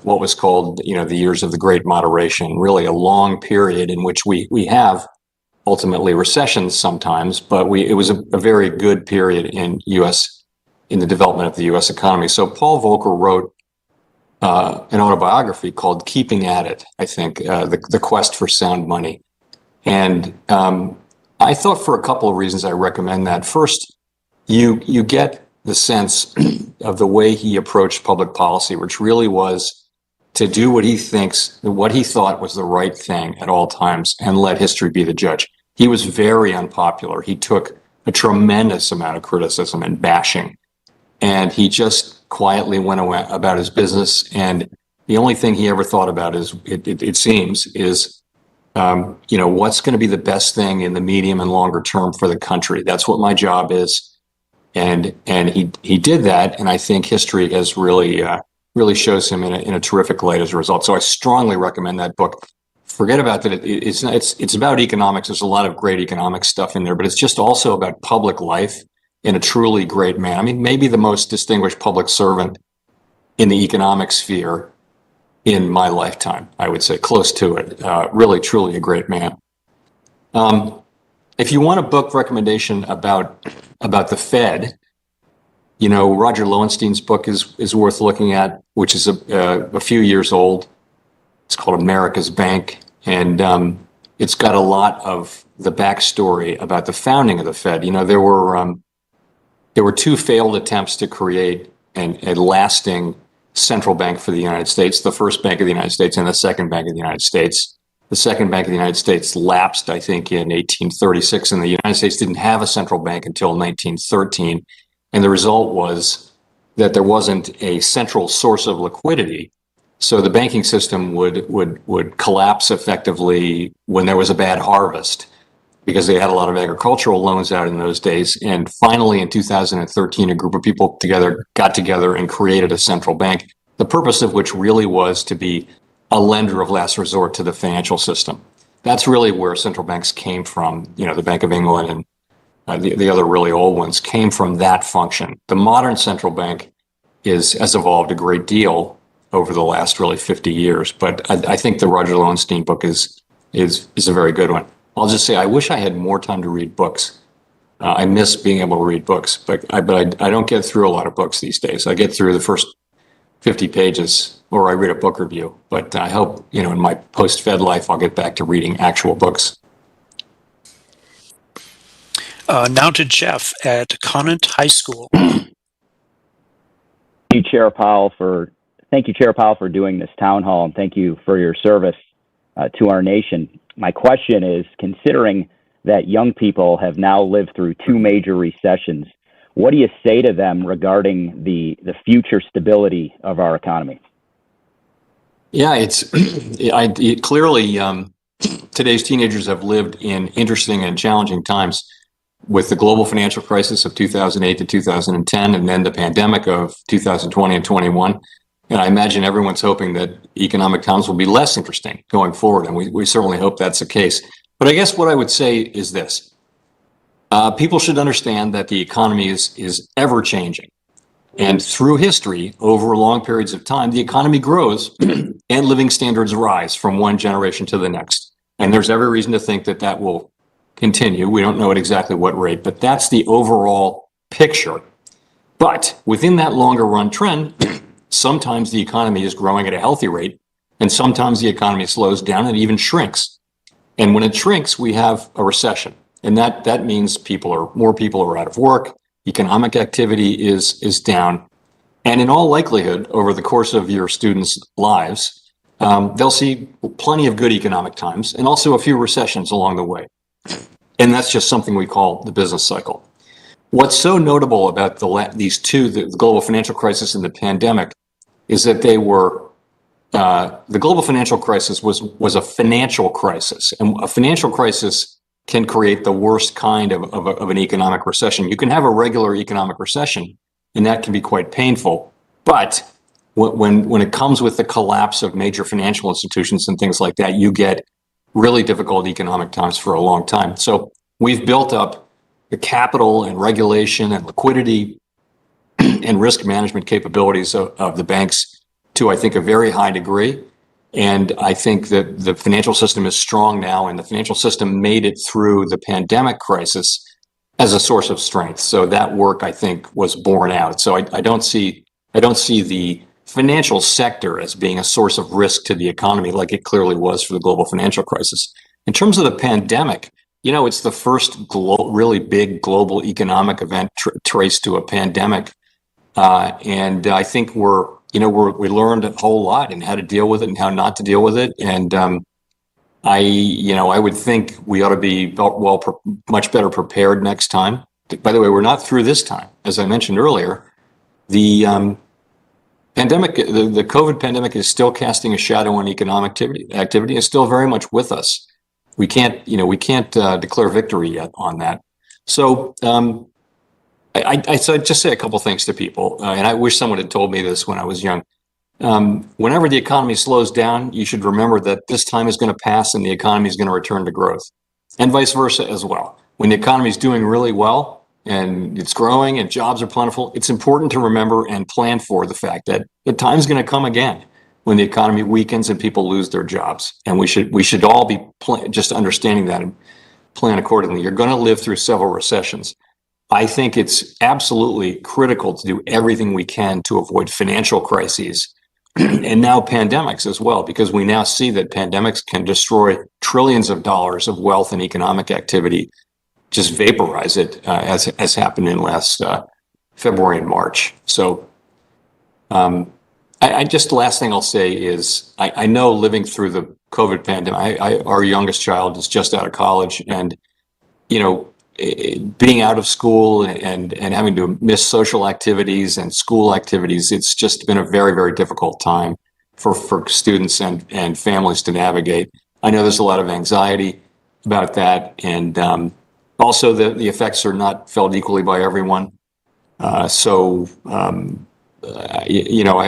what was called, the years of the Great Moderation, really a long period in which we have ultimately recessions sometimes, but it was a very good period in the development of the U.S. economy. So Paul Volcker wrote an autobiography called "Keeping at It," I think, the quest for sound money. And I thought, for a couple of reasons, I recommend that. First, you get the sense of the way he approached public policy, which really was to do what he thought was the right thing at all times, and let history be the judge. He was very unpopular. He took a tremendous amount of criticism and bashing, and he just quietly went away about his business. And the only thing he ever thought about is, it seems, is what's going to be the best thing in the medium and longer term for the country. That's what my job is. And he did that, and I think history has really shows him in a terrific light as a result. So I strongly recommend that book. Forget about that. It's about economics. There's a lot of great economic stuff in there, but it's just also about public life and a truly great man. I mean, maybe the most distinguished public servant in the economic sphere in my lifetime, I would say, close to it. Really, truly a great man. If you want a book recommendation about the Fed, Roger Lowenstein's book is worth looking at, which is a few years old. It's called America's Bank, and it's got a lot of the backstory about the founding of the Fed. There were two failed attempts to create a lasting central bank for the United States: the first Bank of the United States and the second Bank of the United States. The second Bank of the United States lapsed, I think, in 1836, and the United States didn't have a central bank until 1913. And the result was that there wasn't a central source of liquidity. So the banking system would collapse effectively when there was a bad harvest, because they had a lot of agricultural loans out in those days. And finally, in 2013, a group of people got together and created a central bank, the purpose of which really was to be a lender of last resort to the financial system. That's really where central banks came from. The Bank of England and the other really old ones came from that function. The modern central bank has evolved a great deal over the last really 50 years. But I think the Roger Lowenstein book is a very good one. I'll just say, I wish I had more time to read books. I miss being able to read books, but I don't get through a lot of books these days. I get through the first 50 pages, or I read a book review. But I hope, in my post-Fed life, I'll get back to reading actual books. Now to Jeff at Conant High School. Thank you, Chair Powell, for doing this town hall, and thank you for your service to our nation. My question is, considering that young people have now lived through two major recessions, what do you say to them regarding the future stability of our economy? Yeah, clearly today's teenagers have lived in interesting and challenging times, with the global financial crisis of 2008 to 2010, and then the pandemic of 2020 and 21. And I imagine everyone's hoping that economic times will be less interesting going forward, and we certainly hope that's the case. But I guess what I would say is this. People should understand that the economy is ever changing. And through history, over long periods of time, the economy grows and living standards rise from one generation to the next. And there's every reason to think that will continue. We don't know at exactly what rate, but that's the overall picture. But within that longer run trend, sometimes the economy is growing at a healthy rate, and sometimes the economy slows down and even shrinks. And when it shrinks, we have a recession. And that means more people are out of work, economic activity is down. And in all likelihood, over the course of your students' lives, they'll see plenty of good economic times and also a few recessions along the way. And that's just something we call the business cycle. What's so notable about these two, the global financial crisis and the pandemic, is that they were the global financial crisis was a financial crisis, and a financial crisis can create the worst kind of an economic recession. You can have a regular economic recession, and that can be quite painful. But when it comes with the collapse of major financial institutions and things like that, you get really difficult economic times for a long time. So we've built up the capital and regulation and liquidity and risk management capabilities of the banks to, I think, a very high degree. And I think that the financial system is strong now, and the financial system made it through the pandemic crisis as a source of strength. So that work, I think, was borne out. So I don't see the financial sector as being a source of risk to the economy like it clearly was for the global financial crisis. In terms of the pandemic, it's the first really big global economic event traced to a pandemic. And I think we learned a whole lot in how to deal with it and how not to deal with it. And I would think we ought to be much better prepared next time. By the way, we're not through this time. As I mentioned earlier, the pandemic, the COVID pandemic is still casting a shadow on economic activity is still very much with us. We can't declare victory yet on that. So I just say a couple things to people, and I wish someone had told me this when I was young. Whenever the economy slows down, you should remember that this time is going to pass and the economy is going to return to growth, and vice versa as well. When the economy is doing really well and it's growing and jobs are plentiful, it's important to remember and plan for the fact that the time's going to come again when the economy weakens and people lose their jobs. And we should all be just understanding that and plan accordingly. You're going to live through several recessions. I think it's absolutely critical to do everything we can to avoid financial crises and now pandemics as well, because we now see that pandemics can destroy trillions of dollars of wealth and economic activity, just vaporize it, as happened in last February and March. So the last thing I'll say is I know living through the COVID pandemic, our youngest child is just out of college, and being out of school and having to miss social activities and school activities, it's just been a very, very difficult time for students and families to navigate. I know there's a lot of anxiety about that, and also the effects are not felt equally by everyone. I have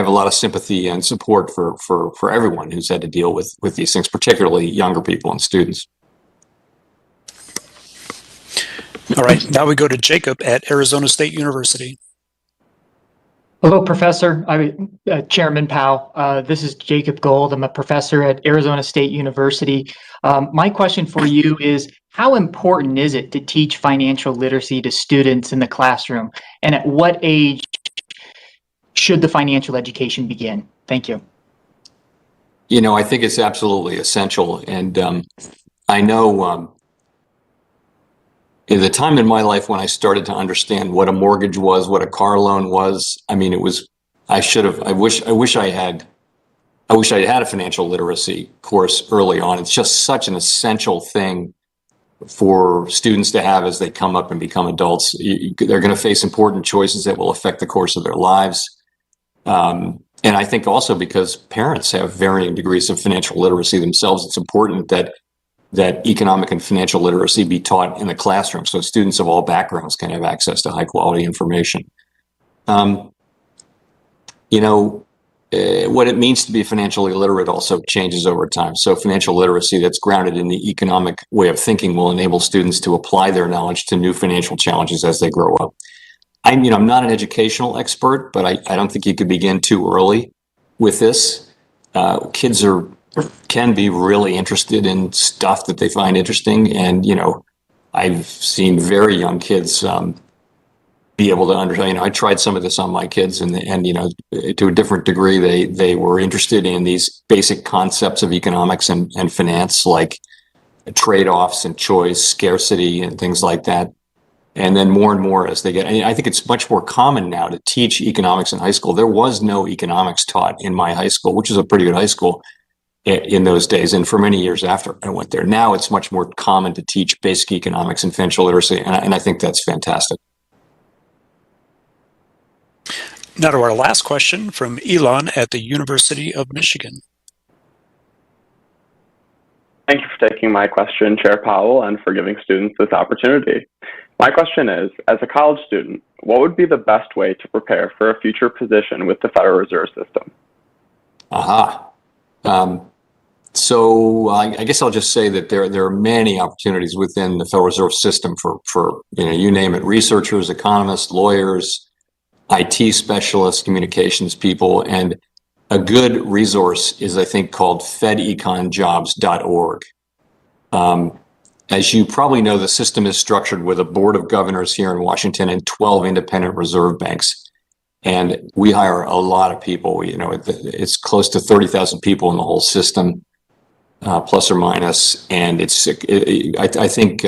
a lot of sympathy and support for everyone who's had to deal with these things, particularly younger people and students. All right, now we go to Jacob at Arizona State University. Hello, Professor. Chairman Powell. This is Jacob Gold. I'm a professor at Arizona State University. My question for you is, how important is it to teach financial literacy to students in the classroom? And at what age should the financial education begin? Thank you. I think it's absolutely essential. And I know in the time in my life when I started to understand what a mortgage was, what a car loan was, I wish I had a financial literacy course early on. It's just such an essential thing for students to have as they come up and become adults. They're going to face important choices that will affect the course of their lives. And I think also because parents have varying degrees of financial literacy themselves, it's important that economic and financial literacy be taught in the classroom so students of all backgrounds can have access to high quality information. What it means to be financially literate also changes over time. So financial literacy that's grounded in the economic way of thinking will enable students to apply their knowledge to new financial challenges as they grow up. I'm not an educational expert, but I don't think you could begin too early with this. Kids can be really interested in stuff that they find interesting, and I've seen very young kids be able to understand. I tried some of this on my kids, and to a different degree, they were interested in these basic concepts of economics and finance, like trade-offs and choice, scarcity, and things like that. And then more and more as they get, and I think it's much more common now to teach economics in high school. There was no economics taught in my high school, which is a pretty good high school in those days, and for many years after I went there. Now it's much more common to teach basic economics and financial literacy, and I think that's fantastic. Now to our last question from Elon at the University of Michigan. Thank you for taking my question, Chair Powell, and for giving students this opportunity. My question is, as a college student, what would be the best way to prepare for a future position with the Federal Reserve System? Aha. So I guess I'll just say that there are many opportunities within the Federal Reserve System for you name it, researchers, economists, lawyers, IT specialists, communications people, and a good resource is, I think, called fedeconjobs.org. As you probably know, the system is structured with a board of governors here in Washington and 12 independent reserve banks. And we hire a lot of people. It's close to 30,000 people in the whole system, plus or minus. And I think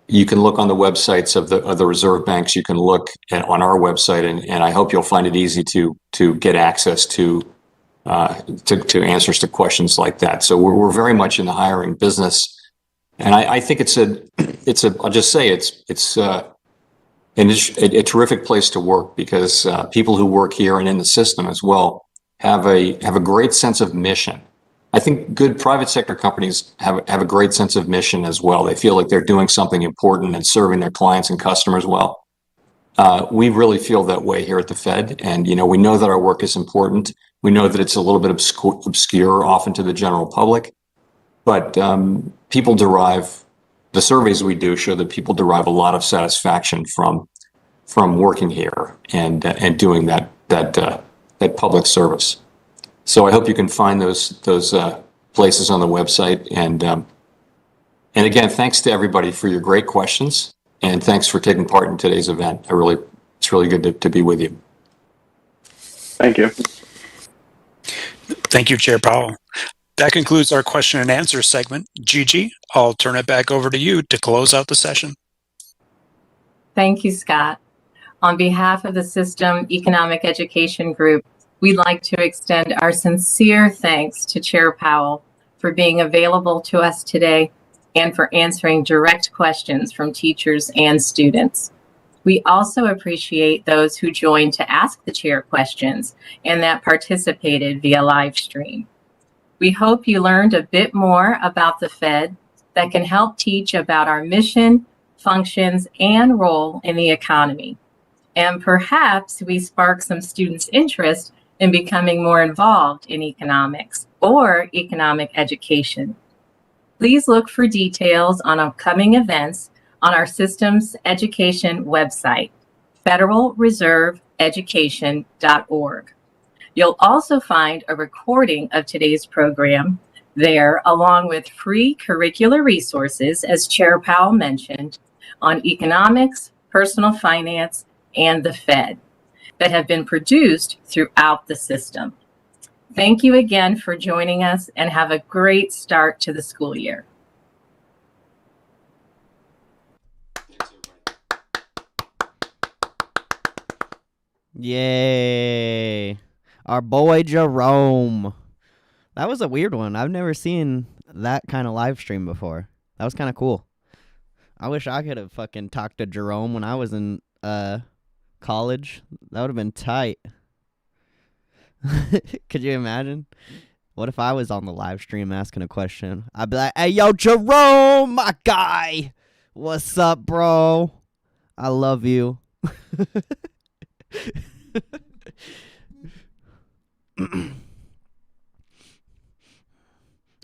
you can look on the websites of the reserve banks. You can look on our website, and I hope you'll find it easy to get access to answers to questions like that. So we're very much in the hiring business, and I think it's I'll just say it's a terrific place to work because people who work here and in the system as well have a great sense of mission. I think good private sector companies have a great sense of mission as well. They feel like they're doing something important and serving their clients and customers well. We really feel that way here at the Fed, and we know that our work is important. We know that it's a little bit obscure often to the general public, but people derive, the surveys we do show that people derive a lot of satisfaction from working here and doing that public service. So I hope you can find those places on the website. And again, thanks to everybody for your great questions, and thanks for taking part in today's event. It's really good to be with you. Thank you. Thank you, Chair Powell. That concludes our question and answer segment. Gigi, I'll turn it back over to you to close out the session. Thank you, Scott. On behalf of the System Economic Education Group, we'd like to extend our sincere thanks to Chair Powell for being available to us today and for answering direct questions from teachers and students. We also appreciate those who joined to ask the chair questions and that participated via live stream. We hope you learned a bit more about the Fed that can help teach about our mission, functions, and role in the economy. And perhaps we spark some students' interest in becoming more involved in economics or economic education. Please look for details on upcoming events on our Systems Education website, federalreserveeducation.org. You'll also find a recording of today's program there, along with free curricular resources, as Chair Powell mentioned, on economics, personal finance, and the Fed that have been produced throughout the system. Thank you again for joining us, and have a great start to the school year. Yay. Our boy Jerome. That was a weird one. I've never seen that kind of live stream before. That was kind of cool. I wish I could have fucking talked to Jerome when I was in college. That would have been tight. Could you imagine? What if I was on the live stream asking a question? I'd be like, hey, yo, Jerome, my guy. What's up, bro? I love you.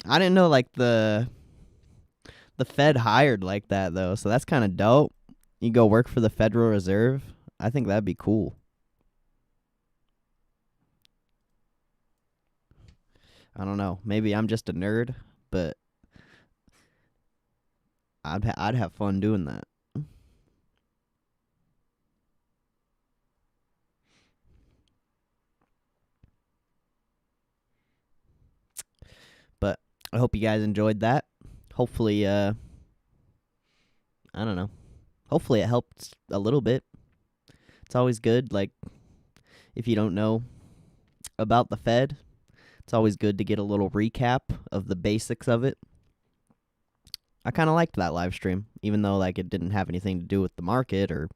I didn't know like the Fed hired like that though, so that's kind of dope. You go work for the Federal Reserve. I think that'd be cool. I don't know. Maybe I'm just a nerd, but I'd have fun doing that. But I hope you guys enjoyed that. Hopefully, I don't know. Hopefully it helped a little bit. It's always good, like, if you don't know about the Fed, it's always good to get a little recap of the basics of it. I kind of liked that live stream, even though, like, it didn't have anything to do with the market or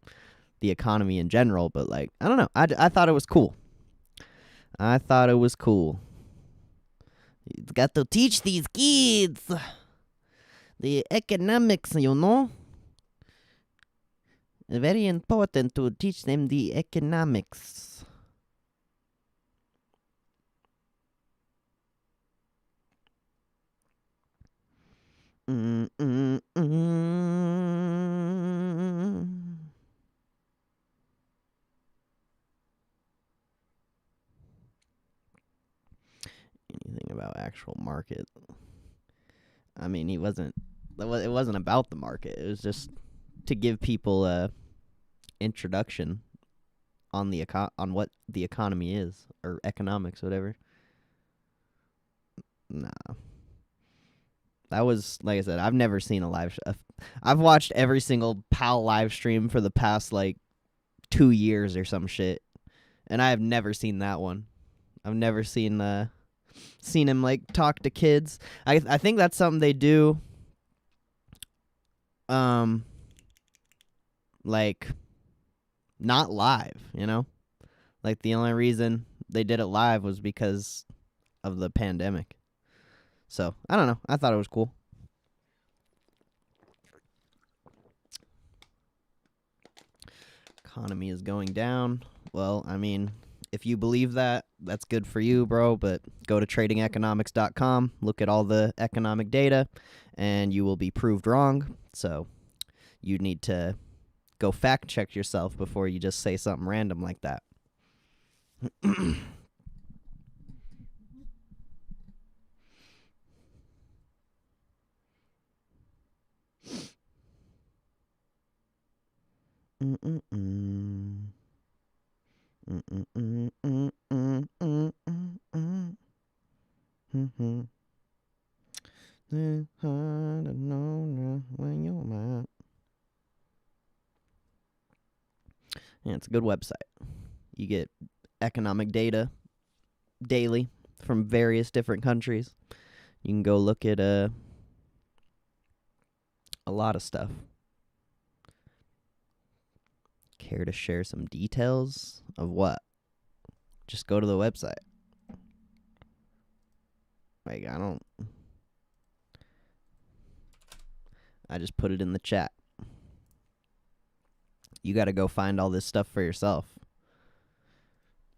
the economy in general, but, like, I don't know. I thought it was cool. I thought it was cool. You got to teach these kids the economics, you know? Very important to teach them the economics. Anything about actual market? I mean, it wasn't about the market. It was just to give people a introduction on on what the economy is, or economics, whatever. Nah. That was, like I said, I've never seen a live I've watched every single Powell live stream for the past, like, 2 years or some shit, and I have never seen that one. I've never seen him, like, talk to kids. I think that's something they do, like, not live, you know? Like, the only reason they did it live was because of the pandemic. So, I don't know. I thought it was cool. Economy is going down. Well, I mean, if you believe that, that's good for you, bro. But go to tradingeconomics.com, look at all the economic data, and you will be proved wrong. So, you need to go fact check yourself before you just say something random like that. Yeah, it's a good website. You get economic data daily from various different countries. You can go look at a lot of stuff. Care to share some details of what? Just go to the website. Like, I just put it in the chat. You got to go find all this stuff for yourself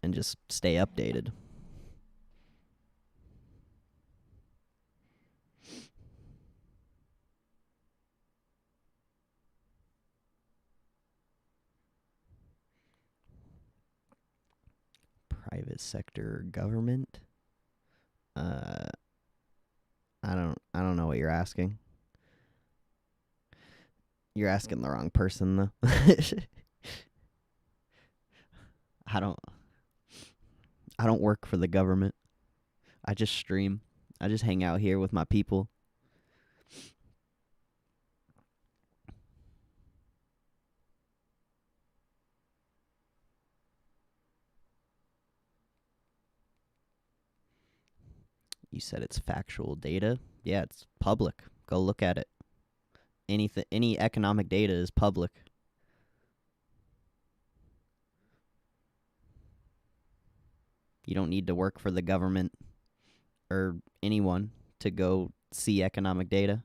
and just stay updated. Private sector government? I don't know what you're asking. You're asking the wrong person, though. I don't work for the government. I just stream. I just hang out here with my people. You said it's factual data? Yeah, it's public. Go look at it. Any economic data is public. You don't need to work for the government or anyone to go see economic data.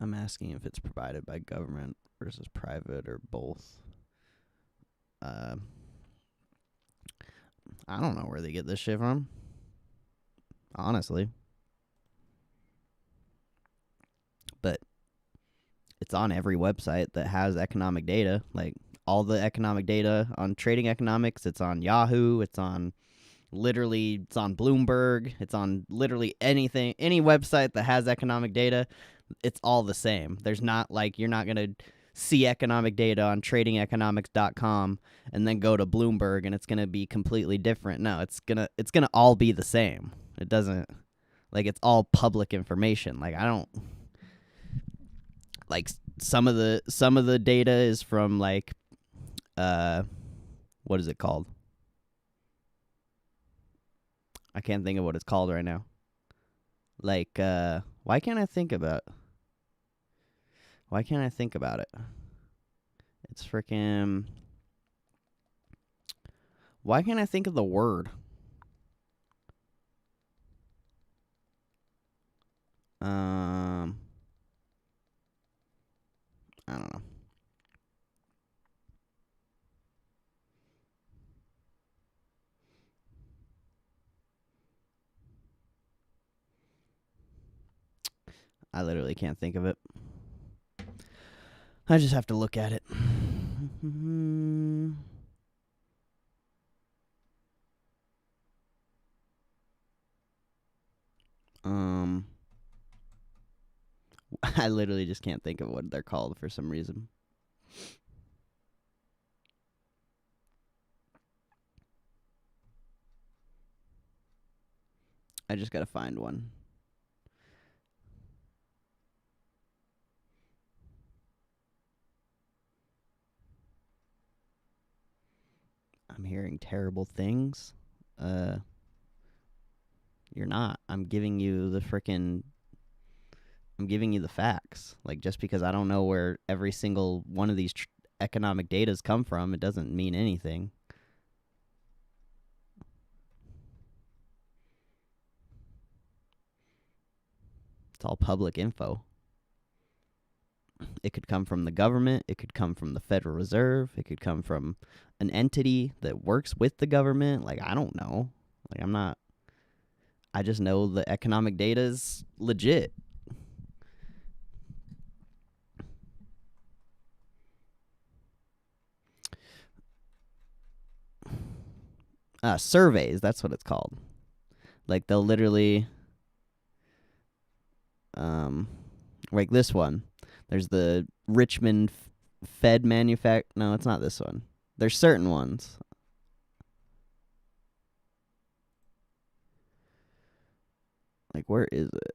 I'm asking if it's provided by government versus private or both. I don't know where they get this shit from. Honestly. But it's on every website that has economic data. Like, all the economic data on trading economics. It's on Yahoo. It's on Bloomberg. It's on literally anything, any website that has economic data. It's all the same. There's not like, you're not going to see economic data on tradingeconomics.com and then go to Bloomberg and it's going to be completely different. No, it's going to all be the same. It doesn't, like, it's all public information. Like, I don't, like, some of the data is from, like, what is it called? I can't think of what it's called right now. Like, why can't I think about it? It's freaking, why can't I think of the word? I don't know. I literally can't think of it. I just have to look at it. I literally just can't think of what they're called for some reason. I just gotta find one. I'm hearing terrible things. You're not. I'm giving you the facts. Like, just because I don't know where every single one of these economic datas come from, it doesn't mean anything. It's all public info. It could come from the government. It could come from the Federal Reserve. It could come from an entity that works with the government. Like, I don't know. Like, I just know the economic data is legit. Surveys, that's what it's called. Like, they'll literally, like this one. There's the Richmond Fed No, it's not this one. There's certain ones. Like, where is it?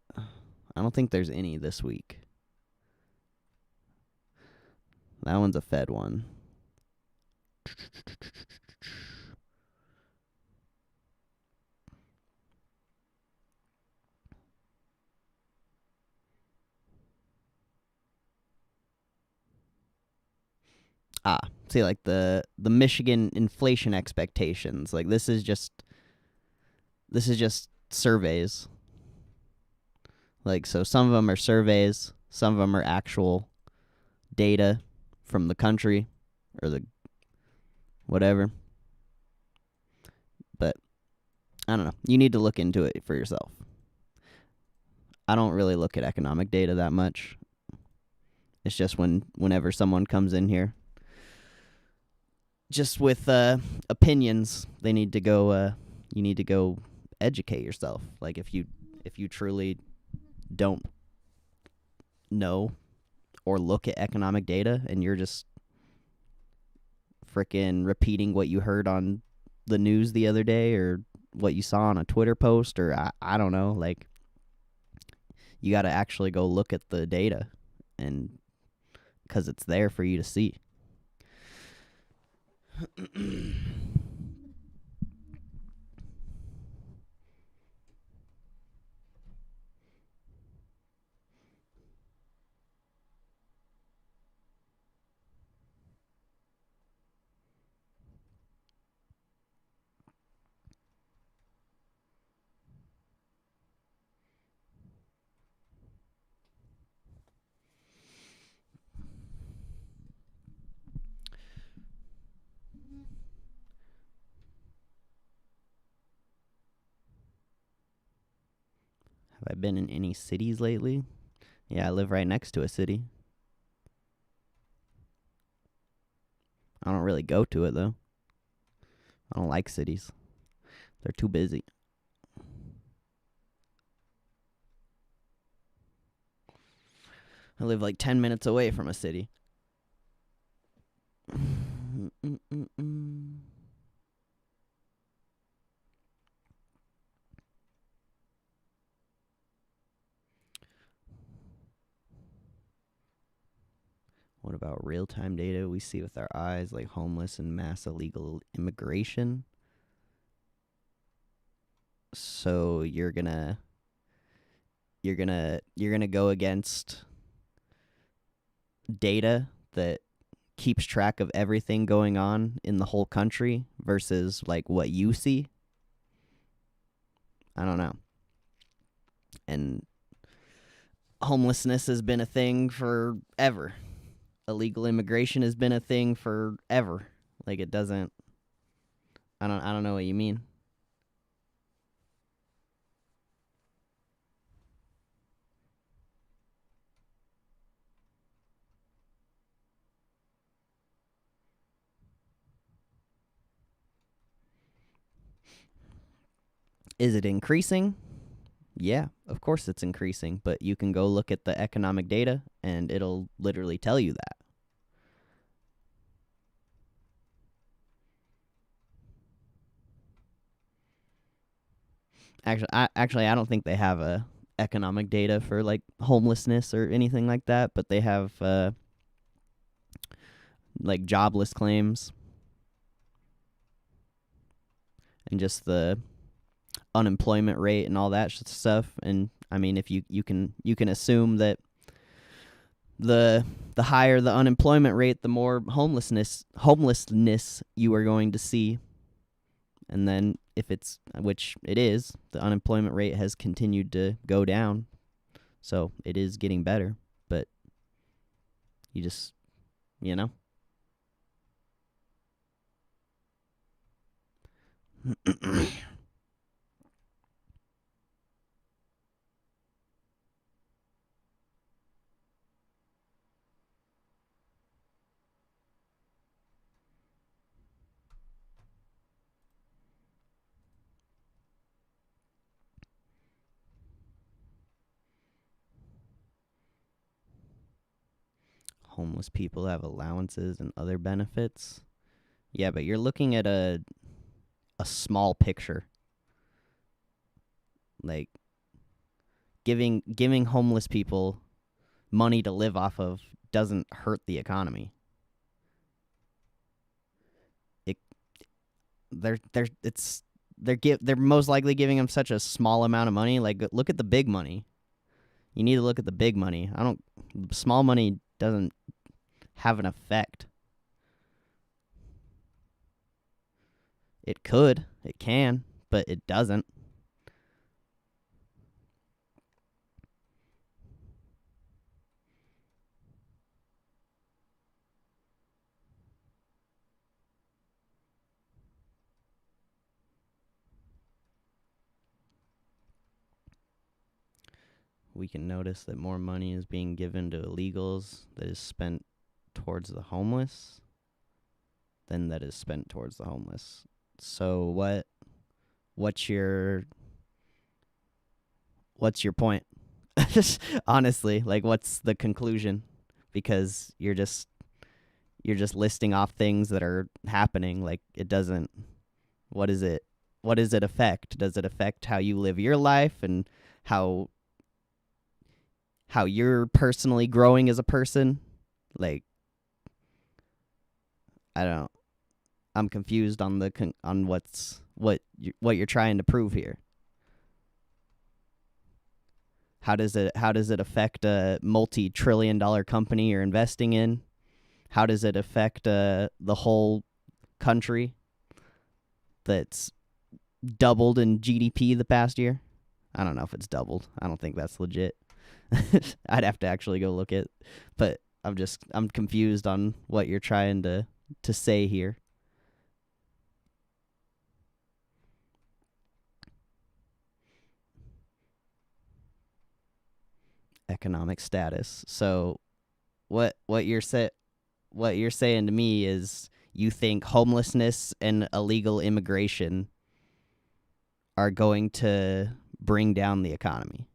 I don't think there's any this week. That one's a Fed one. See, like the Michigan inflation expectations. Like, this is just surveys. Like, so some of them are surveys, some of them are actual data from the country or the whatever. But I don't know. You need to look into it for yourself. I don't really look at economic data that much. It's just whenever someone comes in here just with opinions, they need to go you need to go educate yourself. Like, if you truly don't know or look at economic data and you're just freaking repeating what you heard on the news the other day or what you saw on a Twitter post, or I don't know, like, you got to actually go look at the data, and because it's there for you to see. Have I been in any cities lately? Yeah, I live right next to a city. I don't really go to it, though. I don't like cities. They're too busy. I live like 10 minutes away from a city. What about real-time data we see with our eyes, like homeless and mass illegal immigration? So you're gonna go against data that keeps track of everything going on in the whole country versus like what you see? I don't know. And homelessness has been a thing forever. Illegal immigration has been a thing forever. Like it doesn't. I don't know what you mean. Is it increasing? Yeah, of course it's increasing, but you can go look at the economic data and it'll literally tell you that. Actually, I don't think they have a economic data for like homelessness or anything like that, but they have like jobless claims and just the unemployment rate and all that stuff. And I mean, if you can assume that the higher the unemployment rate, the more homelessness you are going to see. And then if it's, which it is, the unemployment rate has continued to go down. So it is getting better, but you just, you know. Homeless people have allowances and other benefits. Yeah, but you're looking at a small picture. Like giving homeless people money to live off of doesn't hurt the economy. They're most likely giving them such a small amount of money. Like, look at the big money. You need to look at the big money. Small money doesn't have an effect. It can, but it doesn't. We can notice that more money is being given to illegals that is spent towards the homeless than that is spent towards the homeless. So what's your point? Honestly, like, what's the conclusion? Because you're just listing off things that are happening. Like, it doesn't. What does it affect? Does it affect how you live your life and how you're personally growing as a person? Like, I'm confused on what you're trying to prove here. How does it affect a multi-trillion-dollar company you're investing in? How does it affect the whole country that's doubled in GDP the past year? I don't know if it's doubled. I don't think that's legit. I'd have to actually go look at, but I'm confused on what you're trying to say here. Economic status. So what you're saying to me is you think homelessness and illegal immigration are going to bring down the economy.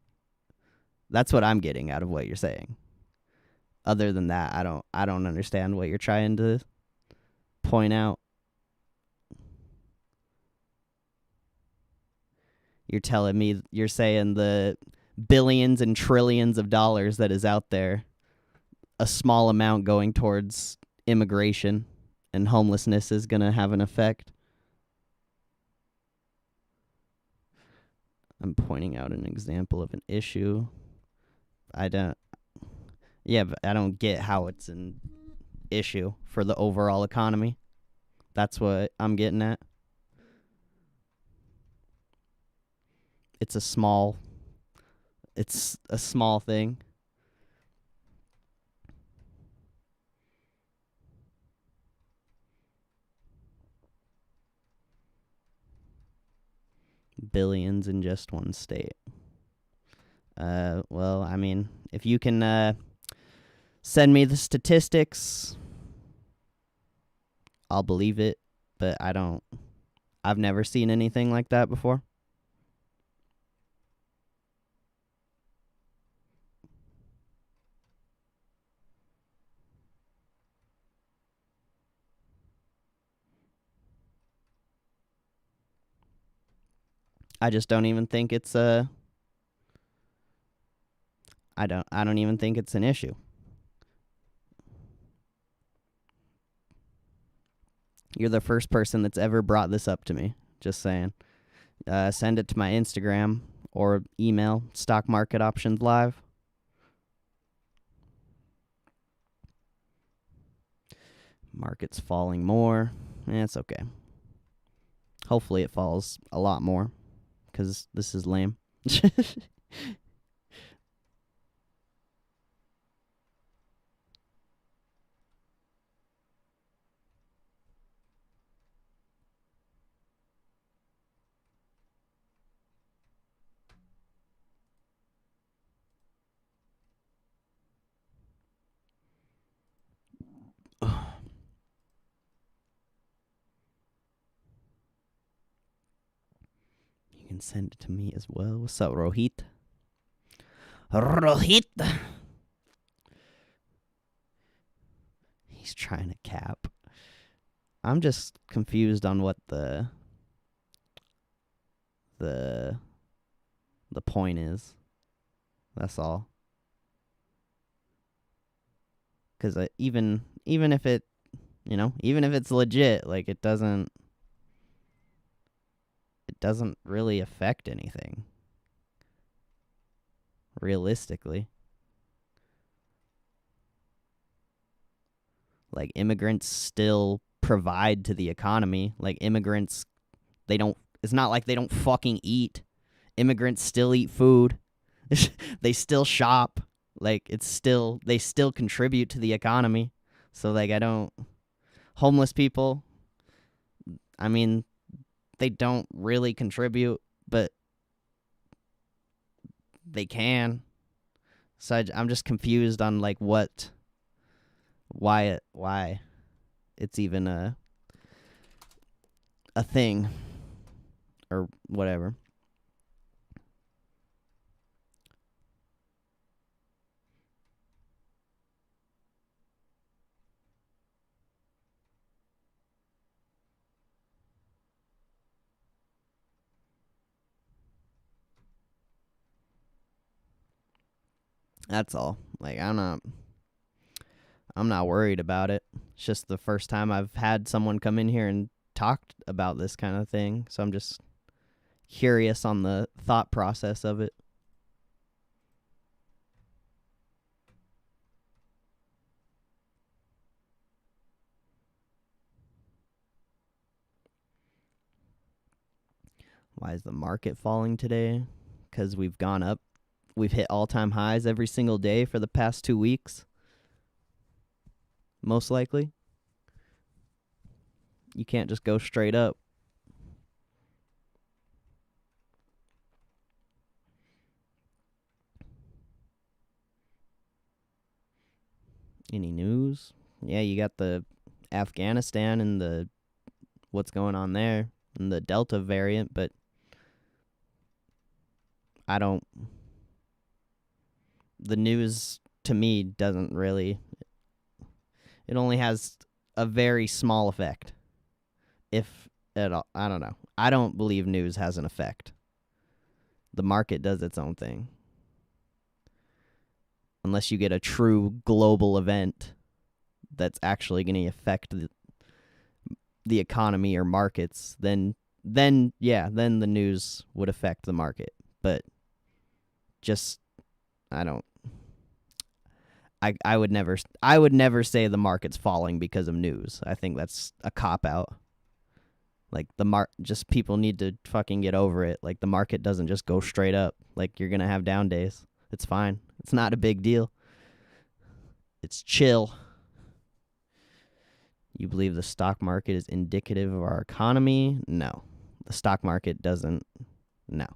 That's what I'm getting out of what you're saying. Other than that, I don't understand what you're trying to point out. You're saying the billions and trillions of dollars that is out there, a small amount going towards immigration and homelessness is going to have an effect. I'm pointing out an example of an issue. But I don't get how it's an issue for the overall economy. That's what I'm getting at. It's a small thing. Billions in just one state. Well, I mean, if you can send me the statistics, I'll believe it, but I've never seen anything like that before. I just don't even think it's I don't even think it's an issue. You're the first person that's ever brought this up to me. Just saying. Send it to my Instagram or email, Stock Market Options Live. Market's falling more. It's okay. Hopefully it falls a lot more, because this is lame. You can send it to me as well. What's up, Rohit? Rohit! He's trying to cap. I'm just confused on what the point is. That's all. Because even if it, even if it's legit, like it doesn't really affect anything. Realistically. Like immigrants still provide to the economy. Like immigrants, it's not like they don't fucking eat. Immigrants still eat food. They still shop. Like they still contribute to the economy. So like homeless people, I mean, they don't really contribute, but they can. So I'm just confused on like why it's even a thing or whatever. That's all. Like I'm not worried about it. It's just the first time I've had someone come in here and talked about this kind of thing, so I'm just curious on the thought process of it. Why is the market falling today? Because we've gone up. We've hit all-time highs every single day for the past 2 weeks. Most likely. You can't just go straight up. Any news? Yeah, you got the Afghanistan and what's going on there and the Delta variant, but the news to me doesn't really, it only has a very small effect, if at all. I don't know. I don't believe news has an effect. The market does its own thing. Unless you get a true global event that's actually going to affect the economy or markets, then the news would affect the market. But just, I would never say the market's falling because of news. I think that's a cop out. Like just people need to fucking get over it. Like the market doesn't just go straight up. Like you're gonna have down days. It's fine. It's not a big deal. It's chill. You believe the stock market is indicative of our economy? No. The stock market doesn't. No.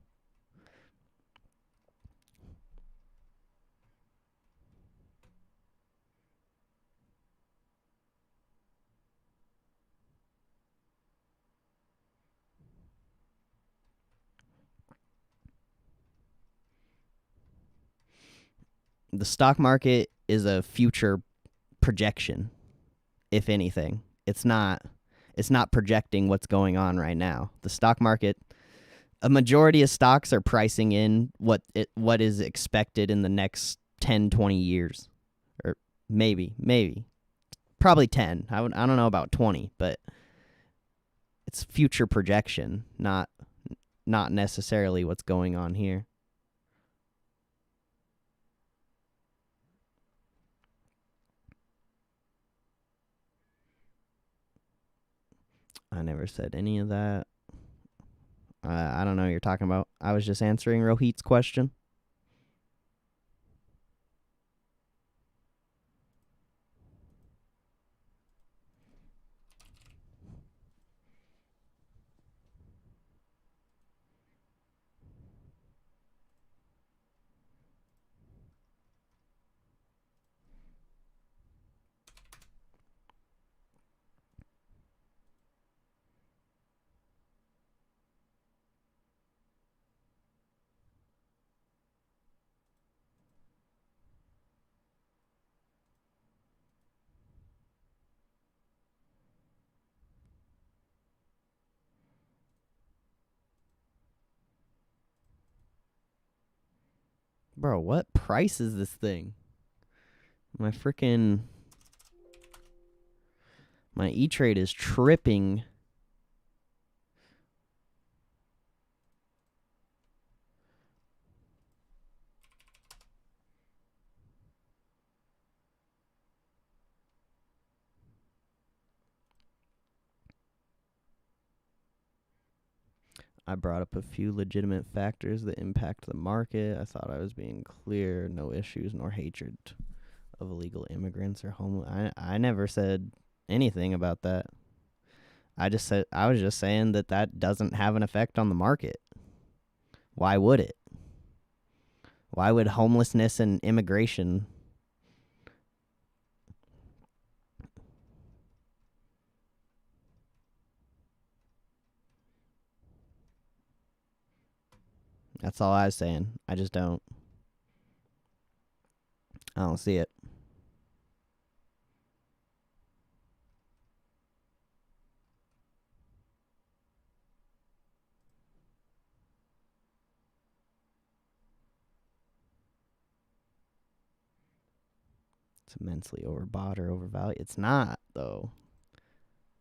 The stock market is a future projection, if anything. It's not projecting what's going on right now. The stock market, a majority of stocks are pricing in what is expected in the next 10, 20 years. Or maybe. Probably 10. I don't know about 20, but it's future projection, not necessarily what's going on here. I never said any of that. I don't know what you're talking about. I was just answering Rohit's question. Bro, what price is this thing? My E-Trade is tripping. I brought up a few legitimate factors that impact the market. I thought I was being clear. No issues nor hatred of illegal immigrants or homeless. I never said anything about that. I was just saying that doesn't have an effect on the market. Why would it? Why would homelessness and immigration? That's all I was saying. I don't see it. It's immensely overbought or overvalued. It's not, though.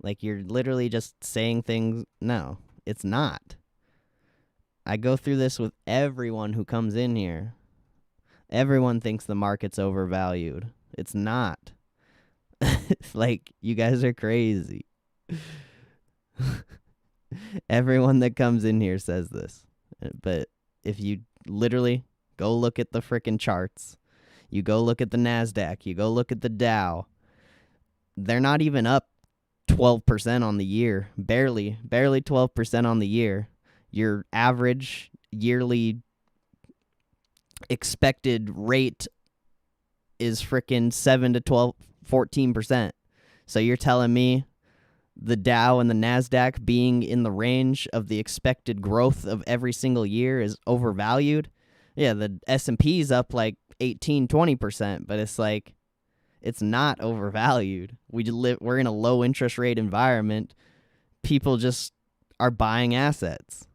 Like, you're literally just saying things. No, it's not. I go through this with everyone who comes in here. Everyone thinks the market's overvalued. It's not. Like, you guys are crazy. Everyone that comes in here says this. But if you literally go look at the frickin' charts, you go look at the NASDAQ, you go look at the Dow, they're not even up 12% on the year. Barely 12% on the year. Your average yearly expected rate is frickin' 7 to 12, 14%. So you're telling me the Dow and the NASDAQ being in the range of the expected growth of every single year is overvalued? Yeah, the S&P's up like 18, 20%, but it's like, it's not overvalued. We're in a low interest rate environment. People just are buying assets.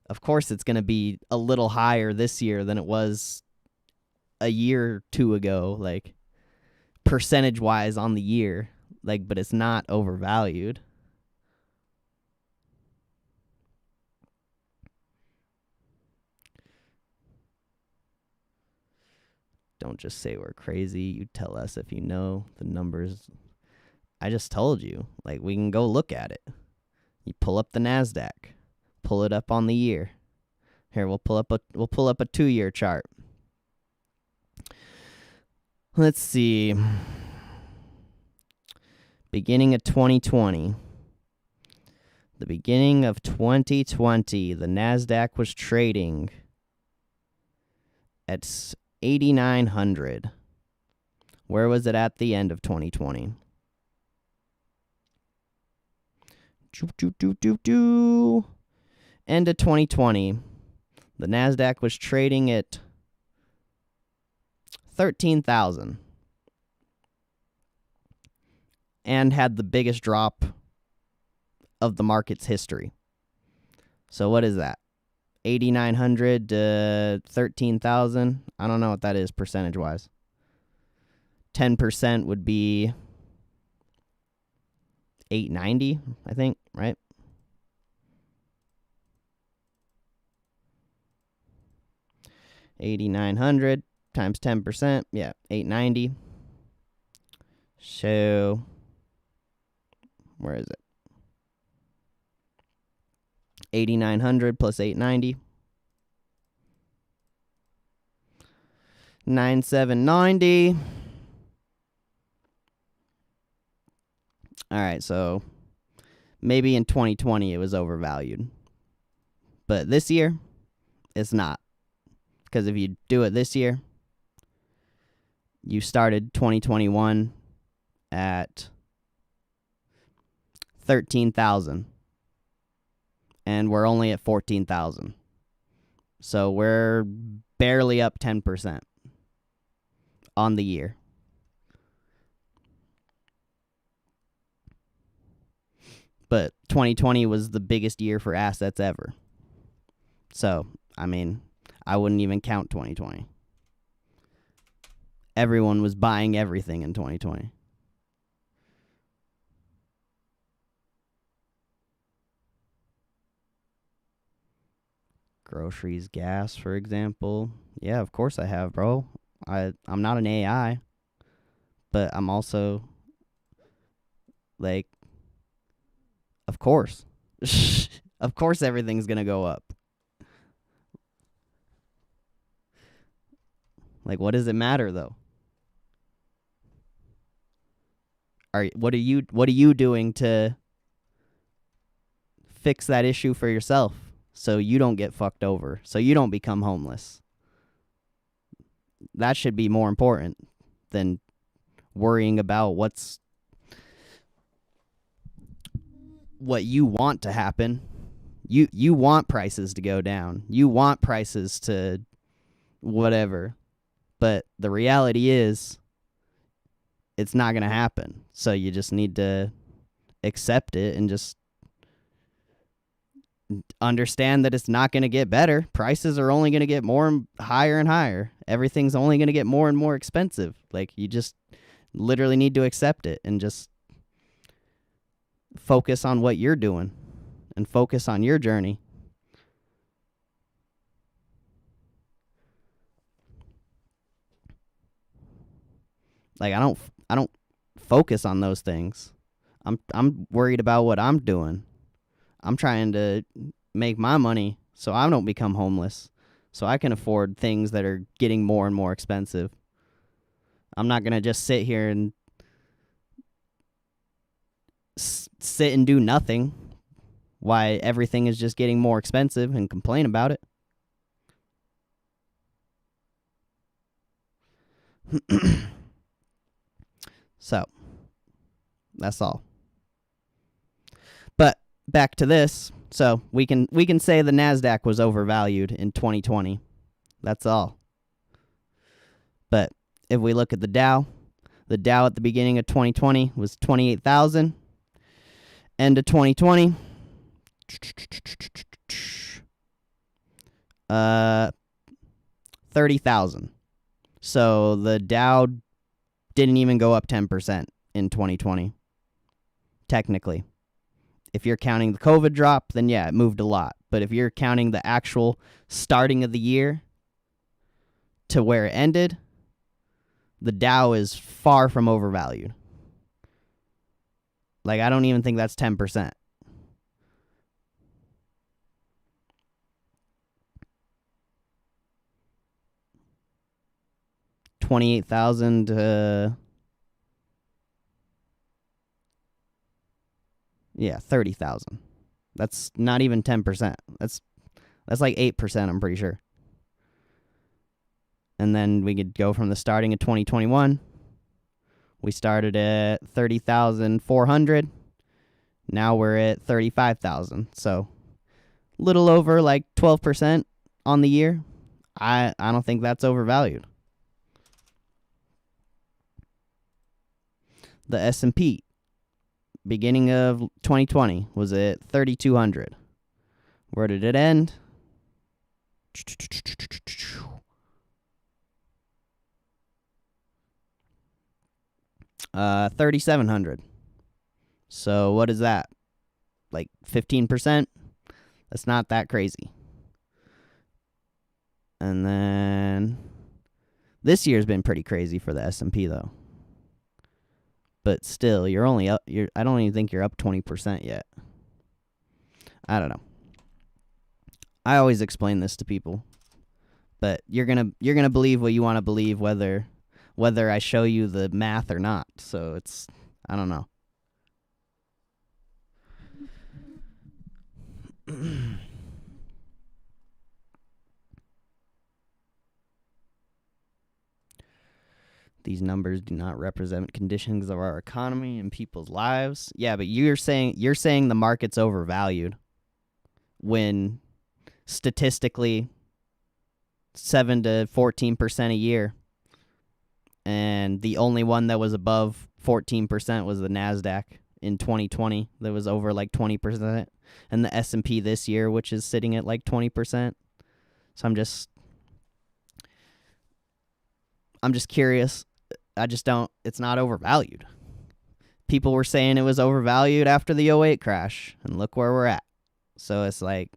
Of course, it's going to be a little higher this year than it was a year or two ago, like percentage wise on the year, like, but it's not overvalued. Don't just say we're crazy. You tell us if you know the numbers. I just told you, like, we can go look at it. You pull up the NASDAQ, pull it up on the year. Here, we'll pull up a 2-year chart. Let's see. Beginning of 2020. The beginning of 2020, the NASDAQ was trading at 8,900. Where was it at the end of 2020? End of 2020, the NASDAQ was trading at 13,000 and had the biggest drop of the market's history. So what is that? 8,900 to 13,000? I don't know what that is percentage-wise. 10% would be 890, I think, right? $8,900 times 10%, yeah, 890. So, where is it? 8,900 plus 890. 9,790. All right, so maybe in 2020 it was overvalued. But this year, it's not. Because if you do it this year, you started 2021 at 13,000. And we're only at 14,000. So we're barely up 10% on the year. But 2020 was the biggest year for assets ever. So, I mean, I wouldn't even count 2020. Everyone was buying everything in 2020. Groceries, gas, for example. Yeah, of course I have, bro. I'm not an AI, but I'm also, like, of course. Of course everything's going to go up. Like, what does it matter, though? What are you doing to fix that issue for yourself so you don't get fucked over, so you don't become homeless? That should be more important than worrying about what you want to happen. You want prices to go down. You want prices to whatever. But the reality is it's not going to happen. So you just need to accept it and just understand that it's not going to get better. Prices are only going to get more higher and higher. Everything's only going to get more and more expensive. Like, you just literally need to accept it and just focus on what you're doing and focus on your journey. Like, I don't focus on those things. I'm worried about what I'm doing. I'm trying to make my money so I don't become homeless, so I can afford things that are getting more and more expensive. I'm not going to just sit here and sit and do nothing while everything is just getting more expensive and complain about it. So, That's all. But back to this. So we can say the Nasdaq was overvalued in 2020. That's all. But if we look at the Dow at the beginning of 2020 was 28,000. End of 2020, 30,000. So the Dow didn't even go up 10% in 2020. Technically. If you're counting the COVID drop, then yeah, it moved a lot. But if you're counting the actual starting of the year to where it ended, the Dow is far from overvalued. Like, I don't even think that's 10%. $28,000 yeah, 30,000. That's not even 10%. That's like 8%, I'm pretty sure. And then we could go from the starting of 2021. We started at 30,400. Now we're at 35,000. So little over like 12% on the year. I don't think that's overvalued. The S&P beginning of 2020 was at 3,200. Where did it end? 3,700. So what is that? Like 15%? That's not that crazy. And then this year's been pretty crazy for the S&P though. But still, you're only up. I don't even think you're up 20% yet. I don't know. I always explain this to people, but you're gonna believe what you want to believe, whether I show you the math or not. So it's, I don't know. These numbers do not represent conditions of our economy and people's lives. Yeah, but you're saying the market's overvalued when statistically 7 to 14% a year, and the only one that was above 14% was the Nasdaq in 2020. That was over like 20%, and the S&P this year, which is sitting at like 20%. So I'm just curious. It's not overvalued. People were saying it was overvalued after the '08 crash, and look where we're at. So it's like,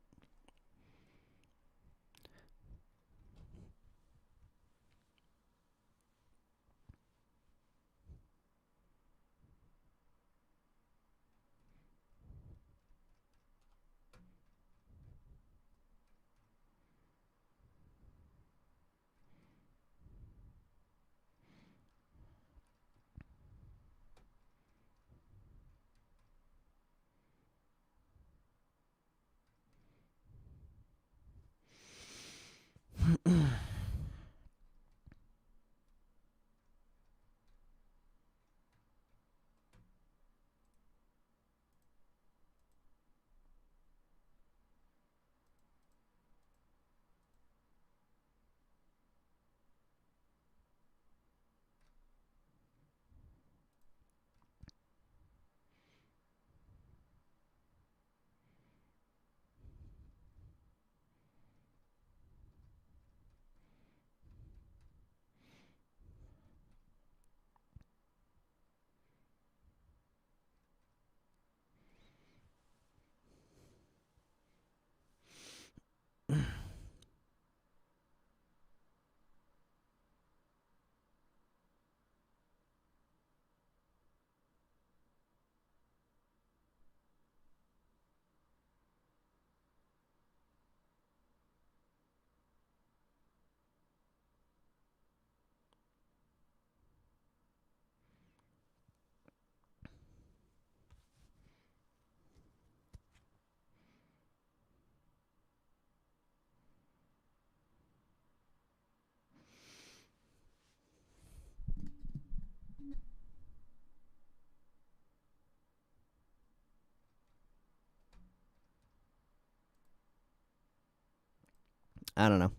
I don't know.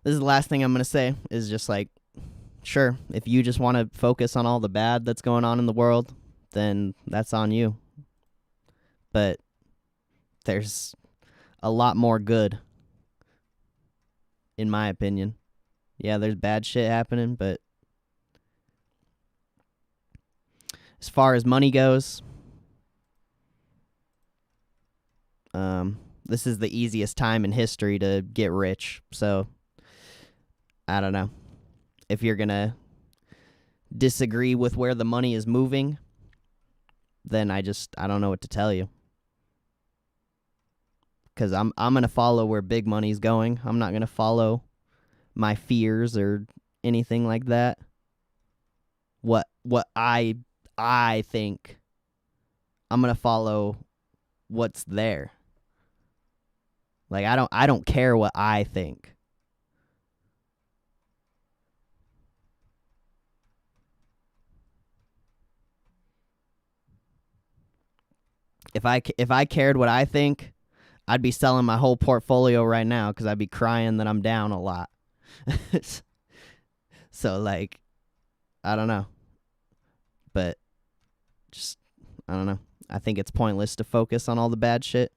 This is the last thing I'm going to say is just like, sure, if you just want to focus on all the bad that's going on in the world, then that's on you. But there's a lot more good, in my opinion. Yeah, there's bad shit happening, but as far as money goes, this is the easiest time in history to get rich. So, I don't know. If you're going to disagree with where the money is moving, then I don't know what to tell you. Because I'm going to follow where big money's going. I'm not going to follow my fears or anything like that. What I think. I'm going to follow what's there. Like I don't care what I think. If I cared what I think, I'd be selling my whole portfolio right now because I'd be crying that I'm down a lot. So, like, I don't know. But just, I don't know. I think it's pointless to focus on all the bad shit.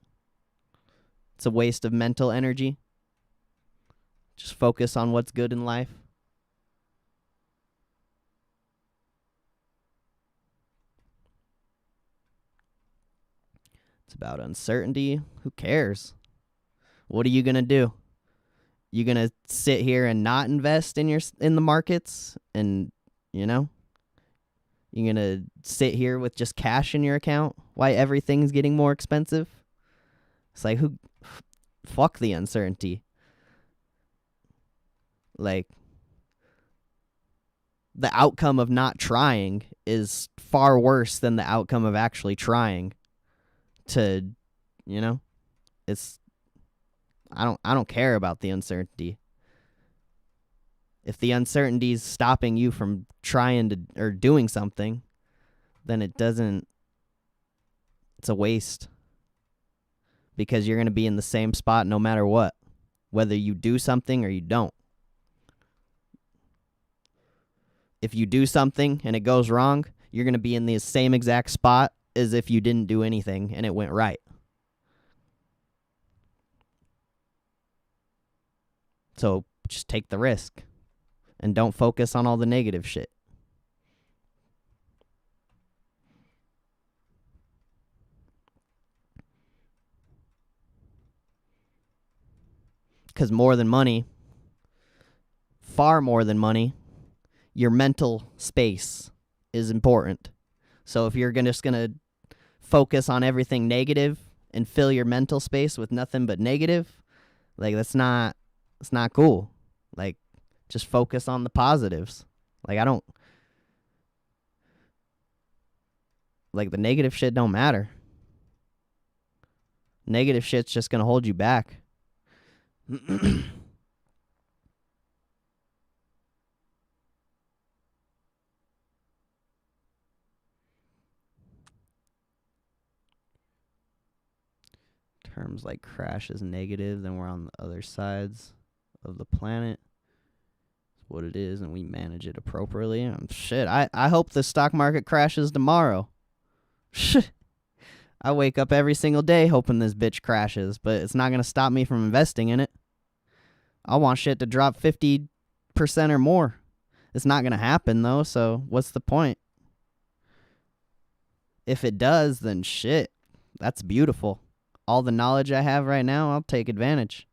It's a waste of mental energy. Just focus on what's good in life. It's about uncertainty. Who cares? What are you going to do? You going to sit here and not invest in the markets and, you know? You going to sit here with just cash in your account? Why everything's getting more expensive? It's like fuck the uncertainty. Like the outcome of not trying is far worse than the outcome of actually trying. To, you know, it's I don't care about the uncertainty. If the uncertainty is stopping you from trying to or doing something, then it's a waste. Because you're going to be in the same spot no matter what, whether you do something or you don't. If you do something and it goes wrong, you're going to be in the same exact spot as if you didn't do anything and it went right. So just take the risk and don't focus on all the negative shit. Because more than money, far more than money, your mental space is important. So if you're just going to focus on everything negative and fill your mental space with nothing but negative, like it's not cool. Like just focus on the positives. Like the negative shit don't matter. Negative shit's just going to hold you back. Terms like crash is negative, then we're on the other sides of the planet. It's what it is, and we manage it appropriately. Shit, I hope the stock market crashes tomorrow. Shit. I wake up every single day hoping this bitch crashes, but it's not going to stop me from investing in it. I want shit to drop 50% or more. It's not going to happen, though, so what's the point? If it does, then shit, that's beautiful. All the knowledge I have right now, I'll take advantage.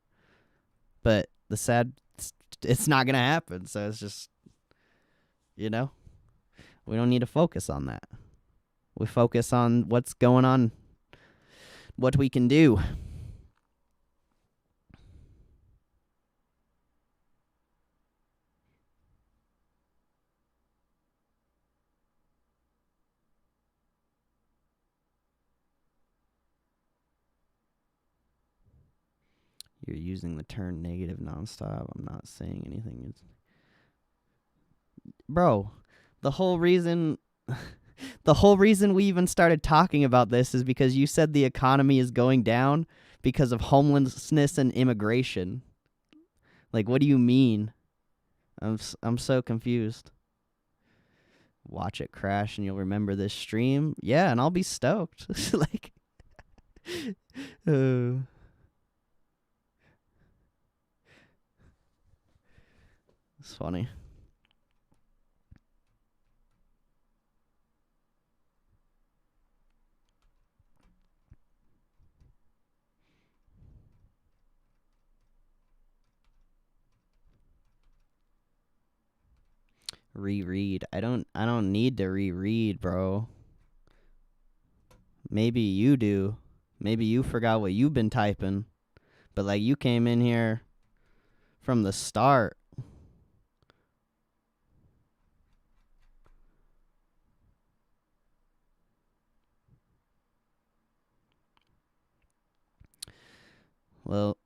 But it's not going to happen, so it's just, you know, we don't need to focus on that. We focus on what's going on, what we can do. You're using the term negative nonstop. I'm not saying anything. Bro, the whole reason we even started talking about this is because you said the economy is going down because of homelessness and immigration. Like, what do you mean? I'm so confused. Watch it crash and you'll remember this stream. Yeah, and I'll be stoked. Like, uh, it's funny. Reread. I don't need to reread, bro. Maybe you do. Maybe you forgot what you've been typing. But like you came in here from the start. Well,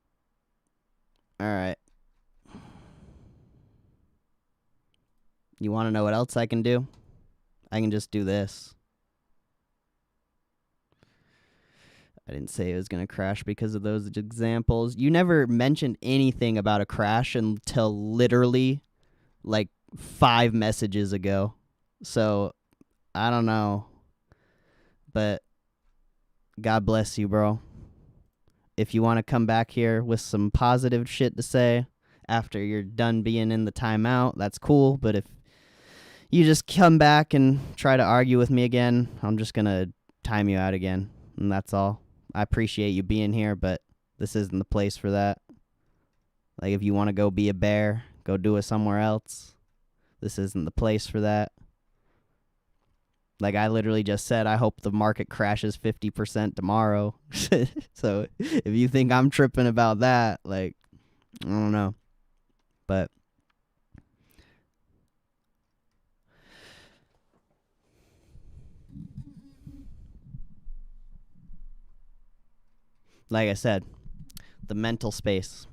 all right. You want to know what else I can do? I can just do this. I didn't say it was going to crash because of those examples. You never mentioned anything about a crash until literally like 5 messages ago. So, I don't know. But God bless you, bro. If you want to come back here with some positive shit to say after you're done being in the timeout, that's cool. But if you just come back and try to argue with me again, I'm just going to time you out again. And that's all. I appreciate you being here, but this isn't the place for that. Like, if you want to go be a bear, go do it somewhere else. This isn't the place for that. Like, I literally just said, I hope the market crashes 50% tomorrow. So, if you think I'm tripping about that, like, I don't know. But like I said, the mental space.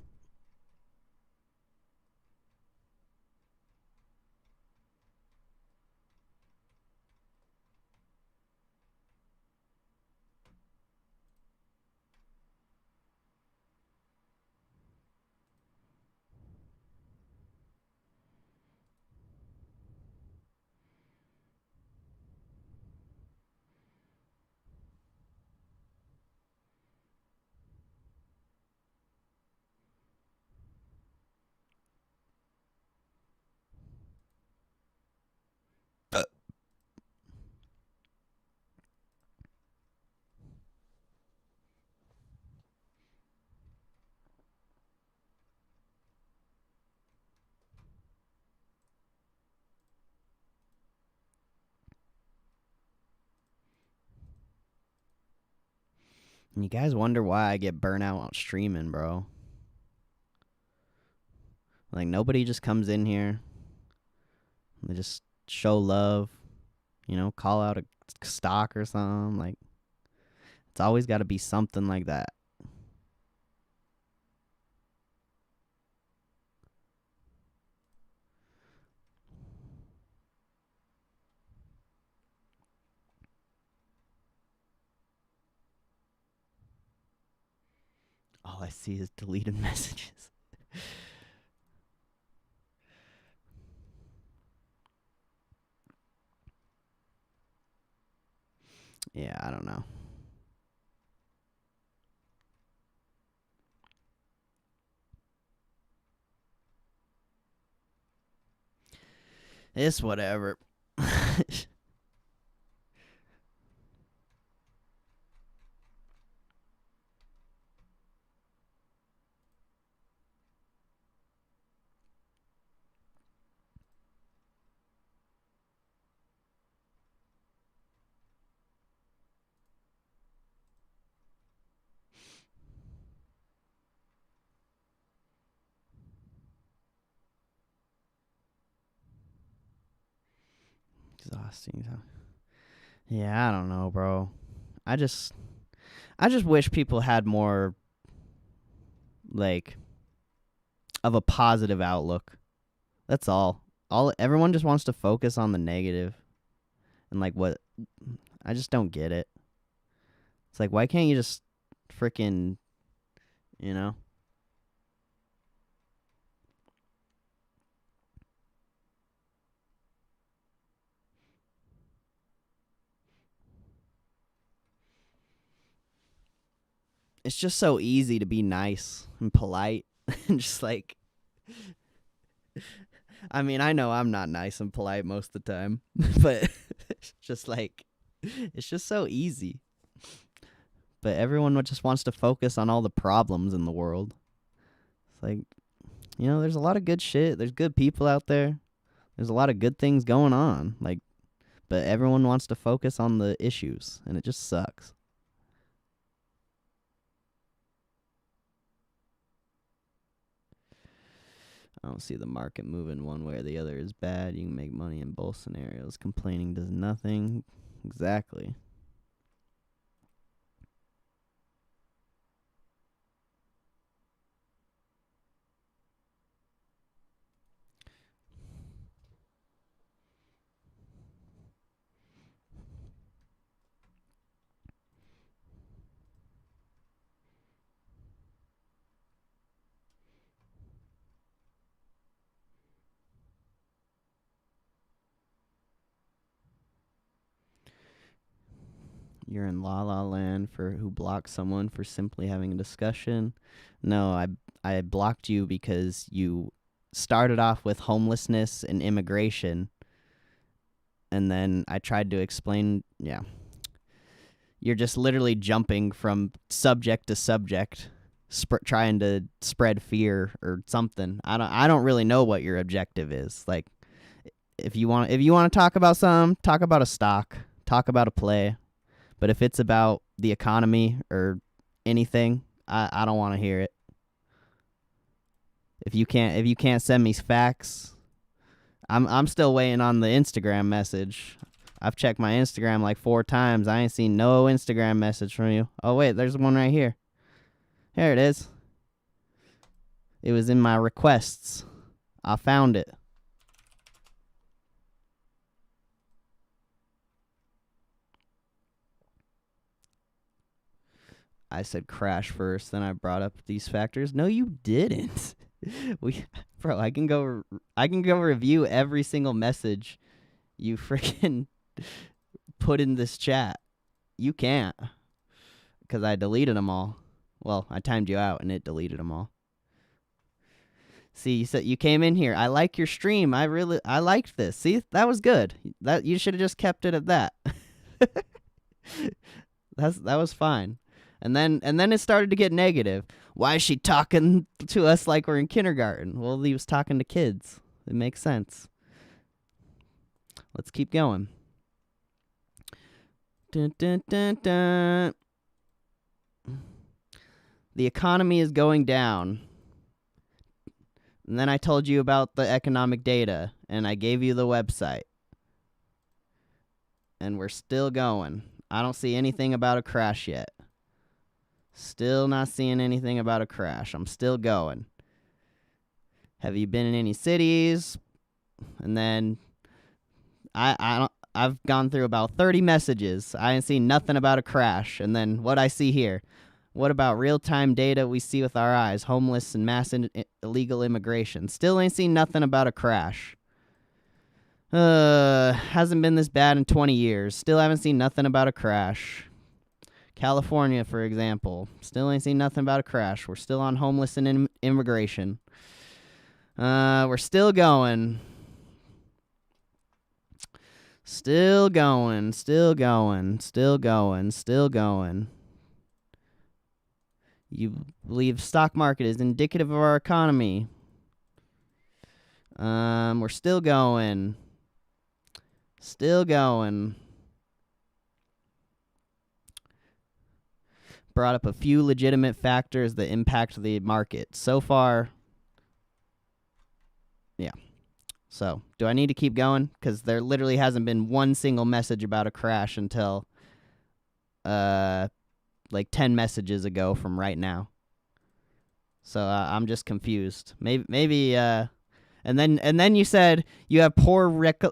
And you guys wonder why I get burnout on streaming, bro. Like, nobody just comes in here. They just show love, call out a stock or something. Like, it's always got to be something like that. All I see is deleted messages. Yeah, I don't know. It's whatever. Exhausting. Yeah, I don't know, bro. I just wish people had more, like, of a positive outlook. That's all. Everyone just wants to focus on the negative. And like what I just don't get it. It's like, why can't you just freaking, you know? it's just so easy to be nice and polite and just like, I mean, I know I'm not nice and polite most of the time, but it's just like, it's just so easy. But everyone just wants to focus on all the problems in the world. It's like, you know, there's a lot of good shit. There's good people out there. There's a lot of good things going on. Like, but everyone wants to focus on the issues, and it just sucks. I don't see the market moving one way or the other is bad. You can make money in both scenarios. Complaining does nothing. Exactly. You're in La La Land for who blocked someone for simply having a discussion. No, I blocked you because you started off with homelessness and immigration, and then I tried to explain. Yeah, you're just literally jumping from subject to subject, trying to spread fear or something. I don't really know what your objective is. Like, if you want to talk about something, talk about a stock, talk about a play. But if it's about the economy or anything, I don't want to hear it. If you can't send me facts, I'm still waiting on the Instagram message. I've checked my Instagram like 4 times. I ain't seen no Instagram message from you. Oh wait, there's one right here. Here it is. It was in my requests. I found it. I said crash first, then I brought up these factors. No, you didn't. Bro, I can go review every single message you freaking put in this chat. You can't, because I deleted them all. Well, I timed you out and it deleted them all. See, you said you came in here. I like your stream. I liked this. See, that was good. That you should have just kept it at that. That was fine. And then it started to get negative. Why is she talking to us like we're in kindergarten? Well, he was talking to kids. It makes sense. Let's keep going. Dun, dun, dun, dun. The economy is going down. And then I told you about the economic data, and I gave you the website. And we're still going. I don't see anything about a crash yet. Still not seeing anything about a crash. I'm still going. Have you been in any cities? And then I've gone through about 30 messages. I ain't seen nothing about a crash. And then what I see here. What about real-time data we see with our eyes? Homeless and mass illegal immigration. Still ain't seen nothing about a crash. Hasn't been this bad in 20 years. Still haven't seen nothing about a crash. California, for example. Still ain't seen nothing about a crash. We're still on homeless and immigration. We're still going. Still going. Still going. Still going. Still going. You believe stock market is indicative of our economy. We're still going. Still going. Brought up a few legitimate factors that impact the market. So far, yeah. So, do I need to keep going? Because there literally hasn't been one single message about a crash until, like 10 messages ago from right now. So I'm just confused. Maybe. And then you said you have poor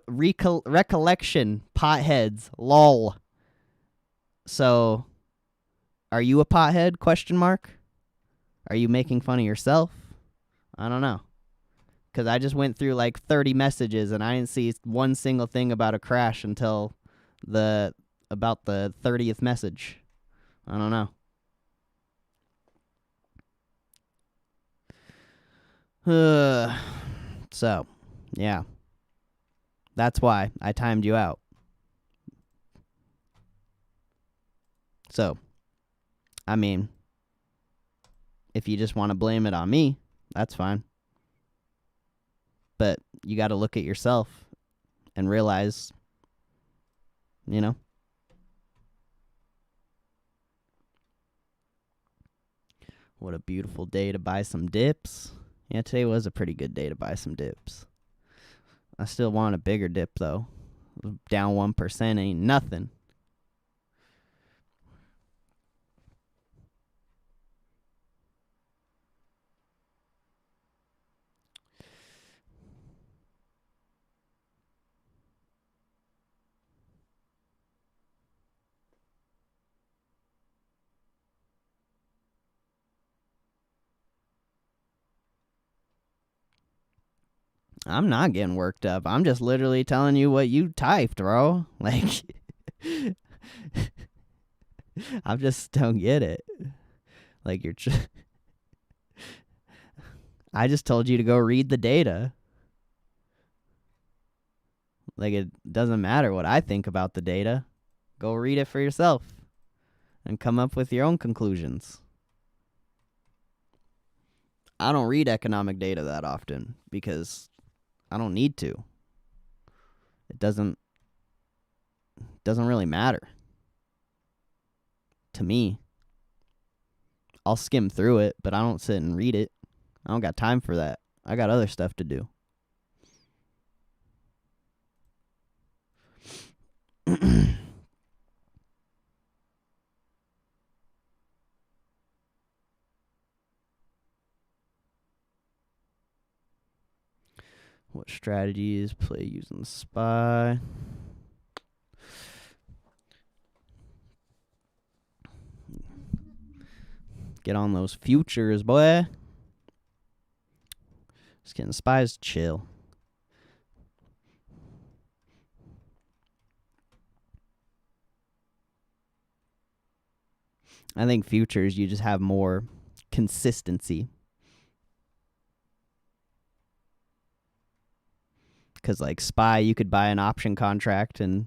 recollection. Potheads. Lol. So. Are you a pothead? Question mark. Are you making fun of yourself? I don't know. Because I just went through like 30 messages and I didn't see one single thing about a crash until about the 30th message. I don't know. So, yeah. That's why I timed you out. So, I mean, if you just want to blame it on me, that's fine. But you got to look at yourself and realize, you know, what a beautiful day to buy some dips. Yeah, today was a pretty good day to buy some dips. I still want a bigger dip, though. Down 1% ain't nothing. I'm not getting worked up. I'm just literally telling you what you typed, bro. Like, I just don't get it. Like, I just told you to go read the data. Like, it doesn't matter what I think about the data. Go read it for yourself and come up with your own conclusions. I don't read economic data that often because I don't need to. It doesn't really matter to me. I'll skim through it, but I don't sit and read it. I don't got time for that. I got other stuff to do. What strategies play using the SPY? Get on those futures, boy. Just getting SPY's chill. I think futures, you just have more consistency. Because, like, SPY, you could buy an option contract, and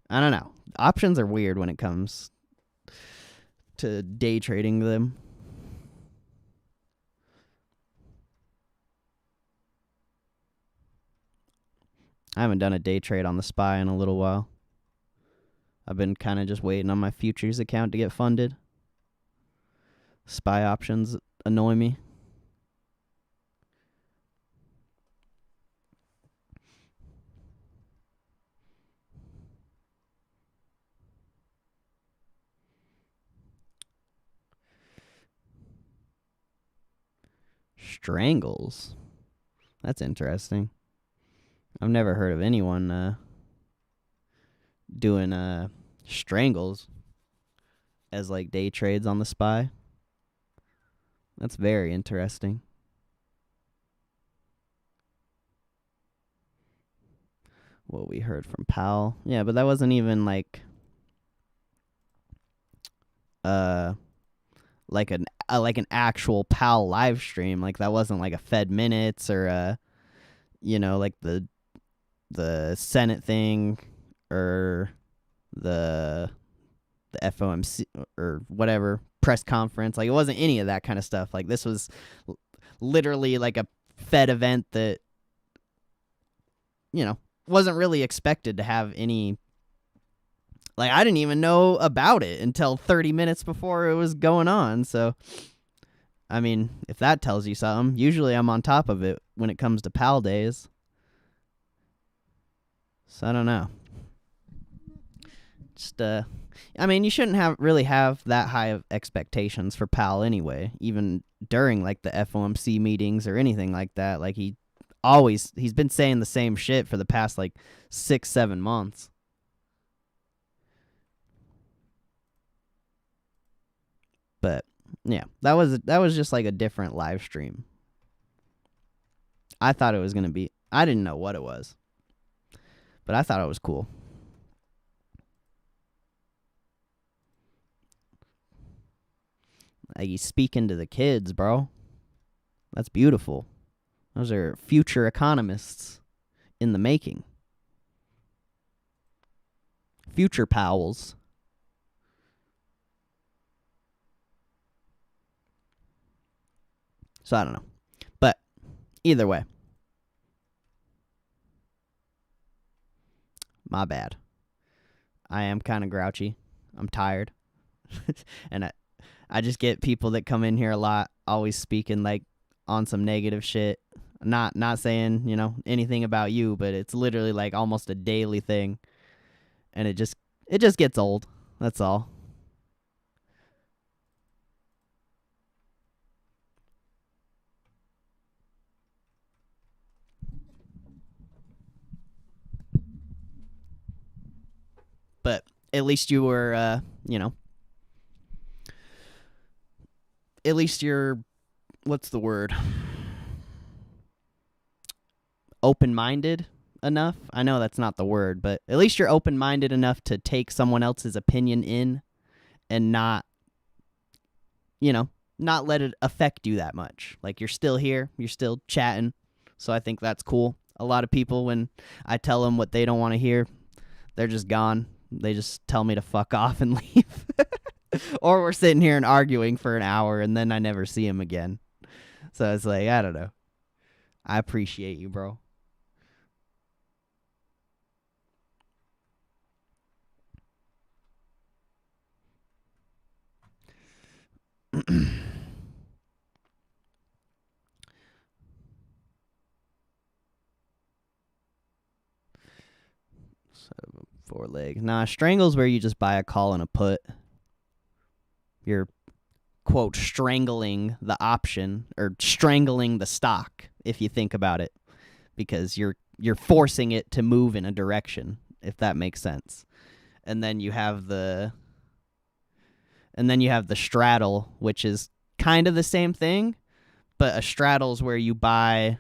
I don't know. Options are weird when it comes to day trading them. I haven't done a day trade on the SPY in a little while. I've been kind of just waiting on my futures account to get funded. SPY options annoy me. Strangles. That's interesting. I've never heard of anyone doing strangles as like day trades on the SPY. That's very interesting. What we heard from Powell. Yeah, but that wasn't even like like an actual Powell live stream. Like that wasn't like a Fed minutes or like the Senate thing or the FOMC or whatever press conference. Like it wasn't any of that kind of stuff. Like this was literally like a Fed event that wasn't really expected to have any. Like I didn't even know about it until 30 minutes before it was going on. So I mean, if that tells you something, usually I'm on top of it when it comes to PAL days. So I don't know. Just I mean, you shouldn't really have that high of expectations for Powell anyway, even during like the FOMC meetings or anything like that. Like he's been saying the same shit for the past like 6-7 months. But yeah, that was just like a different live stream. I thought it was gonna be. I didn't know what it was, but I thought it was cool. Like he's speaking to the kids, bro. That's beautiful. Those are future economists in the making. Future Powells. So I don't know. But either way. My bad. I am kind of grouchy. I'm tired. And I just get people that come in here a lot always speaking like on some negative shit. Not saying, anything about you, but it's literally like almost a daily thing. And it just gets old. That's all. But at least you were at least you're, what's the word? Open-minded enough. I know that's not the word, but at least you're open-minded enough to take someone else's opinion in and not let it affect you that much. Like, you're still here, you're still chatting. So I think that's cool. A lot of people, when I tell them what they don't want to hear, they're just gone. They just tell me to fuck off and leave. Or we're sitting here and arguing for an hour and then I never see him again. So it's like, I don't know. I appreciate you, bro. Four-leg. Nah, strangle's where you just buy a call and a put. You're, quote, strangling the option or strangling the stock, if you think about it, because you're forcing it to move in a direction, if that makes sense. And then you have the straddle, which is kind of the same thing, but a straddle is where you buy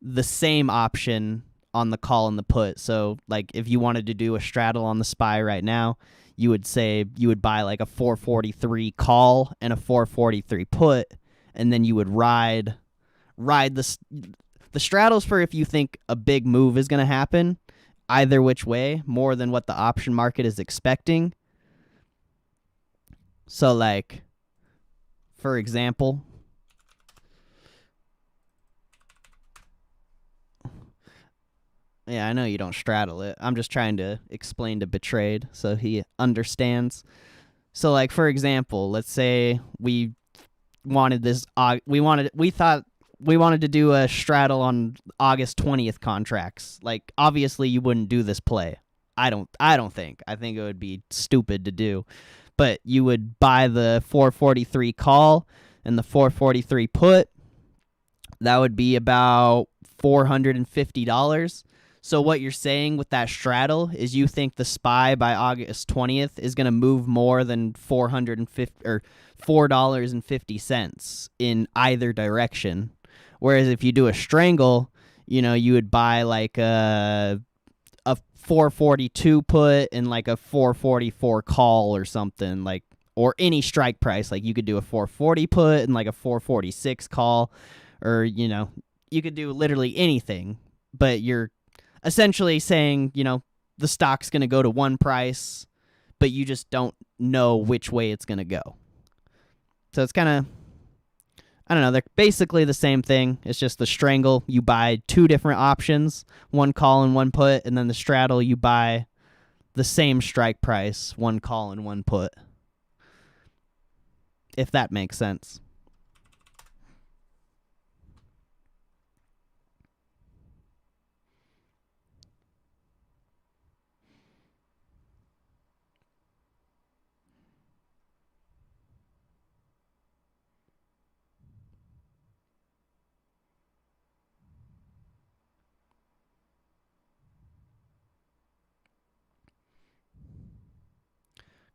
the same option on the call and the put. So, like, if you wanted to do a straddle on the SPY right now, you would say you would buy like a 443 call and a 443 put, and then you would ride the straddles for if you think a big move is going to happen either which way, more than what the option market is expecting. So, like, for example, yeah, I know you don't straddle it. I'm just trying to explain to Betrayed so he understands. So, like, for example, let's say we wanted to do a straddle on August 20th contracts. Like, obviously you wouldn't do this play. I don't think. I think it would be stupid to do. But you would buy the 443 call and the 443 put. That would be about $450. So what you're saying with that straddle is you think the SPY by August 20th is going to move more than $450 or $4.50 in either direction. Whereas if you do a strangle, you would buy like a 442 put and like a 444 call or something, like, or any strike price. Like, you could do a 440 put and like a 446 call, or you could do literally anything. But you're essentially saying, the stock's going to go to one price, but you just don't know which way it's going to go. So it's kind of, I don't know, they're basically the same thing. It's just the strangle, you buy two different options, one call and one put, and then the straddle, you buy the same strike price, one call and one put. If that makes sense.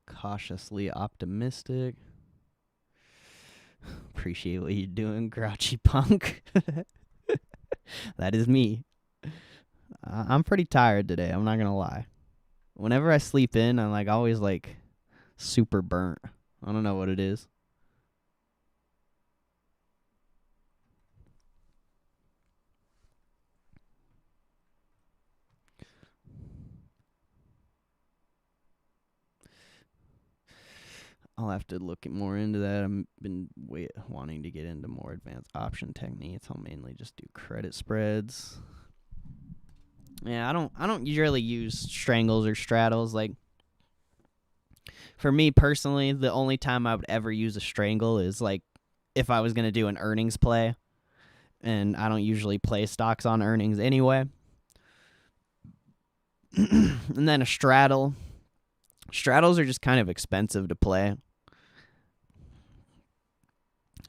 Cautiously optimistic. Appreciate what you're doing, grouchy punk. That is me. I'm pretty tired today, I'm not gonna lie. Whenever I sleep in, I'm like always like super burnt. I don't know what it is. I'll have to look more into that. I've been wanting to get into more advanced option techniques. I'll mainly just do credit spreads. Yeah, I don't usually use strangles or straddles. Like, for me personally, the only time I would ever use a strangle is like if I was gonna do an earnings play, and I don't usually play stocks on earnings anyway. And then a straddle. Straddles are just kind of expensive to play.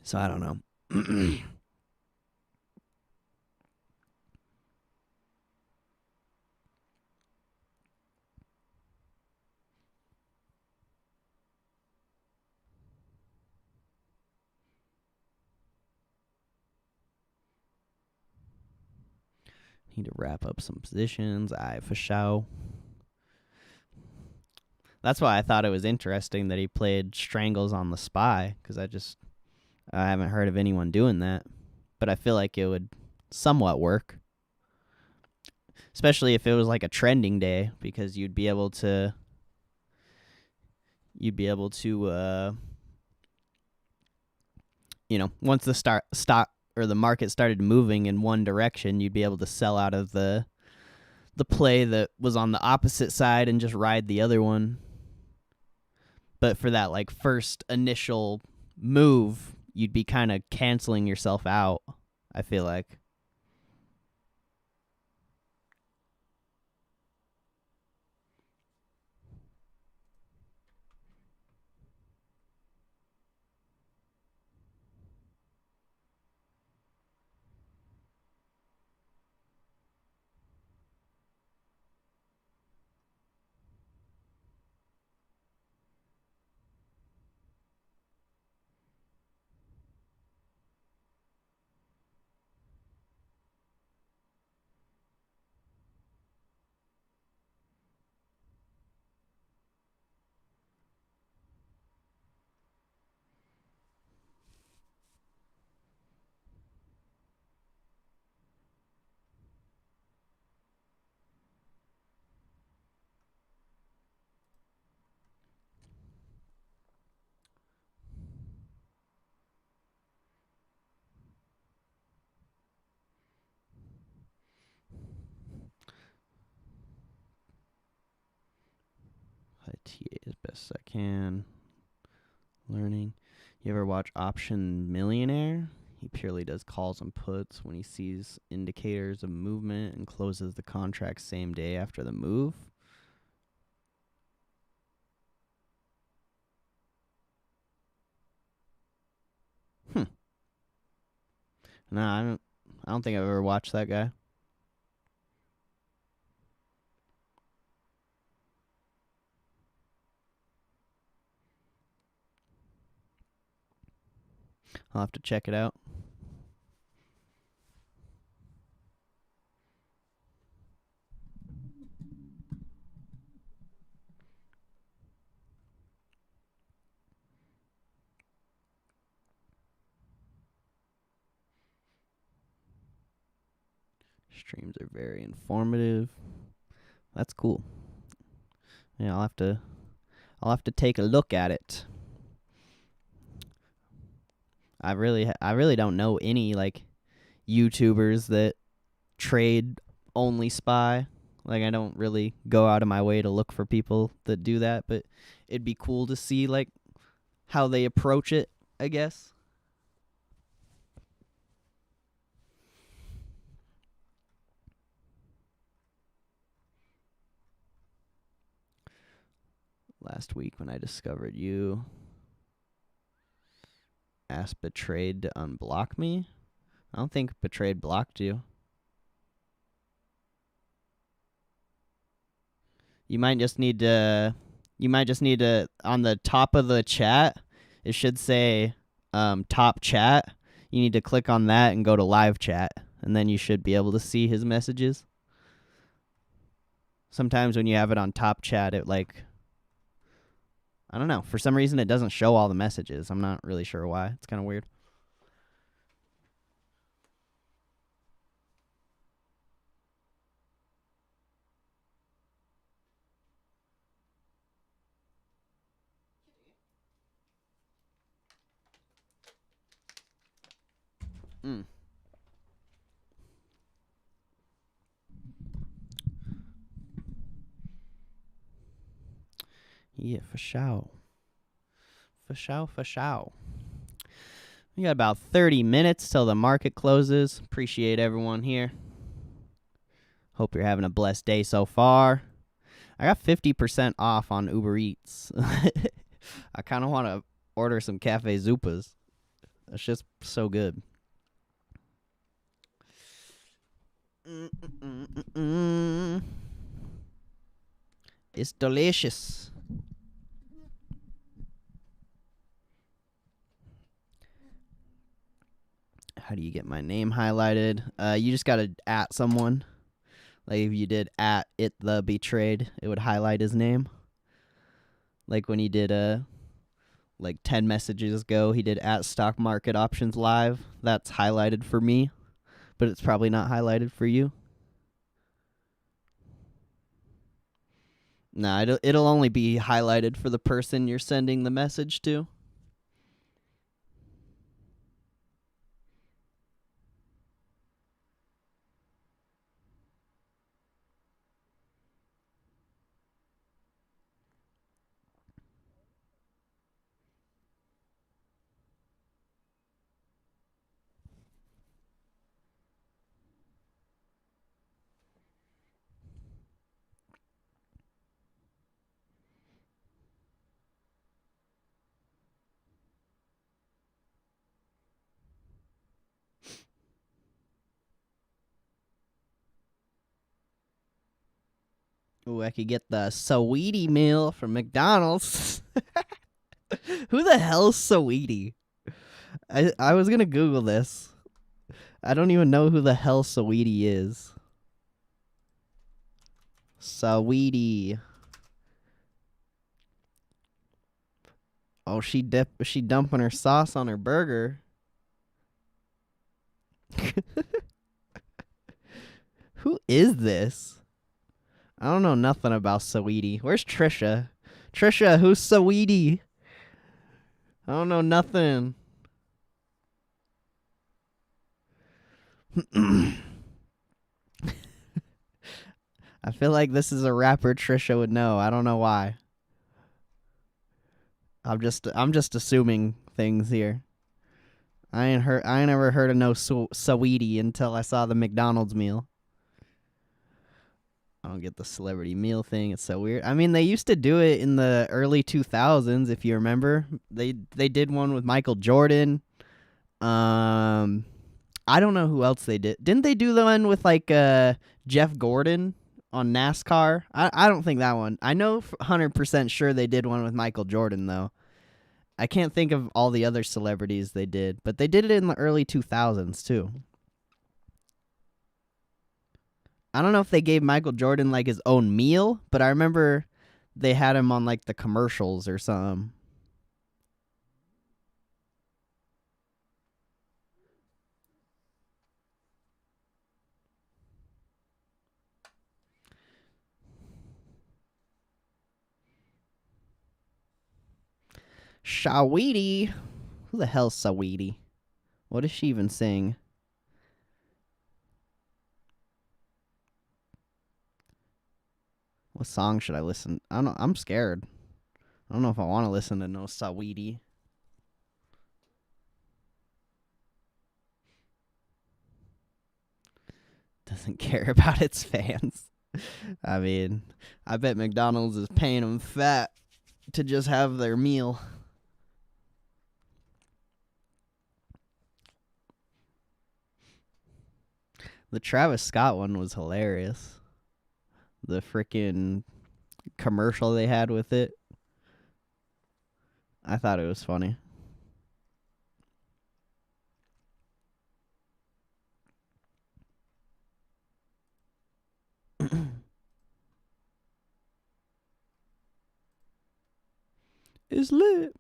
So I don't know. Need to wrap up some positions. For show. That's why I thought it was interesting that he played strangles on the SPY, because I haven't heard of anyone doing that. But I feel like it would somewhat work, especially if it was like a trending day, because you'd be able to once the stock or the market started moving in one direction, you'd be able to sell out of the play that was on the opposite side and just ride the other one. But for that like first initial move, you'd be kind of canceling yourself out, I feel like. I TA as best I can. Learning. You ever watch Option Millionaire? He purely does calls and puts when he sees indicators of movement and closes the contract same day after the move. No, I don't think I've ever watched that guy. I'll have to check it out. Streams are very informative. That's cool. Yeah, I'll have to take a look at it. I really don't know any like YouTubers that trade only SPY. Like, I don't really go out of my way to look for people that do that, but it'd be cool to see like how they approach it, I guess. Last week when I discovered you, asked Betrayed to unblock me. I don't think Betrayed blocked you. You might just need to on the top of the chat, it should say top chat. You need to click on that and go to live chat, and then you should be able to see his messages. Sometimes when you have it on top chat, it like, I don't know, for some reason it doesn't show all the messages. I'm not really sure why. It's kind of weird. Mm. Yeah, for sure. For sure, for sure. We got about 30 minutes till the market closes. Appreciate everyone here. Hope you're having a blessed day so far. I got 50% off on Uber Eats. I kind of want to order some Cafe Zupas. It's just so good. It's delicious. How do you get my name highlighted? You just gotta at someone. Like if you did at it the betrayed, it would highlight his name. Like when he did like 10 messages ago, he did at stock market options live. That's highlighted for me, but it's probably not highlighted for you. Nah, it'll only be highlighted for the person you're sending the message to. Ooh, I could get the Saweetie meal from McDonald's. Who the hell's Saweetie? I was gonna Google this. I don't even know who the hell Saweetie is. Saweetie. Oh, she dumping her sauce on her burger. Who is this? I don't know nothing about Saweetie. Where's Trisha? Trisha, who's Saweetie? I don't know nothing. I feel like this is a rapper Trisha would know. I don't know why. I'm just assuming things here. I ain't ever heard of no Saweetie until I saw the McDonald's meal. I don't get the celebrity meal thing. It's so weird. I mean, they used to do it in the early 2000s, if you remember. They did one with Michael Jordan. I don't know who else they did. Didn't they do the one with like Jeff Gordon on NASCAR? I don't think that one. I know 100% sure they did one with Michael Jordan though. I can't think of all the other celebrities they did, but they did it in the early 2000s too. I don't know if they gave Michael Jordan like his own meal, but I remember they had him on like the commercials or something. Saweetie. Who the hell's Saweetie? What does she even sing? What song should I listen? I don't know. I'm scared. I don't know if I want to listen to no Saweetie. Doesn't care about its fans. I mean, I bet McDonald's is paying them fat to just have their meal. The Travis Scott one was hilarious. The freaking commercial they had with it. I thought it was funny. It's lit.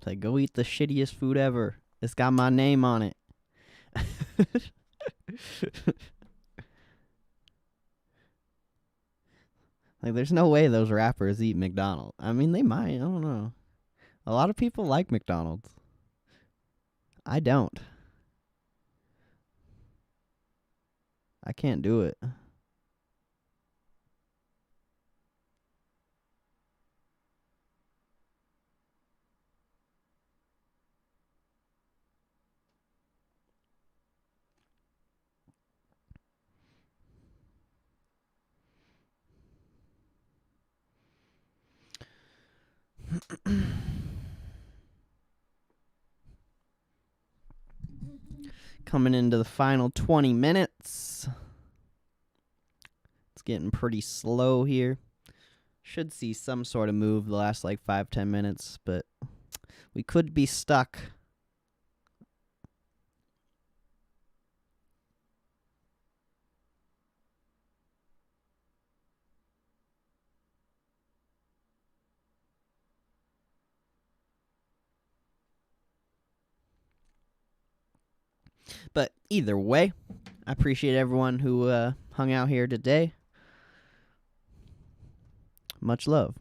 It's like, go eat the shittiest food ever. It's got my name on it. Like, there's no way those rappers eat McDonald's. I mean, they might. I don't know. A lot of people like McDonald's. I don't. I can't do it. Coming into the final 20 minutes. It's getting pretty slow here. Should see some sort of move the last like 5-10 minutes, but we could be stuck. But either way, I appreciate everyone who hung out here today. Much love.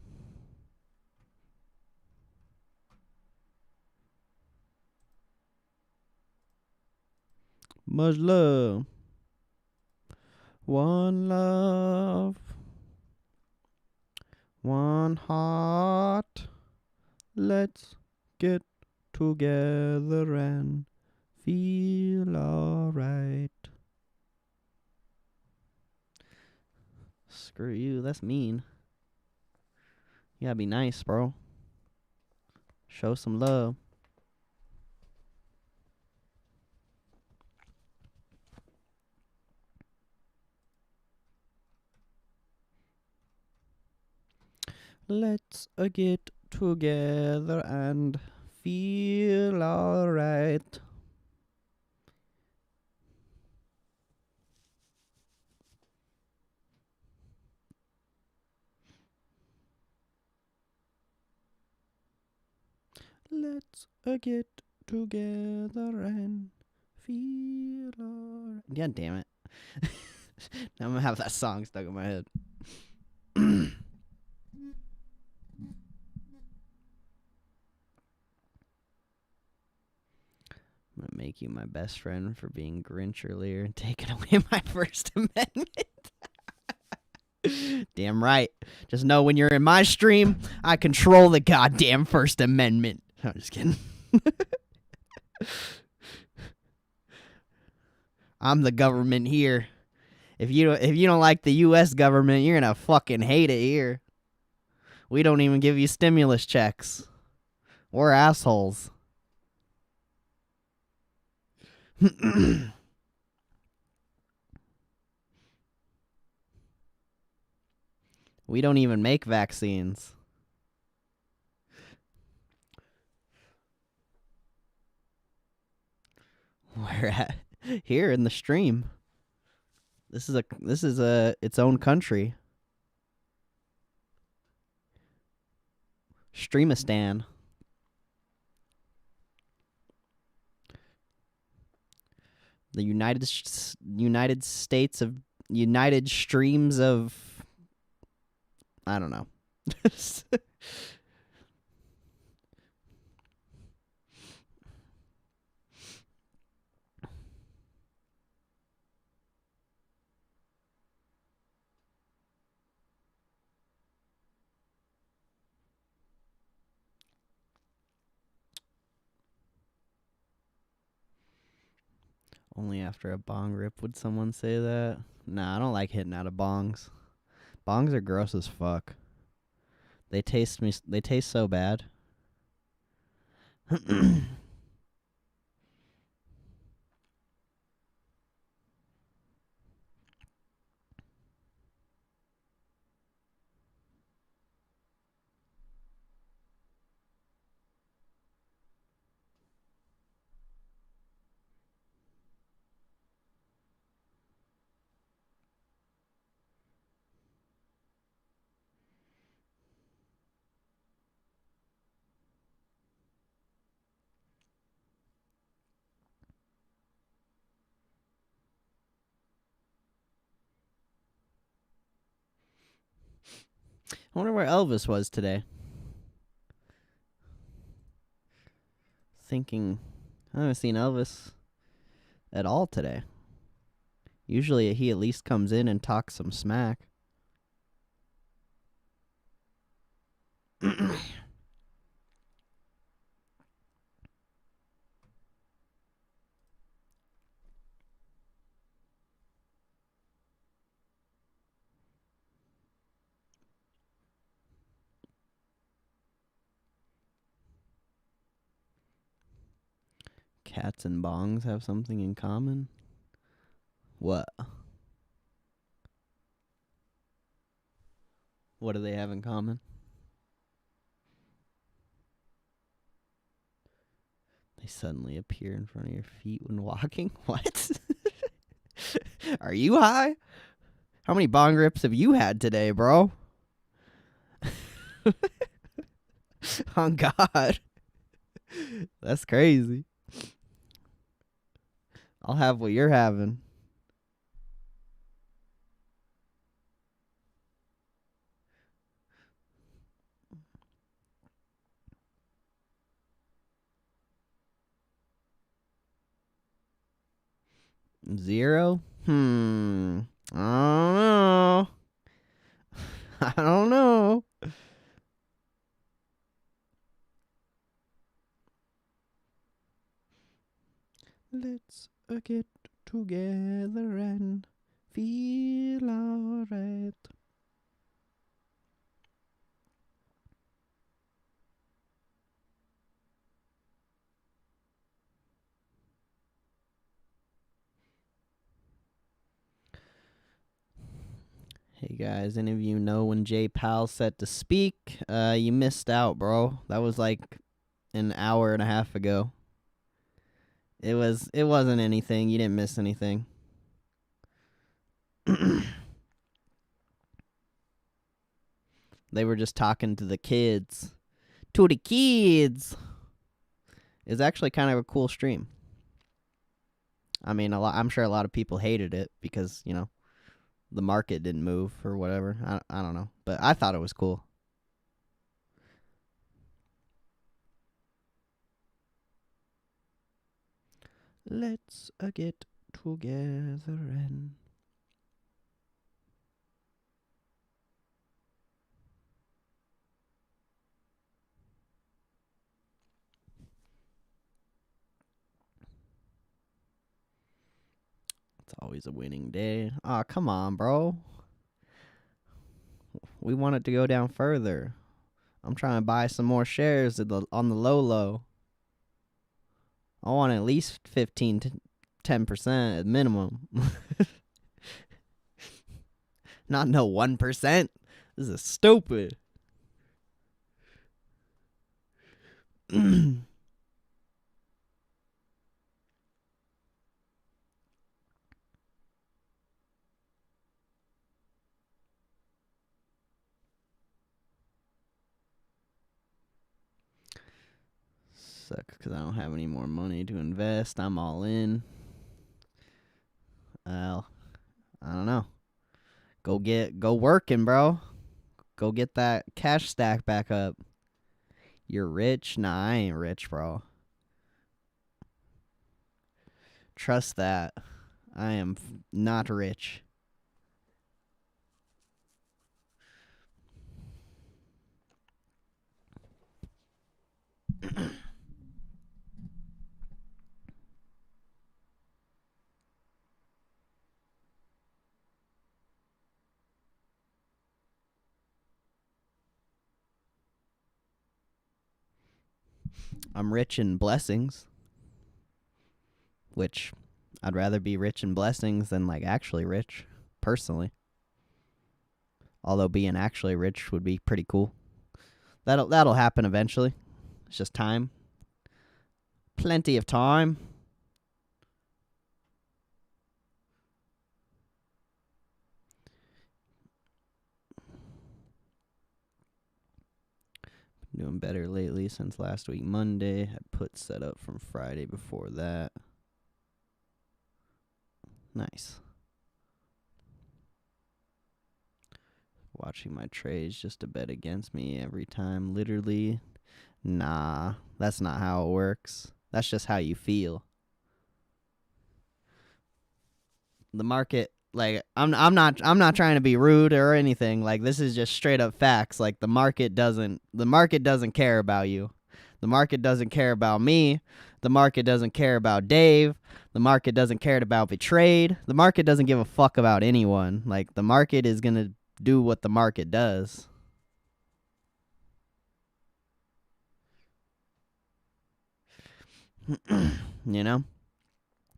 Much love. One love. One heart. Let's get together and feel alright. Screw you, that's mean. You gotta be nice, bro. Show some love. Let's get together and feel alright. Let's get together and feel alright. Yeah, damn it. Now I'm gonna have that song stuck in my head. I'm gonna make you my best friend for being Grinch earlier and taking away my First Amendment. Damn right. Just know when you're in my stream, I control the goddamn First Amendment. I'm just kidding. I'm the government here. If you don't like the U.S. government, you're gonna fucking hate it here. We don't even give you stimulus checks. We're assholes. We don't even make vaccines. We're at here in the stream. This is a its own country. Streamistan. The United States of United Streams of I don't know. Only after a bong rip would someone say that. Nah, I don't like hitting out of bongs. Bongs are gross as fuck. They taste so bad. I wonder where Elvis was today. Thinking, I haven't seen Elvis at all today. Usually he at least comes in and talks some smack. Cats and bongs have something in common? What? What do they have in common? They suddenly appear in front of your feet when walking? What? Are you high? How many bong rips have you had today, bro? Oh, God. That's crazy. I'll have what you're having. Zero? I don't know. I don't know. Let's get together and feel alright. Hey guys, any of you know when Jay Powell's set to speak? You missed out, bro. That was like an hour and a half ago. It wasn't anything. You didn't miss anything. They were just talking to the kids. To the kids. It's actually kind of a cool stream. I mean, I'm sure a lot of people hated it because, you know, the market didn't move or whatever. I don't know. But I thought it was cool. Let's get together and... It's always a winning day. Aw, come on, bro. We want it to go down further. I'm trying to buy some more shares on the low. I want at least 15 to 10% at minimum. Not no 1%. This is stupid. Sucks because I don't have any more money to invest. I'm all in. Well, I don't know. Go working, bro. Go get that cash stack back up. You're rich? Nah, I ain't rich, bro. Trust that. I am not rich. I'm rich in blessings, which I'd rather be rich in blessings than like actually rich, personally. Although being actually rich would be pretty cool. That'll happen eventually. It's just time. Plenty of time. Been doing better lately since last week Monday. Had put set up from Friday before that. Nice. watching my trades just to bet against me every time. Literally, nah, that's not how it works. That's just how you feel. The market, like, I'm not trying to be rude or anything. Like, this is just straight up facts. Like, the market doesn't care about you. The market doesn't care about me. The market doesn't care about Dave. The market doesn't care about Betrayed. The market doesn't give a fuck about anyone. Like, the market is going to do what the market does. You know?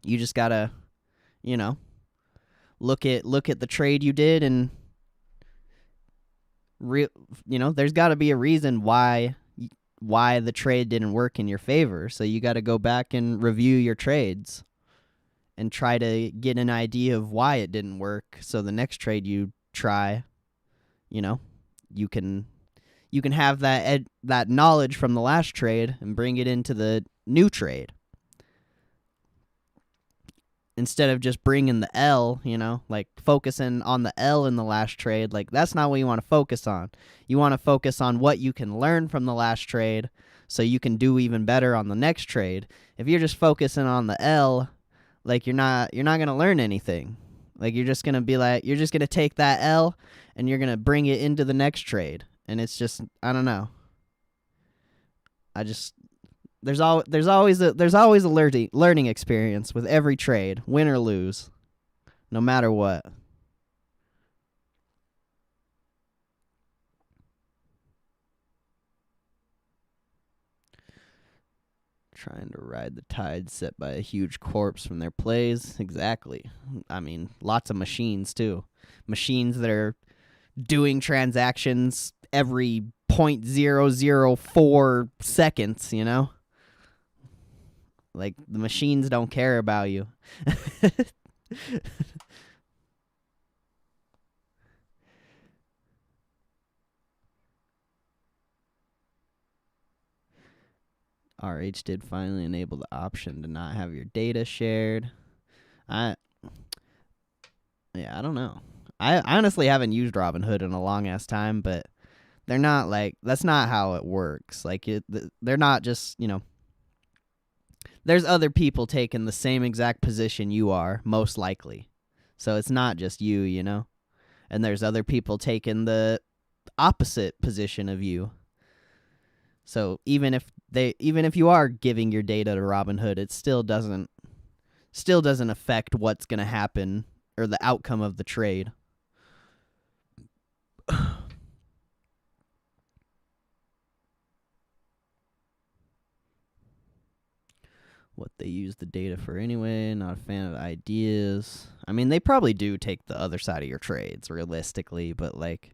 You just got to, you know, look at the trade you did and there's got to be a reason why the trade didn't work in your favor. So you got to go back and review your trades and try to get an idea of why it didn't work. So the next trade you try, you can have that knowledge from the last trade and bring it into the new trade. Instead of just bringing the L, like focusing on the L in the last trade, like that's not what you want to focus on. You want to focus on what you can learn from the last trade so you can do even better on the next trade. If you're just focusing on the L, like you're not going to learn anything. Like you're just going to take that L and you're going to bring it into the next trade. And it's just, I don't know. There's always a learning experience with every trade, win or lose, no matter what. Trying to ride the tide set by a huge corpse from their plays. Exactly. I mean, lots of machines too. Machines that are doing transactions every 0.004 seconds, Like, the machines don't care about you. RH did finally enable the option to not have your data shared. I don't know. I honestly haven't used Robinhood in a long-ass time, but they're not, like, that's not how it works. Like, they're not just, there's other people taking the same exact position you are, most likely. So it's not just you, And there's other people taking the opposite position of you. So even if you are giving your data to Robinhood, it still doesn't affect what's going to happen or the outcome of the trade. What they use the data for anyway, not a fan of ideas. I mean, they probably do take the other side of your trades, realistically, but, like,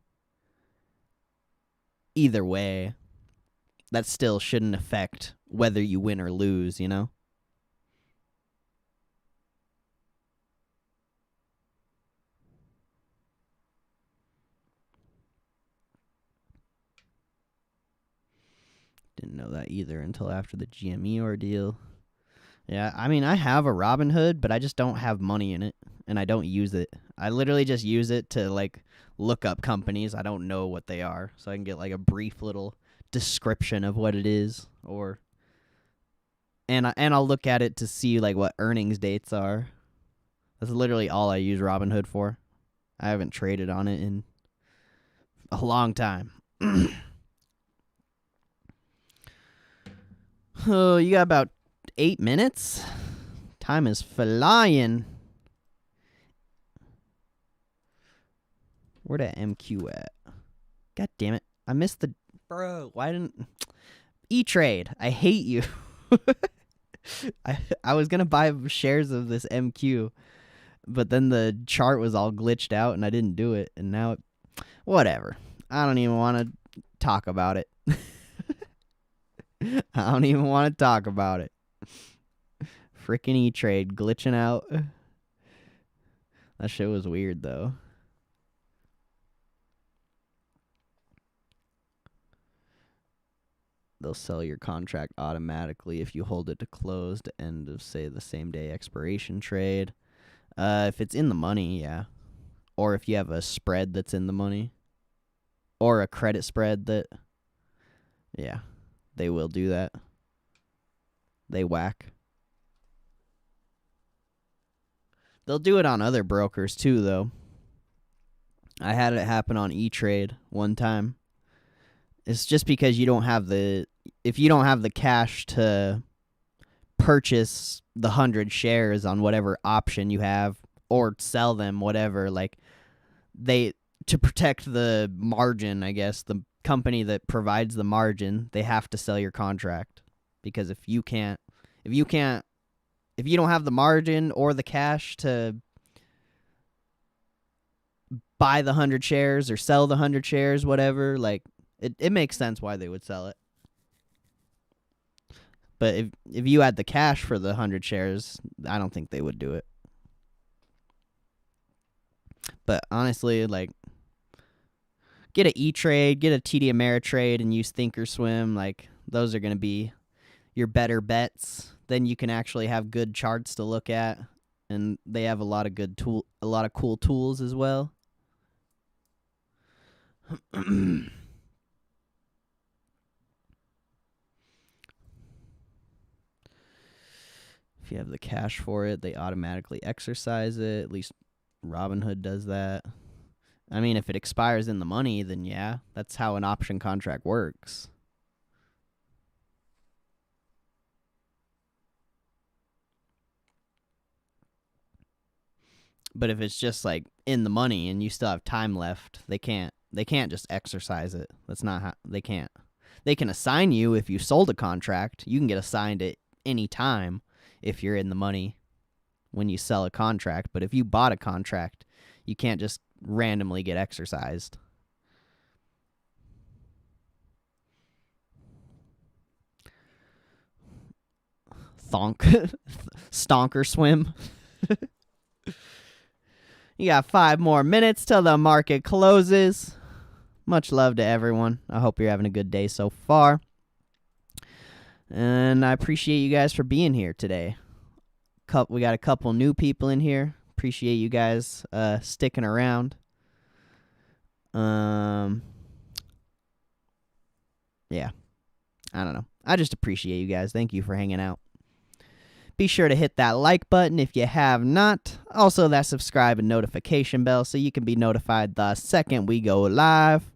either way, that still shouldn't affect whether you win or lose, Didn't know that either until after the GME ordeal. Yeah, I mean, I have a Robinhood, but I just don't have money in it, and I don't use it. I literally just use it to, like, look up companies. I don't know what they are, so I can get, like, a brief little description of what it is, and I'll look at it to see, like, what earnings dates are. That's literally all I use Robinhood for. I haven't traded on it in a long time. Oh, you got about 8 minutes? Time is flying. Where that MQ at? God damn it. I missed the... Bro, why didn't... E-Trade, I hate you. I was going to buy shares of this MQ, but then the chart was all glitched out and I didn't do it. And now... Whatever. I don't even want to talk about it. I don't even want to talk about it. Frickin' E-Trade glitching out. That shit was weird, though. They'll sell your contract automatically if you hold it to close to end of, say, the same day expiration trade. If it's in the money, yeah. Or if you have a spread that's in the money. or a credit spread that, yeah, they will do that. They whack. They'll do it on other brokers too, though. I had it happen on E-Trade one time. It's just because you don't have if you don't have the cash to purchase the 100 shares on whatever option you have or sell them, whatever, like to protect the margin, I guess, the company that provides the margin, they have to sell your contract. Because if you don't have the margin or the cash to buy the 100 shares or sell the 100 shares, whatever, like it makes sense why they would sell it. But if you had the cash for the 100 shares, I don't think they would do it. But honestly, like, get an E-Trade, get a TD Ameritrade, and use Thinkorswim. Like, those are going to be your better bets. Then you can actually have good charts to look at, and they have a lot of cool tools as well. If you have the cash for it, they automatically exercise it. At least Robinhood does that. I mean, if it expires in the money, then yeah, that's how an option contract works. But if it's just like in the money and you still have time left, they can't just exercise it. That's not how they can't. They can assign you if you sold a contract. You can get assigned at any time if you're in the money when you sell a contract. But if you bought a contract, you can't just randomly get exercised. Stonker swim. You got 5 more minutes till the market closes. Much love to everyone. I hope you're having a good day so far. And I appreciate you guys for being here today. We got a couple new people in here. Appreciate you guys sticking around. Yeah. I don't know. I just appreciate you guys. Thank you for hanging out. Be sure to hit that like button if you have not. Also, that subscribe and notification bell so you can be notified the second we go live.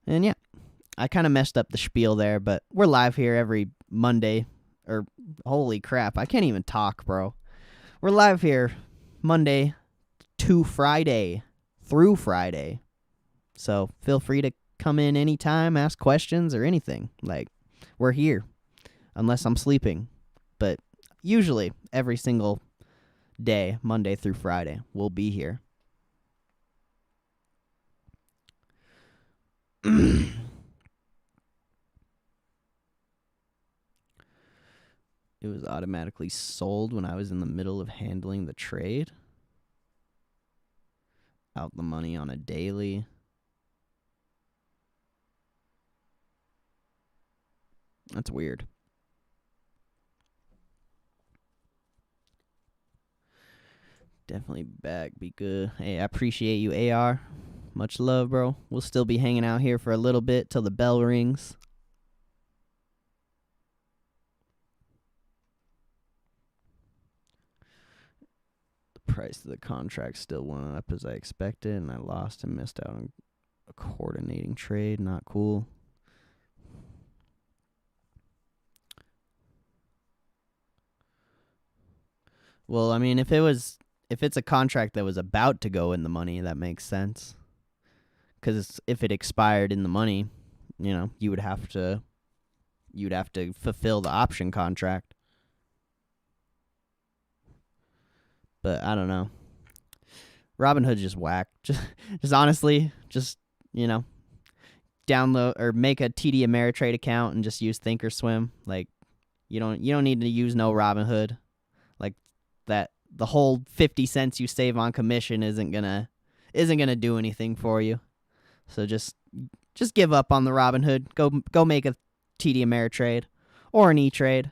And yeah, I kind of messed up the spiel there, but we're live here every Monday. Or, holy crap, I can't even talk, bro. We're live here Monday to Friday through Friday. So feel free to come in anytime, ask questions or anything. Like, we're here. Unless I'm sleeping. But usually every single day, Monday through Friday, we'll be here. It was automatically sold when I was in the middle of handling the trade. Out the money on a daily. That's weird. Definitely back. Be good. Hey, I appreciate you, AR. Much love, bro. We'll still be hanging out here for a little bit till the bell rings. The price of the contract still went up as I expected, and I lost and missed out on a coordinating trade. Not cool. Well, I mean, if it's a contract that was about to go in the money, that makes sense. Because if it expired in the money, you know, you'd have to fulfill the option contract. But I don't know. Robinhood just whack. Just honestly, you know, download or make a TD Ameritrade account and just use Thinkorswim. Like, you don't need to use no Robinhood. Like, that the whole 50 cents you save on commission isn't gonna do anything for you. So just give up on the Robinhood. Go make a TD Ameritrade or an E-Trade.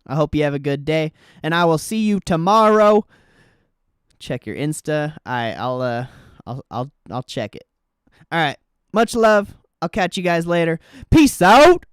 I hope you have a good day, and I will see you tomorrow. Check your Insta. I'll check it. All right. Much love. I'll catch you guys later. Peace out.